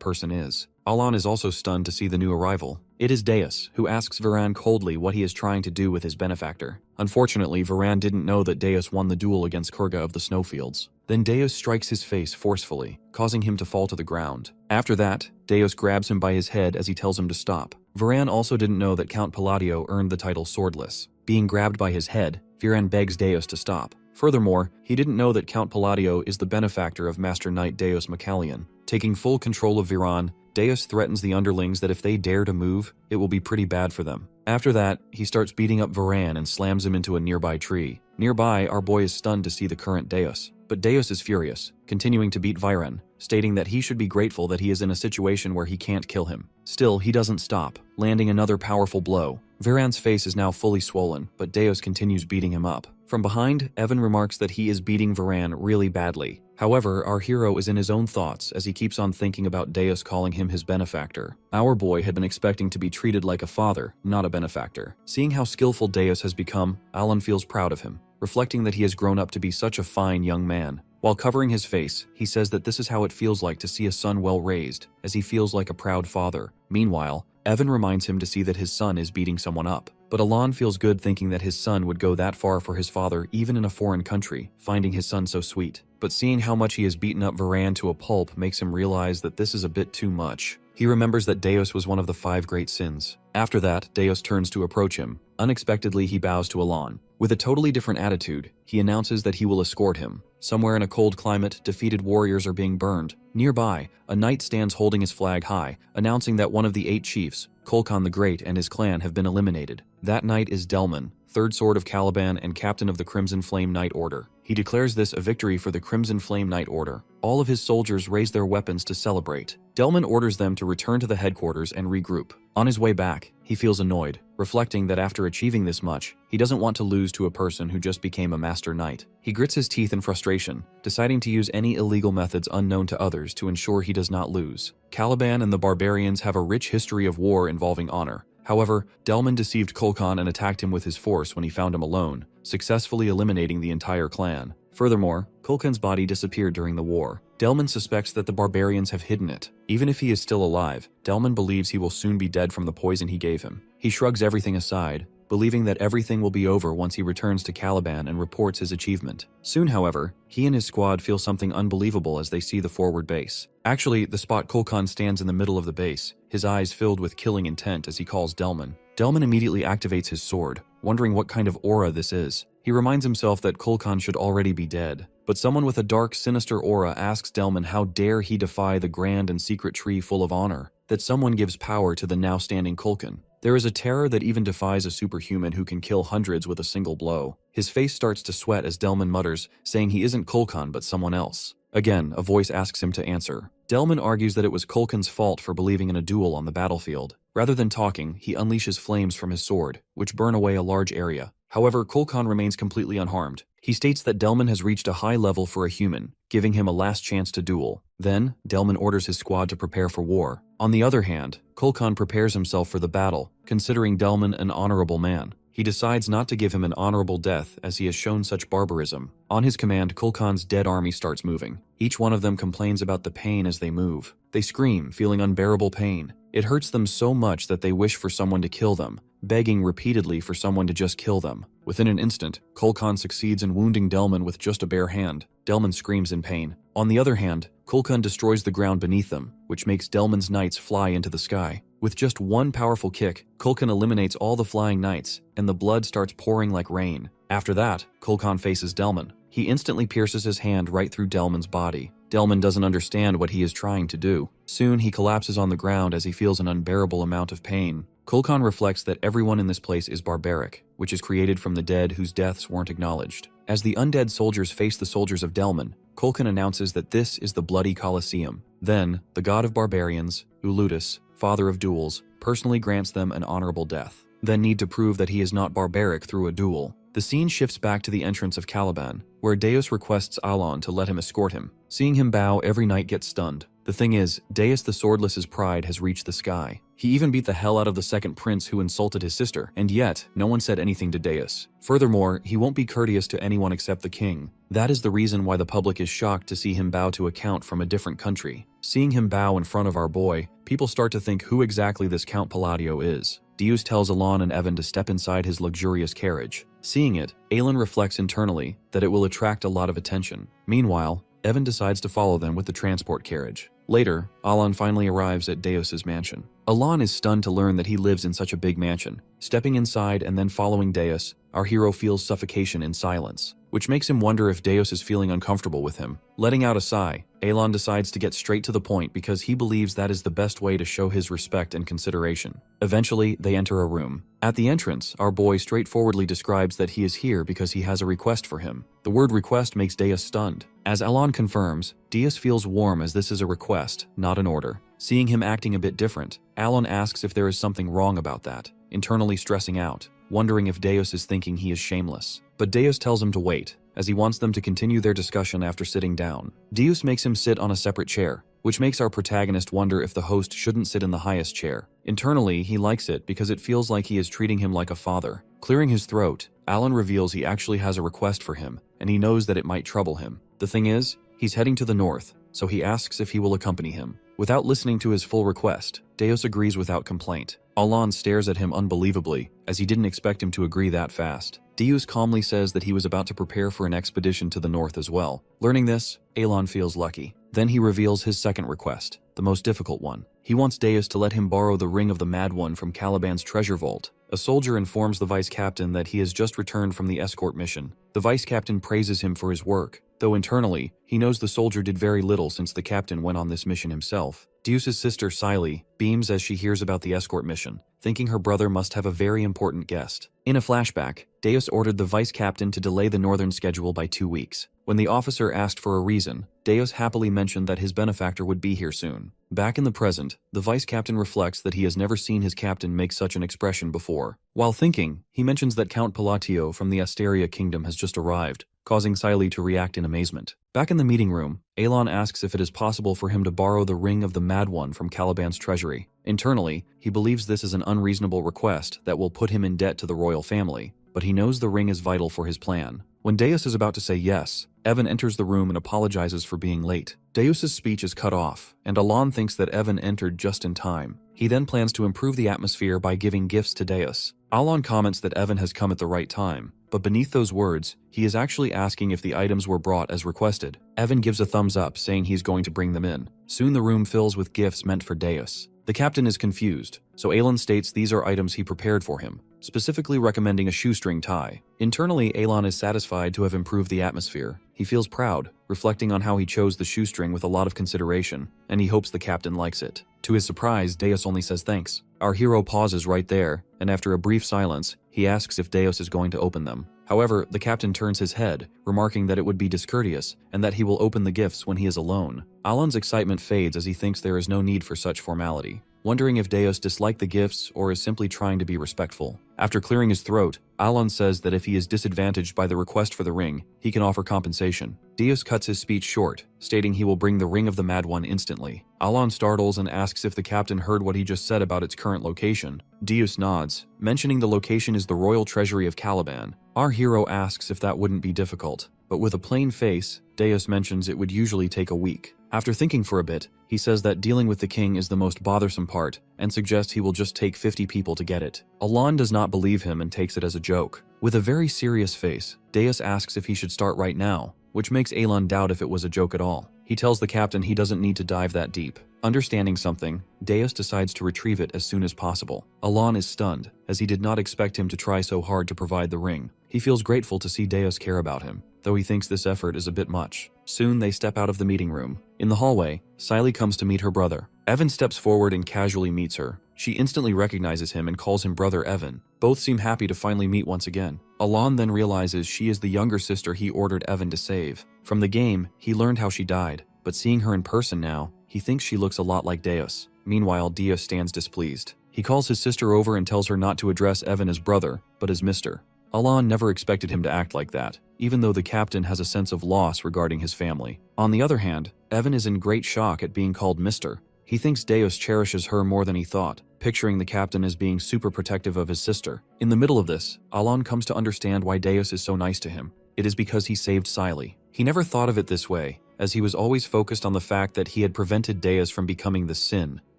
person is. Alon is also stunned to see the new arrival. It is Deus, who asks Varan coldly what he is trying to do with his benefactor. Unfortunately, Varan didn't know that Deus won the duel against Kurga of the Snowfields. Then Deus strikes his face forcefully, causing him to fall to the ground. After that, Deus grabs him by his head as he tells him to stop. Varan also didn't know that Count Palladio earned the title Swordless. Being grabbed by his head, Varan begs Deus to stop. Furthermore, he didn't know that Count Palladio is the benefactor of Master Knight Deus Macallion. Taking full control of Varan, Deus threatens the underlings that if they dare to move, it will be pretty bad for them. After that, he starts beating up Varan and slams him into a nearby tree. Nearby, our boy is stunned to see the current Deus. But Deus is furious, continuing to beat Varan, stating that he should be grateful that he is in a situation where he can't kill him. Still, he doesn't stop, landing another powerful blow. Varan's face is now fully swollen, but Deus continues beating him up. From behind, Evan remarks that he is beating Varan really badly. However, our hero is in his own thoughts as he keeps on thinking about Deus calling him his benefactor. Our boy had been expecting to be treated like a father, not a benefactor. Seeing how skillful Deus has become, Alon feels proud of him, reflecting that he has grown up to be such a fine young man. While covering his face, he says that this is how it feels like to see a son well raised, as he feels like a proud father. Meanwhile, Evan reminds him to see that his son is beating someone up. But Alon feels good thinking that his son would go that far for his father even in a foreign country, finding his son so sweet. But seeing how much he has beaten up Varan to a pulp makes him realize that this is a bit too much. He remembers that Deus was one of the 5 great sins. After that, Deus turns to approach him. Unexpectedly, he bows to Alon. With a totally different attitude, he announces that he will escort him. Somewhere in a cold climate, defeated warriors are being burned. Nearby, a knight stands holding his flag high, announcing that one of the 8 chiefs, Kulkan the Great, and his clan have been eliminated. That knight is Delman, Third Sword of Caliban and captain of the Crimson Flame Knight Order. He declares this a victory for the Crimson Flame Knight Order. All of his soldiers raise their weapons to celebrate. Delman orders them to return to the headquarters and regroup. On his way back, he feels annoyed, reflecting that after achieving this much, he doesn't want to lose to a person who just became a master knight. He grits his teeth in frustration, deciding to use any illegal methods unknown to others to ensure he does not lose. Caliban and the barbarians have a rich history of war involving honor. However, Delman deceived Kulkan and attacked him with his force when he found him alone, successfully eliminating the entire clan. Furthermore, Kulkan's body disappeared during the war. Delman suspects that the barbarians have hidden it. Even if he is still alive, Delman believes he will soon be dead from the poison he gave him. He shrugs everything aside, believing that everything will be over once he returns to Caliban and reports his achievement. Soon, however, he and his squad feel something unbelievable as they see the forward base. Actually, the spot Kulkan stands in the middle of the base, his eyes filled with killing intent as he calls Delman. Delman immediately activates his sword, wondering what kind of aura this is. He reminds himself that Kulkan should already be dead, but someone with a dark, sinister aura asks Delman how dare he defy the grand and secret tree full of honor, that someone gives power to the now standing Kulkan. There is a terror that even defies a superhuman who can kill hundreds with a single blow. His face starts to sweat as Delman mutters, saying he isn't Kulkan but someone else. Again, a voice asks him to answer. Delman argues that it was Kulkan's fault for believing in a duel on the battlefield. Rather than talking, he unleashes flames from his sword, which burn away a large area. However, Kulkan remains completely unharmed. He states that Delman has reached a high level for a human, giving him a last chance to duel. Then, Delman orders his squad to prepare for war. On the other hand, Kulkan prepares himself for the battle, considering Delman an honorable man. He decides not to give him an honorable death as he has shown such barbarism. On his command, Kulkan's dead army starts moving. Each one of them complains about the pain as they move. They scream, feeling unbearable pain. It hurts them so much that they wish for someone to kill them, begging repeatedly for someone to just kill them. Within an instant, Kulkan succeeds in wounding Delman with just a bare hand. Delman screams in pain. On the other hand, Kulkan destroys the ground beneath them, which makes Delman's knights fly into the sky. With just one powerful kick, Kulkan eliminates all the flying knights, and the blood starts pouring like rain. After that, Kulkan faces Delman. He instantly pierces his hand right through Delman's body. Delman doesn't understand what he is trying to do. Soon, he collapses on the ground as he feels an unbearable amount of pain. Kulkan reflects that everyone in this place is barbaric, which is created from the dead whose deaths weren't acknowledged. As the undead soldiers face the soldiers of Delman, Kulkan announces that this is the Bloody Colosseum. Then, the god of barbarians, Ulutus, father of duels, personally grants them an honorable death. Then need to prove that he is not barbaric through a duel. The scene shifts back to the entrance of Caliban, where Deus requests Alon to let him escort him. Seeing him bow, every knight gets stunned. The thing is, Deus the Swordless's pride has reached the sky. He even beat the hell out of the second prince who insulted his sister, and yet, no one said anything to Deus. Furthermore, he won't be courteous to anyone except the king. That is the reason why the public is shocked to see him bow to a count from a different country. Seeing him bow in front of our boy, people start to think who exactly this Count Palladio is. Deus tells Alon and Evan to step inside his luxurious carriage. Seeing it, Aelin reflects internally that it will attract a lot of attention. Meanwhile, Evan decides to follow them with the transport carriage. Later, Alon finally arrives at Deus's mansion. Alon is stunned to learn that he lives in such a big mansion. Stepping inside and then following Deus, our hero feels suffocation in silence, which makes him wonder if Deus is feeling uncomfortable with him. Letting out a sigh, Alon decides to get straight to the point because he believes that is the best way to show his respect and consideration. Eventually, they enter a room. At the entrance, our boy straightforwardly describes that he is here because he has a request for him. The word request makes Deus stunned. As Alon confirms, Deus feels warm as this is a request, not an order. Seeing him acting a bit different, Alon asks if there is something wrong about that, internally stressing out, wondering if Deus is thinking he is shameless. But Deus tells him to wait, as he wants them to continue their discussion after sitting down. Deus makes him sit on a separate chair, which makes our protagonist wonder if the host shouldn't sit in the highest chair. Internally, he likes it because it feels like he is treating him like a father. Clearing his throat, Alon reveals he actually has a request for him, and he knows that it might trouble him. The thing is, he's heading to the north, so he asks if he will accompany him. Without listening to his full request, Deus agrees without complaint. Alon stares at him unbelievably, as he didn't expect him to agree that fast. Deus calmly says that he was about to prepare for an expedition to the north as well. Learning this, Alon feels lucky. Then he reveals his second request, the most difficult one. He wants Deus to let him borrow the Ring of the Mad One from Caliban's treasure vault. A soldier informs the vice captain that he has just returned from the escort mission. The vice captain praises him for his work, though internally, he knows the soldier did very little since the captain went on this mission himself. Deus's sister, Siley, beams as she hears about the escort mission, thinking her brother must have a very important guest. In a flashback, Deus ordered the vice captain to delay the northern schedule by 2 weeks. When the officer asked for a reason, Deus happily mentioned that his benefactor would be here soon. Back in the present, the vice captain reflects that he has never seen his captain make such an expression before. While thinking, he mentions that Count Palatio from the Asteria kingdom has just arrived, causing Siley to react in amazement. Back in the meeting room, Alon asks if it is possible for him to borrow the Ring of the Mad One from Caliban's treasury. Internally, he believes this is an unreasonable request that will put him in debt to the royal family, but he knows the ring is vital for his plan. When Deus is about to say yes, Evan enters the room and apologizes for being late. Deus's speech is cut off, and Alon thinks that Evan entered just in time. He then plans to improve the atmosphere by giving gifts to Deus. Alon comments that Evan has come at the right time, but beneath those words, he is actually asking if the items were brought as requested. Evan gives a thumbs up, saying he's going to bring them in. Soon the room fills with gifts meant for Deus. The captain is confused, so Alon states these are items he prepared for him, specifically recommending a shoestring tie. Internally, Alon is satisfied to have improved the atmosphere. He feels proud, reflecting on how he chose the shoestring with a lot of consideration, and he hopes the captain likes it. To his surprise, Deus only says thanks. Our hero pauses right there, and after a brief silence, he asks if Deus is going to open them. However, the captain turns his head, remarking that it would be discourteous, and that he will open the gifts when he is alone. Alon's excitement fades as he thinks there is no need for such formality, wondering if Deus disliked the gifts or is simply trying to be respectful. After clearing his throat, Alon says that if he is disadvantaged by the request for the ring, he can offer compensation. Deus cuts his speech short, stating he will bring the Ring of the Mad One instantly. Alon startles and asks if the captain heard what he just said about its current location. Deus nods, mentioning the location is the royal treasury of Caliban. Our hero asks if that wouldn't be difficult, but with a plain face, Deus mentions it would usually take a week. After thinking for a bit, he says that dealing with the king is the most bothersome part, and suggests he will just take 50 people to get it. Alon does not believe him and takes it as a joke. With a very serious face, Deus asks if he should start right now, which makes Alon doubt if it was a joke at all. He tells the captain he doesn't need to dive that deep. Understanding something, Deus decides to retrieve it as soon as possible. Alon is stunned, as he did not expect him to try so hard to provide the ring. He feels grateful to see Deus care about him, though he thinks this effort is a bit much. Soon they step out of the meeting room. In the hallway, Siley comes to meet her brother. Evan steps forward and casually meets her. She instantly recognizes him and calls him Brother Evan. Both seem happy to finally meet once again. Alon then realizes she is the younger sister he ordered Evan to save. From the game, he learned how she died, but seeing her in person now, he thinks she looks a lot like Deus. Meanwhile, Deus stands displeased. He calls his sister over and tells her not to address Evan as brother, but as Mr. Alon never expected him to act like that, even though the captain has a sense of loss regarding his family. On the other hand, Evan is in great shock at being called Mr. He thinks Deus cherishes her more than he thought, picturing the captain as being super protective of his sister. In the middle of this, Alon comes to understand why Deus is so nice to him. It is because he saved Siley. He never thought of it this way, as he was always focused on the fact that he had prevented Deus from becoming the Sin.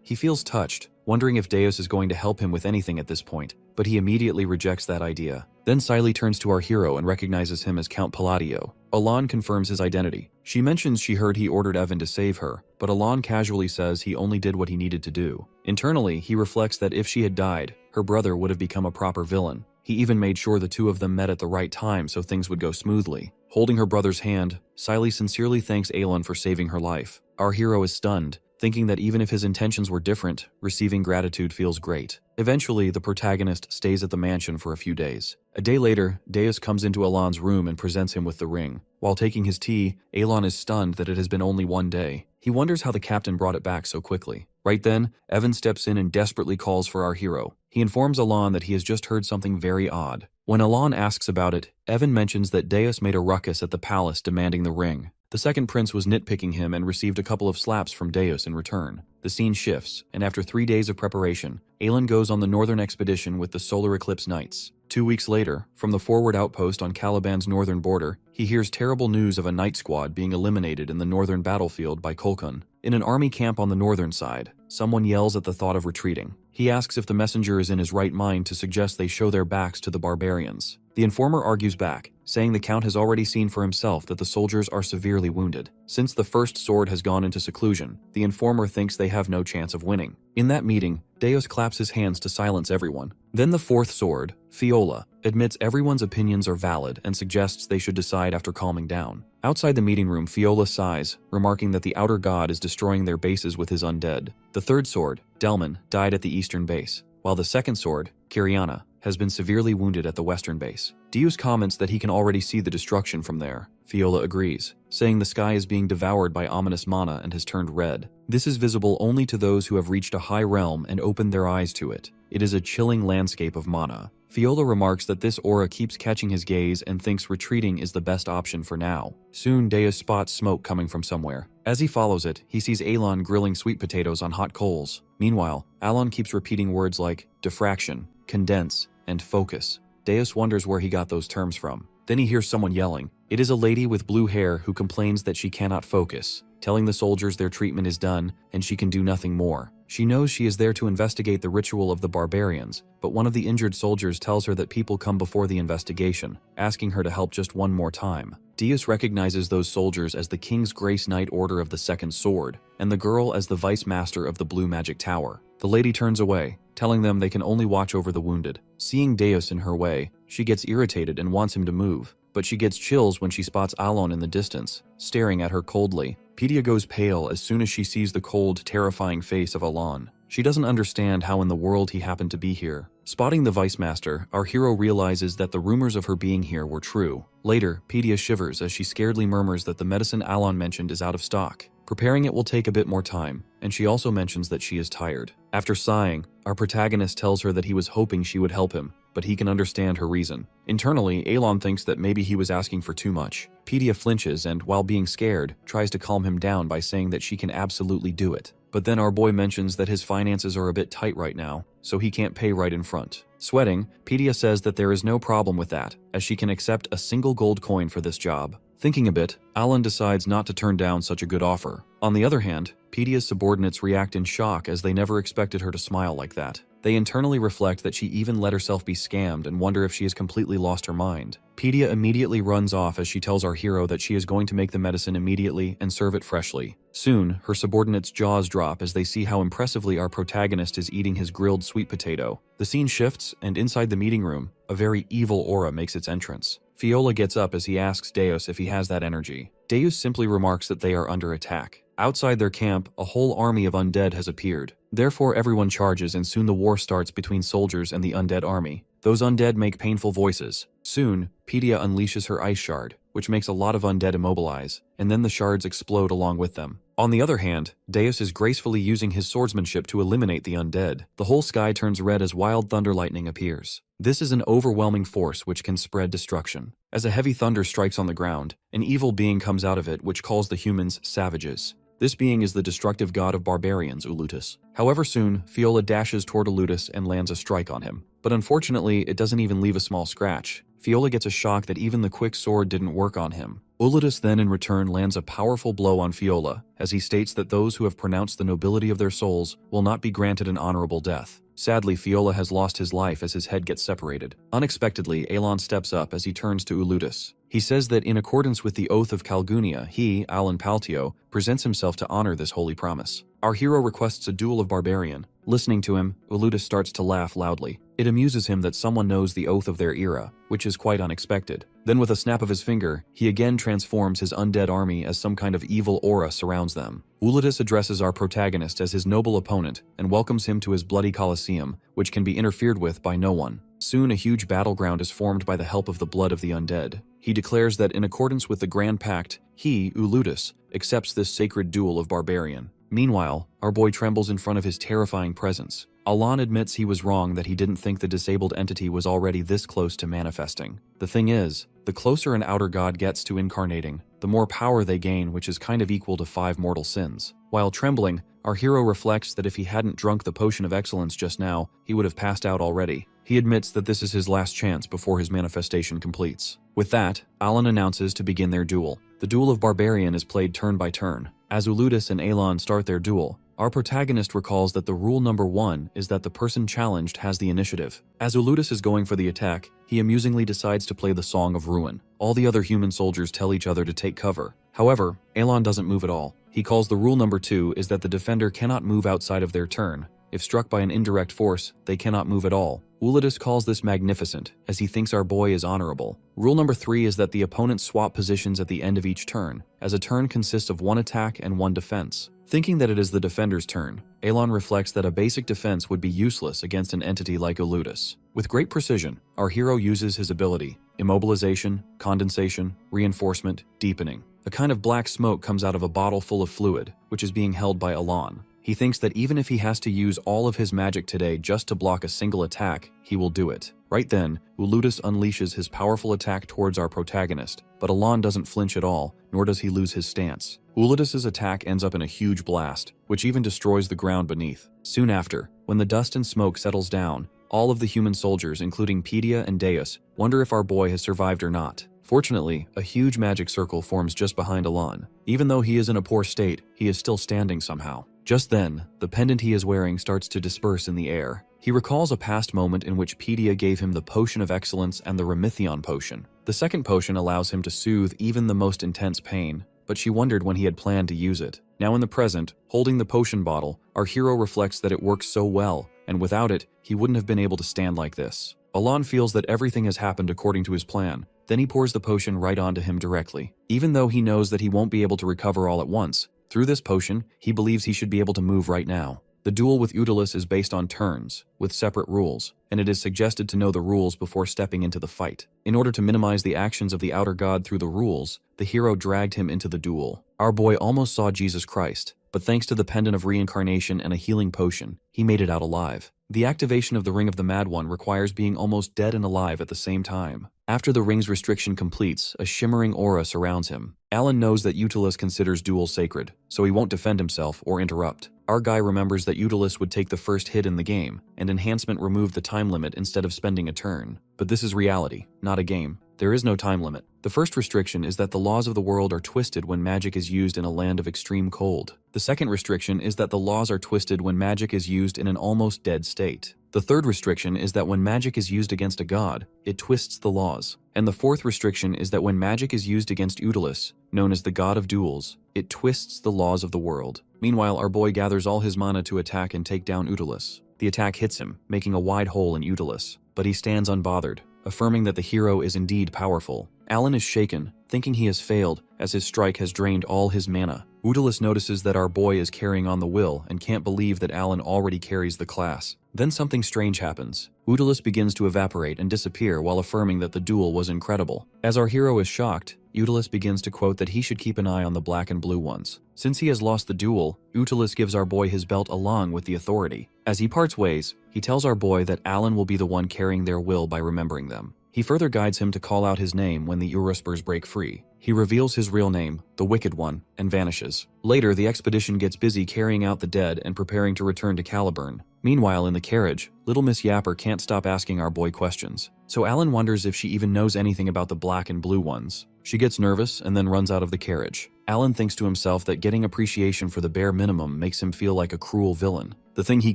He feels touched, wondering if Deus is going to help him with anything at this point, but he immediately rejects that idea. Then Siley turns to our hero and recognizes him as Count Palladio. Alon confirms his identity. She mentions she heard he ordered Evan to save her, but Alon casually says he only did what he needed to do. Internally, he reflects that if she had died, her brother would have become a proper villain. He even made sure the two of them met at the right time so things would go smoothly. Holding her brother's hand, Siley sincerely thanks Alon for saving her life. Our hero is stunned, thinking that even if his intentions were different, receiving gratitude feels great. Eventually, the protagonist stays at the mansion for a few days. A day later, Deus comes into Alon's room and presents him with the ring. While taking his tea, Alon is stunned that it has been only one day. He wonders how the captain brought it back so quickly. Right then, Evan steps in and desperately calls for our hero. He informs Alon that he has just heard something very odd. When Alon asks about it, Evan mentions that Deus made a ruckus at the palace demanding the ring. The second prince was nitpicking him and received a couple of slaps from Deus in return. The scene shifts, and after 3 days of preparation, Alon goes on the northern expedition with the Solar Eclipse Knights. 2 weeks later, from the forward outpost on Caliban's northern border, he hears terrible news of a night squad being eliminated in the northern battlefield by Kolkun. In an army camp on the northern side, someone yells at the thought of retreating. He asks if the messenger is in his right mind to suggest they show their backs to the barbarians. The informer argues back, saying the Count has already seen for himself that the soldiers are severely wounded. Since the first sword has gone into seclusion, the informer thinks they have no chance of winning. In that meeting, Deus claps his hands to silence everyone. Then the fourth sword, Fiola, admits everyone's opinions are valid and suggests they should decide after calming down. Outside the meeting room, Fiola sighs, remarking that the outer god is destroying their bases with his undead. The third sword, Delman, died at the eastern base, while the second sword, Kiriana, has been severely wounded at the western base. Deus comments that he can already see the destruction from there. Fiola agrees, saying the sky is being devoured by ominous mana and has turned red. This is visible only to those who have reached a high realm and opened their eyes to it. It is a chilling landscape of mana. Fiola remarks that this aura keeps catching his gaze and thinks retreating is the best option for now. Soon, Deus spots smoke coming from somewhere. As he follows it, he sees Alon grilling sweet potatoes on hot coals. Meanwhile, Alon keeps repeating words like diffraction, condense, and focus. Deus wonders where he got those terms from. Then he hears someone yelling. It is a lady with blue hair who complains that she cannot focus, telling the soldiers their treatment is done and she can do nothing more. She knows she is there to investigate the ritual of the barbarians, but one of the injured soldiers tells her that people come before the investigation, asking her to help just one more time. Deus recognizes those soldiers as the King's Grace Knight Order of the Second Sword, and the girl as the Vice Master of the Blue Magic Tower. The lady turns away, telling them they can only watch over the wounded. Seeing Deus in her way, she gets irritated and wants him to move, but she gets chills when she spots Alon in the distance, staring at her coldly. Pedia goes pale as soon as she sees the cold, terrifying face of Alon. She doesn't understand how in the world he happened to be here. Spotting the Vice Master, our hero realizes that the rumors of her being here were true. Later, Pedia shivers as she scaredly murmurs that the medicine Alon mentioned is out of stock. Preparing it will take a bit more time, and she also mentions that she is tired. After sighing, our protagonist tells her that he was hoping she would help him, but he can understand her reason. Internally, Alon thinks that maybe he was asking for too much. Pedia flinches and, while being scared, tries to calm him down by saying that she can absolutely do it. But then our boy mentions that his finances are a bit tight right now, so he can't pay right in front. Sweating, Pedia says that there is no problem with that, as she can accept a single gold coin for this job. Thinking a bit, Alon decides not to turn down such a good offer. On the other hand, Pedia's subordinates react in shock as they never expected her to smile like that. They internally reflect that she even let herself be scammed and wonder if she has completely lost her mind. Pedia immediately runs off as she tells our hero that she is going to make the medicine immediately and serve it freshly. Soon, her subordinates' jaws drop as they see how impressively our protagonist is eating his grilled sweet potato. The scene shifts, and inside the meeting room, a very evil aura makes its entrance. Fiola gets up as he asks Deus if he has that energy. Deus simply remarks that they are under attack. Outside their camp, a whole army of undead has appeared. Therefore, everyone charges and soon the war starts between soldiers and the undead army. Those undead make painful voices. Soon, Pedia unleashes her ice shard, which makes a lot of undead immobilize, and then the shards explode along with them. On the other hand, Deus is gracefully using his swordsmanship to eliminate the undead. The whole sky turns red as wild thunder lightning appears. This is an overwhelming force which can spread destruction. As a heavy thunder strikes on the ground, an evil being comes out of it which calls the humans savages. This being is the destructive god of barbarians, Ulutus. However, soon, Fiola dashes toward Ulutus and lands a strike on him. But unfortunately, it doesn't even leave a small scratch. Fiola gets a shock that even the quick sword didn't work on him. Ulutus then in return lands a powerful blow on Fiola, as he states that those who have pronounced the nobility of their souls will not be granted an honorable death. Sadly, Fiola has lost his life as his head gets separated. Unexpectedly, Alon steps up as he turns to Ulutus. He says that in accordance with the Oath of Calgunia, he, Alan Paltio, presents himself to honor this holy promise. Our hero requests a duel of barbarian. Listening to him, Ulutus starts to laugh loudly. It amuses him that someone knows the oath of their era, which is quite unexpected. Then with a snap of his finger, he again transforms his undead army as some kind of evil aura surrounds them. Ulutus addresses our protagonist as his noble opponent and welcomes him to his bloody coliseum, which can be interfered with by no one. Soon a huge battleground is formed by the help of the blood of the undead. He declares that in accordance with the Grand Pact, he, Ulutus, accepts this sacred duel of barbarian. Meanwhile, our boy trembles in front of his terrifying presence. Alon admits he was wrong that he didn't think the disabled entity was already this close to manifesting. The thing is, the closer an outer god gets to incarnating, the more power they gain, which is kind of equal to 5 mortal sins. While trembling, our hero reflects that if he hadn't drunk the potion of excellence just now, he would have passed out already. He admits that this is his last chance before his manifestation completes. With that, Alon announces to begin their duel. The duel of barbarian is played turn by turn. As Ulutus and Alon start their duel, our protagonist recalls that the rule number 1 is that the person challenged has the initiative. As Uludus is going for the attack, he amusingly decides to play the Song of Ruin. All the other human soldiers tell each other to take cover. However, Elon doesn't move at all. He calls the rule number 2 is that the defender cannot move outside of their turn. If struck by an indirect force, they cannot move at all. Uludus calls this magnificent, as he thinks our boy is honorable. Rule number 3 is that the opponents swap positions at the end of each turn, as a turn consists of 1 attack and 1 defense. Thinking that it is the defender's turn, Elon reflects that a basic defense would be useless against an entity like Uludus. With great precision, our hero uses his ability: immobilization, condensation, reinforcement, deepening. A kind of black smoke comes out of a bottle full of fluid, which is being held by Elon. He thinks that even if he has to use all of his magic today just to block a single attack, he will do it. Right then, Uludus unleashes his powerful attack towards our protagonist, but Elon doesn't flinch at all, nor does he lose his stance. Uludus's attack ends up in a huge blast, which even destroys the ground beneath. Soon after, when the dust and smoke settles down, all of the human soldiers, including Pedia and Deus, wonder if our boy has survived or not. Fortunately, a huge magic circle forms just behind Elon. Even though he is in a poor state, he is still standing somehow. Just then, the pendant he is wearing starts to disperse in the air. He recalls a past moment in which Pedia gave him the Potion of Excellence and the Remithion Potion. The second potion allows him to soothe even the most intense pain, but she wondered when he had planned to use it. Now in the present, holding the potion bottle, our hero reflects that it works so well, and without it, he wouldn't have been able to stand like this. Elon feels that everything has happened according to his plan. Then he pours the potion right onto him directly. Even though he knows that he won't be able to recover all at once, through this potion, he believes he should be able to move right now. The duel with Uludus is based on turns, with separate rules, and it is suggested to know the rules before stepping into the fight. In order to minimize the actions of the outer god through the rules, the hero dragged him into the duel. Our boy almost saw Jesus Christ, but thanks to the pendant of reincarnation and a healing potion, he made it out alive. The activation of the Ring of the Mad One requires being almost dead and alive at the same time. After the ring's restriction completes, a shimmering aura surrounds him. Alan knows that Uludus considers duels sacred, so he won't defend himself or interrupt. Our guy remembers that Uludus would take the first hit in the game, and enhancement removed the time limit instead of spending a turn. But this is reality, not a game. There is no time limit. The first restriction is that the laws of the world are twisted when magic is used in a land of extreme cold. The second restriction is that the laws are twisted when magic is used in an almost dead state. The third restriction is that when magic is used against a god, it twists the laws. And the fourth restriction is that when magic is used against Uludus, known as the god of duels, it twists the laws of the world. Meanwhile, our boy gathers all his mana to attack and take down Uludus. The attack hits him, making a wide hole in Uludus, but he stands unbothered, affirming that the hero is indeed powerful. Alan is shaken, thinking he has failed, as his strike has drained all his mana. Uludus notices that our boy is carrying on the will and can't believe that Alan already carries the class. Then something strange happens. Uludus begins to evaporate and disappear while affirming that the duel was incredible. As our hero is shocked, Uludus begins to quote that he should keep an eye on the black and blue ones. Since he has lost the duel, Uludus gives our boy his belt along with the authority. As he parts ways, he tells our boy that Alan will be the one carrying their will by remembering them. He further guides him to call out his name when the Uruspers break free. He reveals his real name, the Wicked One, and vanishes. Later, the expedition gets busy carrying out the dead and preparing to return to Caliburn. Meanwhile, in the carriage, little Miss Yapper can't stop asking our boy questions. So Alan wonders if she even knows anything about the black and blue ones. She gets nervous and then runs out of the carriage. Alan thinks to himself that getting appreciation for the bare minimum makes him feel like a cruel villain. The thing he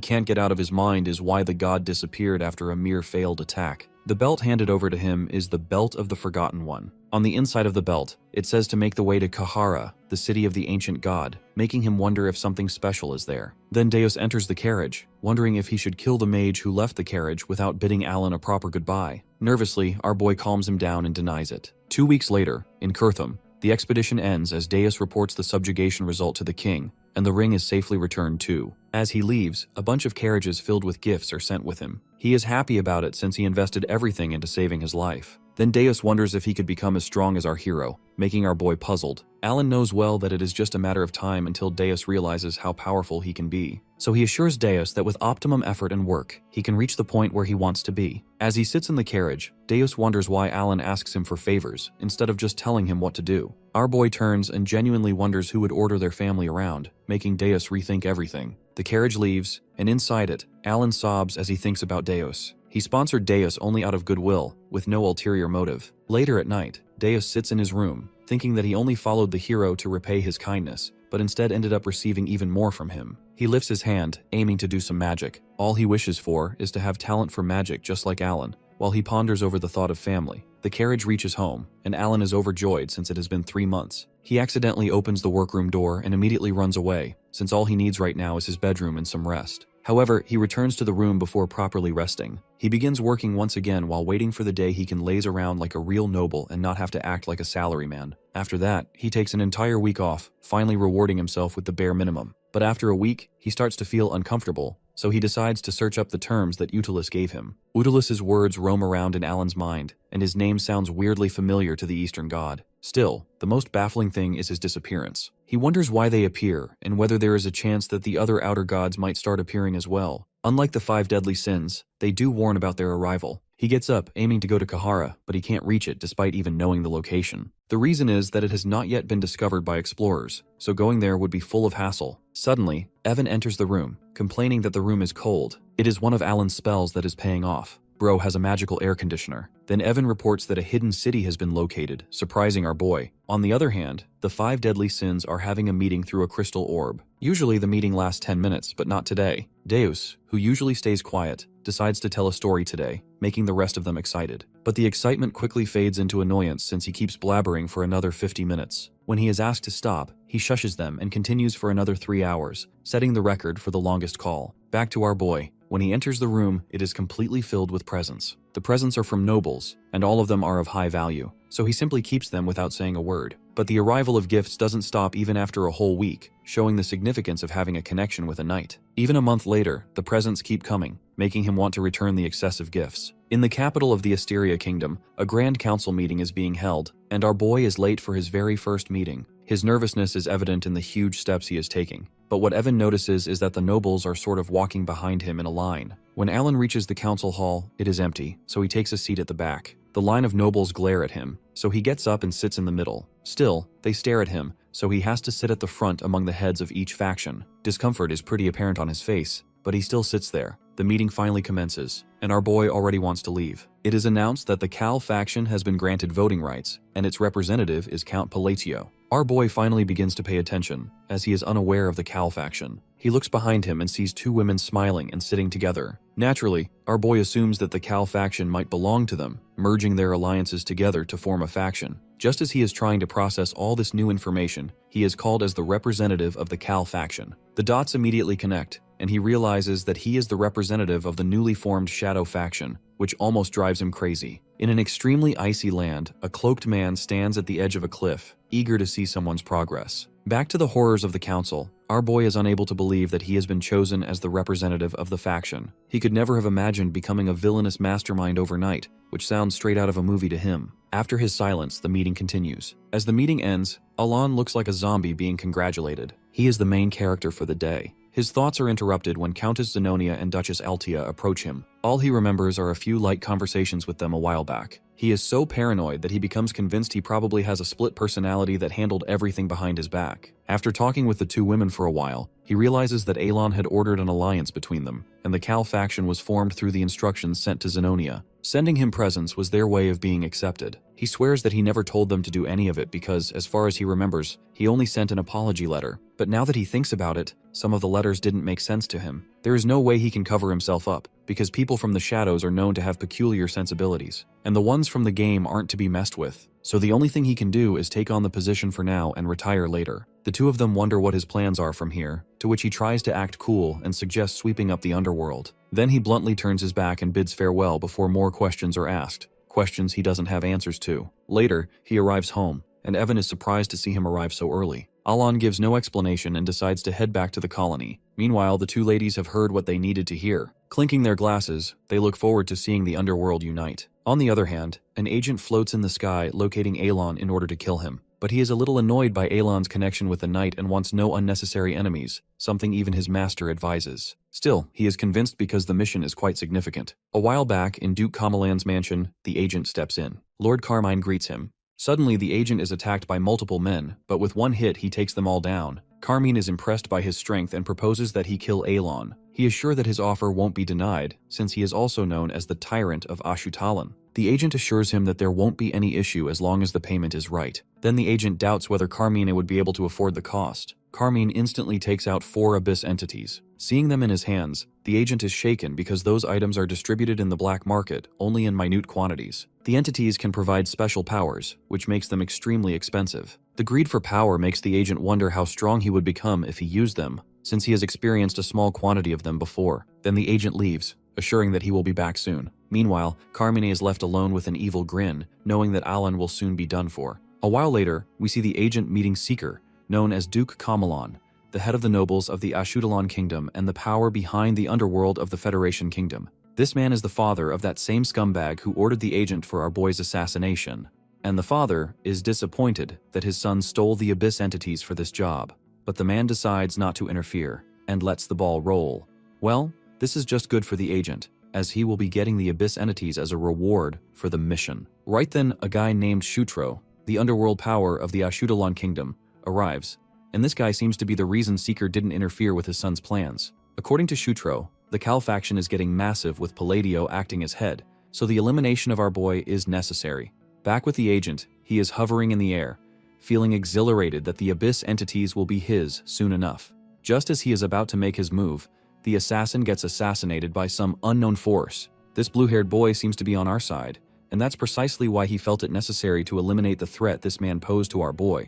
can't get out of his mind is why the god disappeared after a mere failed attack. The belt handed over to him is the Belt of the Forgotten One. On the inside of the belt, it says to make the way to Kahara, the city of the ancient god, making him wonder if something special is there. Then Deus enters the carriage, wondering if he should kill the mage who left the carriage without bidding Alan a proper goodbye. Nervously, our boy calms him down and denies it. 2 weeks later, in Kurthum, the expedition ends as Deus reports the subjugation result to the king, and the ring is safely returned too. As he leaves, a bunch of carriages filled with gifts are sent with him. He is happy about it since he invested everything into saving his life. Then Deus wonders if he could become as strong as our hero, making our boy puzzled. Alan knows well that it is just a matter of time until Deus realizes how powerful he can be. So he assures Deus that with optimum effort and work, he can reach the point where he wants to be. As he sits in the carriage, Deus wonders why Alan asks him for favors, instead of just telling him what to do. Our boy turns and genuinely wonders who would order their family around, making Deus rethink everything. The carriage leaves, and inside it, Alan sobs as he thinks about Deus. He sponsored Deus only out of goodwill, with no ulterior motive. Later at night, Deus sits in his room, thinking that he only followed the hero to repay his kindness, but instead ended up receiving even more from him. He lifts his hand, aiming to do some magic. All he wishes for is to have talent for magic just like Alan. While he ponders over the thought of family, the carriage reaches home, and Alan is overjoyed since it has been 3 months. He accidentally opens the workroom door and immediately runs away, since all he needs right now is his bedroom and some rest. However, he returns to the room before properly resting. He begins working once again while waiting for the day he can laze around like a real noble and not have to act like a salaryman. After that, he takes an entire week off, finally rewarding himself with the bare minimum. But after a week, he starts to feel uncomfortable, so he decides to search up the terms that Utilus gave him. Utilus's words roam around in Alan's mind, and his name sounds weirdly familiar to the Eastern god. Still, the most baffling thing is his disappearance. He wonders why they appear, and whether there is a chance that the other outer gods might start appearing as well. Unlike the 5 deadly sins, they do warn about their arrival. He gets up, aiming to go to Kahara, but he can't reach it despite even knowing the location. The reason is that it has not yet been discovered by explorers, so going there would be full of hassle. Suddenly, Evan enters the room, complaining that the room is cold. It is one of Alan's spells that is paying off. Bro has a magical air conditioner. Then Evan reports that a hidden city has been located, surprising our boy. On the other hand, the 5 deadly sins are having a meeting through a crystal orb. Usually the meeting lasts 10 minutes, but not today. Deus, who usually stays quiet, decides to tell a story today, making the rest of them excited. But the excitement quickly fades into annoyance since he keeps blabbering for another 50 minutes. When he is asked to stop, he shushes them and continues for another 3 hours, setting the record for the longest call. Back to our boy. When he enters the room, it is completely filled with presents. The presents are from nobles, and all of them are of high value, so he simply keeps them without saying a word. But the arrival of gifts doesn't stop even after a whole week, showing the significance of having a connection with a knight. Even a month later, the presents keep coming, making him want to return the excessive gifts. In the capital of the Asteria Kingdom, a grand council meeting is being held, and our boy is late for his very first meeting. His nervousness is evident in the huge steps he is taking. But what Evan notices is that the nobles are sort of walking behind him in a line. When Alan reaches the council hall, it is empty, so he takes a seat at the back. The line of nobles glare at him, so he gets up and sits in the middle. Still, they stare at him, so he has to sit at the front among the heads of each faction. Discomfort is pretty apparent on his face, but he still sits there. The meeting finally commences, and our boy already wants to leave. It is announced that the Cal faction has been granted voting rights, and its representative is Count Palatio. Our boy finally begins to pay attention, as he is unaware of the Cal faction. He looks behind him and sees 2 women smiling and sitting together. Naturally, our boy assumes that the Cal faction might belong to them, merging their alliances together to form a faction. Just as he is trying to process all this new information, he is called as the representative of the Cal faction. The dots immediately connect, and he realizes that he is the representative of the newly formed Shadow faction, which almost drives him crazy. In an extremely icy land, a cloaked man stands at the edge of a cliff, eager to see someone's progress. Back to the horrors of the council, our boy is unable to believe that he has been chosen as the representative of the faction. He could never have imagined becoming a villainous mastermind overnight, which sounds straight out of a movie to him. After his silence, the meeting continues. As the meeting ends, Alon looks like a zombie being congratulated. He is the main character for the day. His thoughts are interrupted when Countess Zenonia and Duchess Altia approach him. All he remembers are a few light conversations with them a while back. He is so paranoid that he becomes convinced he probably has a split personality that handled everything behind his back. After talking with the 2 women for a while, he realizes that Alon had ordered an alliance between them, and the Cal faction was formed through the instructions sent to Zenonia. Sending him presents was their way of being accepted. He swears that he never told them to do any of it because, as far as he remembers, he only sent an apology letter. But now that he thinks about it, some of the letters didn't make sense to him. There is no way he can cover himself up, because people from the shadows are known to have peculiar sensibilities, and the ones from the game aren't to be messed with. So the only thing he can do is take on the position for now and retire later. The 2 of them wonder what his plans are from here, to which he tries to act cool and suggests sweeping up the underworld. Then he bluntly turns his back and bids farewell before more questions are asked. Questions he doesn't have answers to. Later, he arrives home, and Evan is surprised to see him arrive so early. Alon gives no explanation and decides to head back to the colony. Meanwhile, the 2 ladies have heard what they needed to hear. Clinking their glasses, they look forward to seeing the underworld unite. On the other hand, an agent floats in the sky locating Alon in order to kill him. But he is a little annoyed by Alon's connection with the knight and wants no unnecessary enemies, something even his master advises. Still, he is convinced because the mission is quite significant. A while back, in Duke Kamalan's mansion, the agent steps in. Lord Carmine greets him. Suddenly, the agent is attacked by multiple men, but with one hit he takes them all down. Carmine is impressed by his strength and proposes that he kill Alon. He is sure that his offer won't be denied, since he is also known as the Tyrant of Ashutalan. The agent assures him that there won't be any issue as long as the payment is right. Then the agent doubts whether Carmine would be able to afford the cost. Carmine instantly takes out 4 abyss entities. Seeing them in his hands, the agent is shaken because those items are distributed in the black market only in minute quantities. The entities can provide special powers, which makes them extremely expensive. The greed for power makes the agent wonder how strong he would become if he used them, since he has experienced a small quantity of them before. Then the agent leaves, assuring that he will be back soon. Meanwhile, Carmine is left alone with an evil grin, knowing that Alan will soon be done for. A while later, we see the agent meeting Seeker, known as Duke Kamalon, the head of the nobles of the Ashutalon Kingdom and the power behind the underworld of the Federation Kingdom. This man is the father of that same scumbag who ordered the agent for our boy's assassination. And the father is disappointed that his son stole the abyss entities for this job. But the man decides not to interfere, and lets the ball roll. Well, this is just good for the agent, as he will be getting the abyss entities as a reward for the mission. Right then, a guy named Shutro, the underworld power of the Ashutalon Kingdom, arrives, and this guy seems to be the reason Seeker didn't interfere with his son's plans. According to Shutro, the Cal faction is getting massive with Palladio acting as head, so the elimination of our boy is necessary. Back with the agent, he is hovering in the air, feeling exhilarated that the abyss entities will be his soon enough. Just as he is about to make his move, the assassin gets assassinated by some unknown force. This blue-haired boy seems to be on our side, and that's precisely why he felt it necessary to eliminate the threat this man posed to our boy.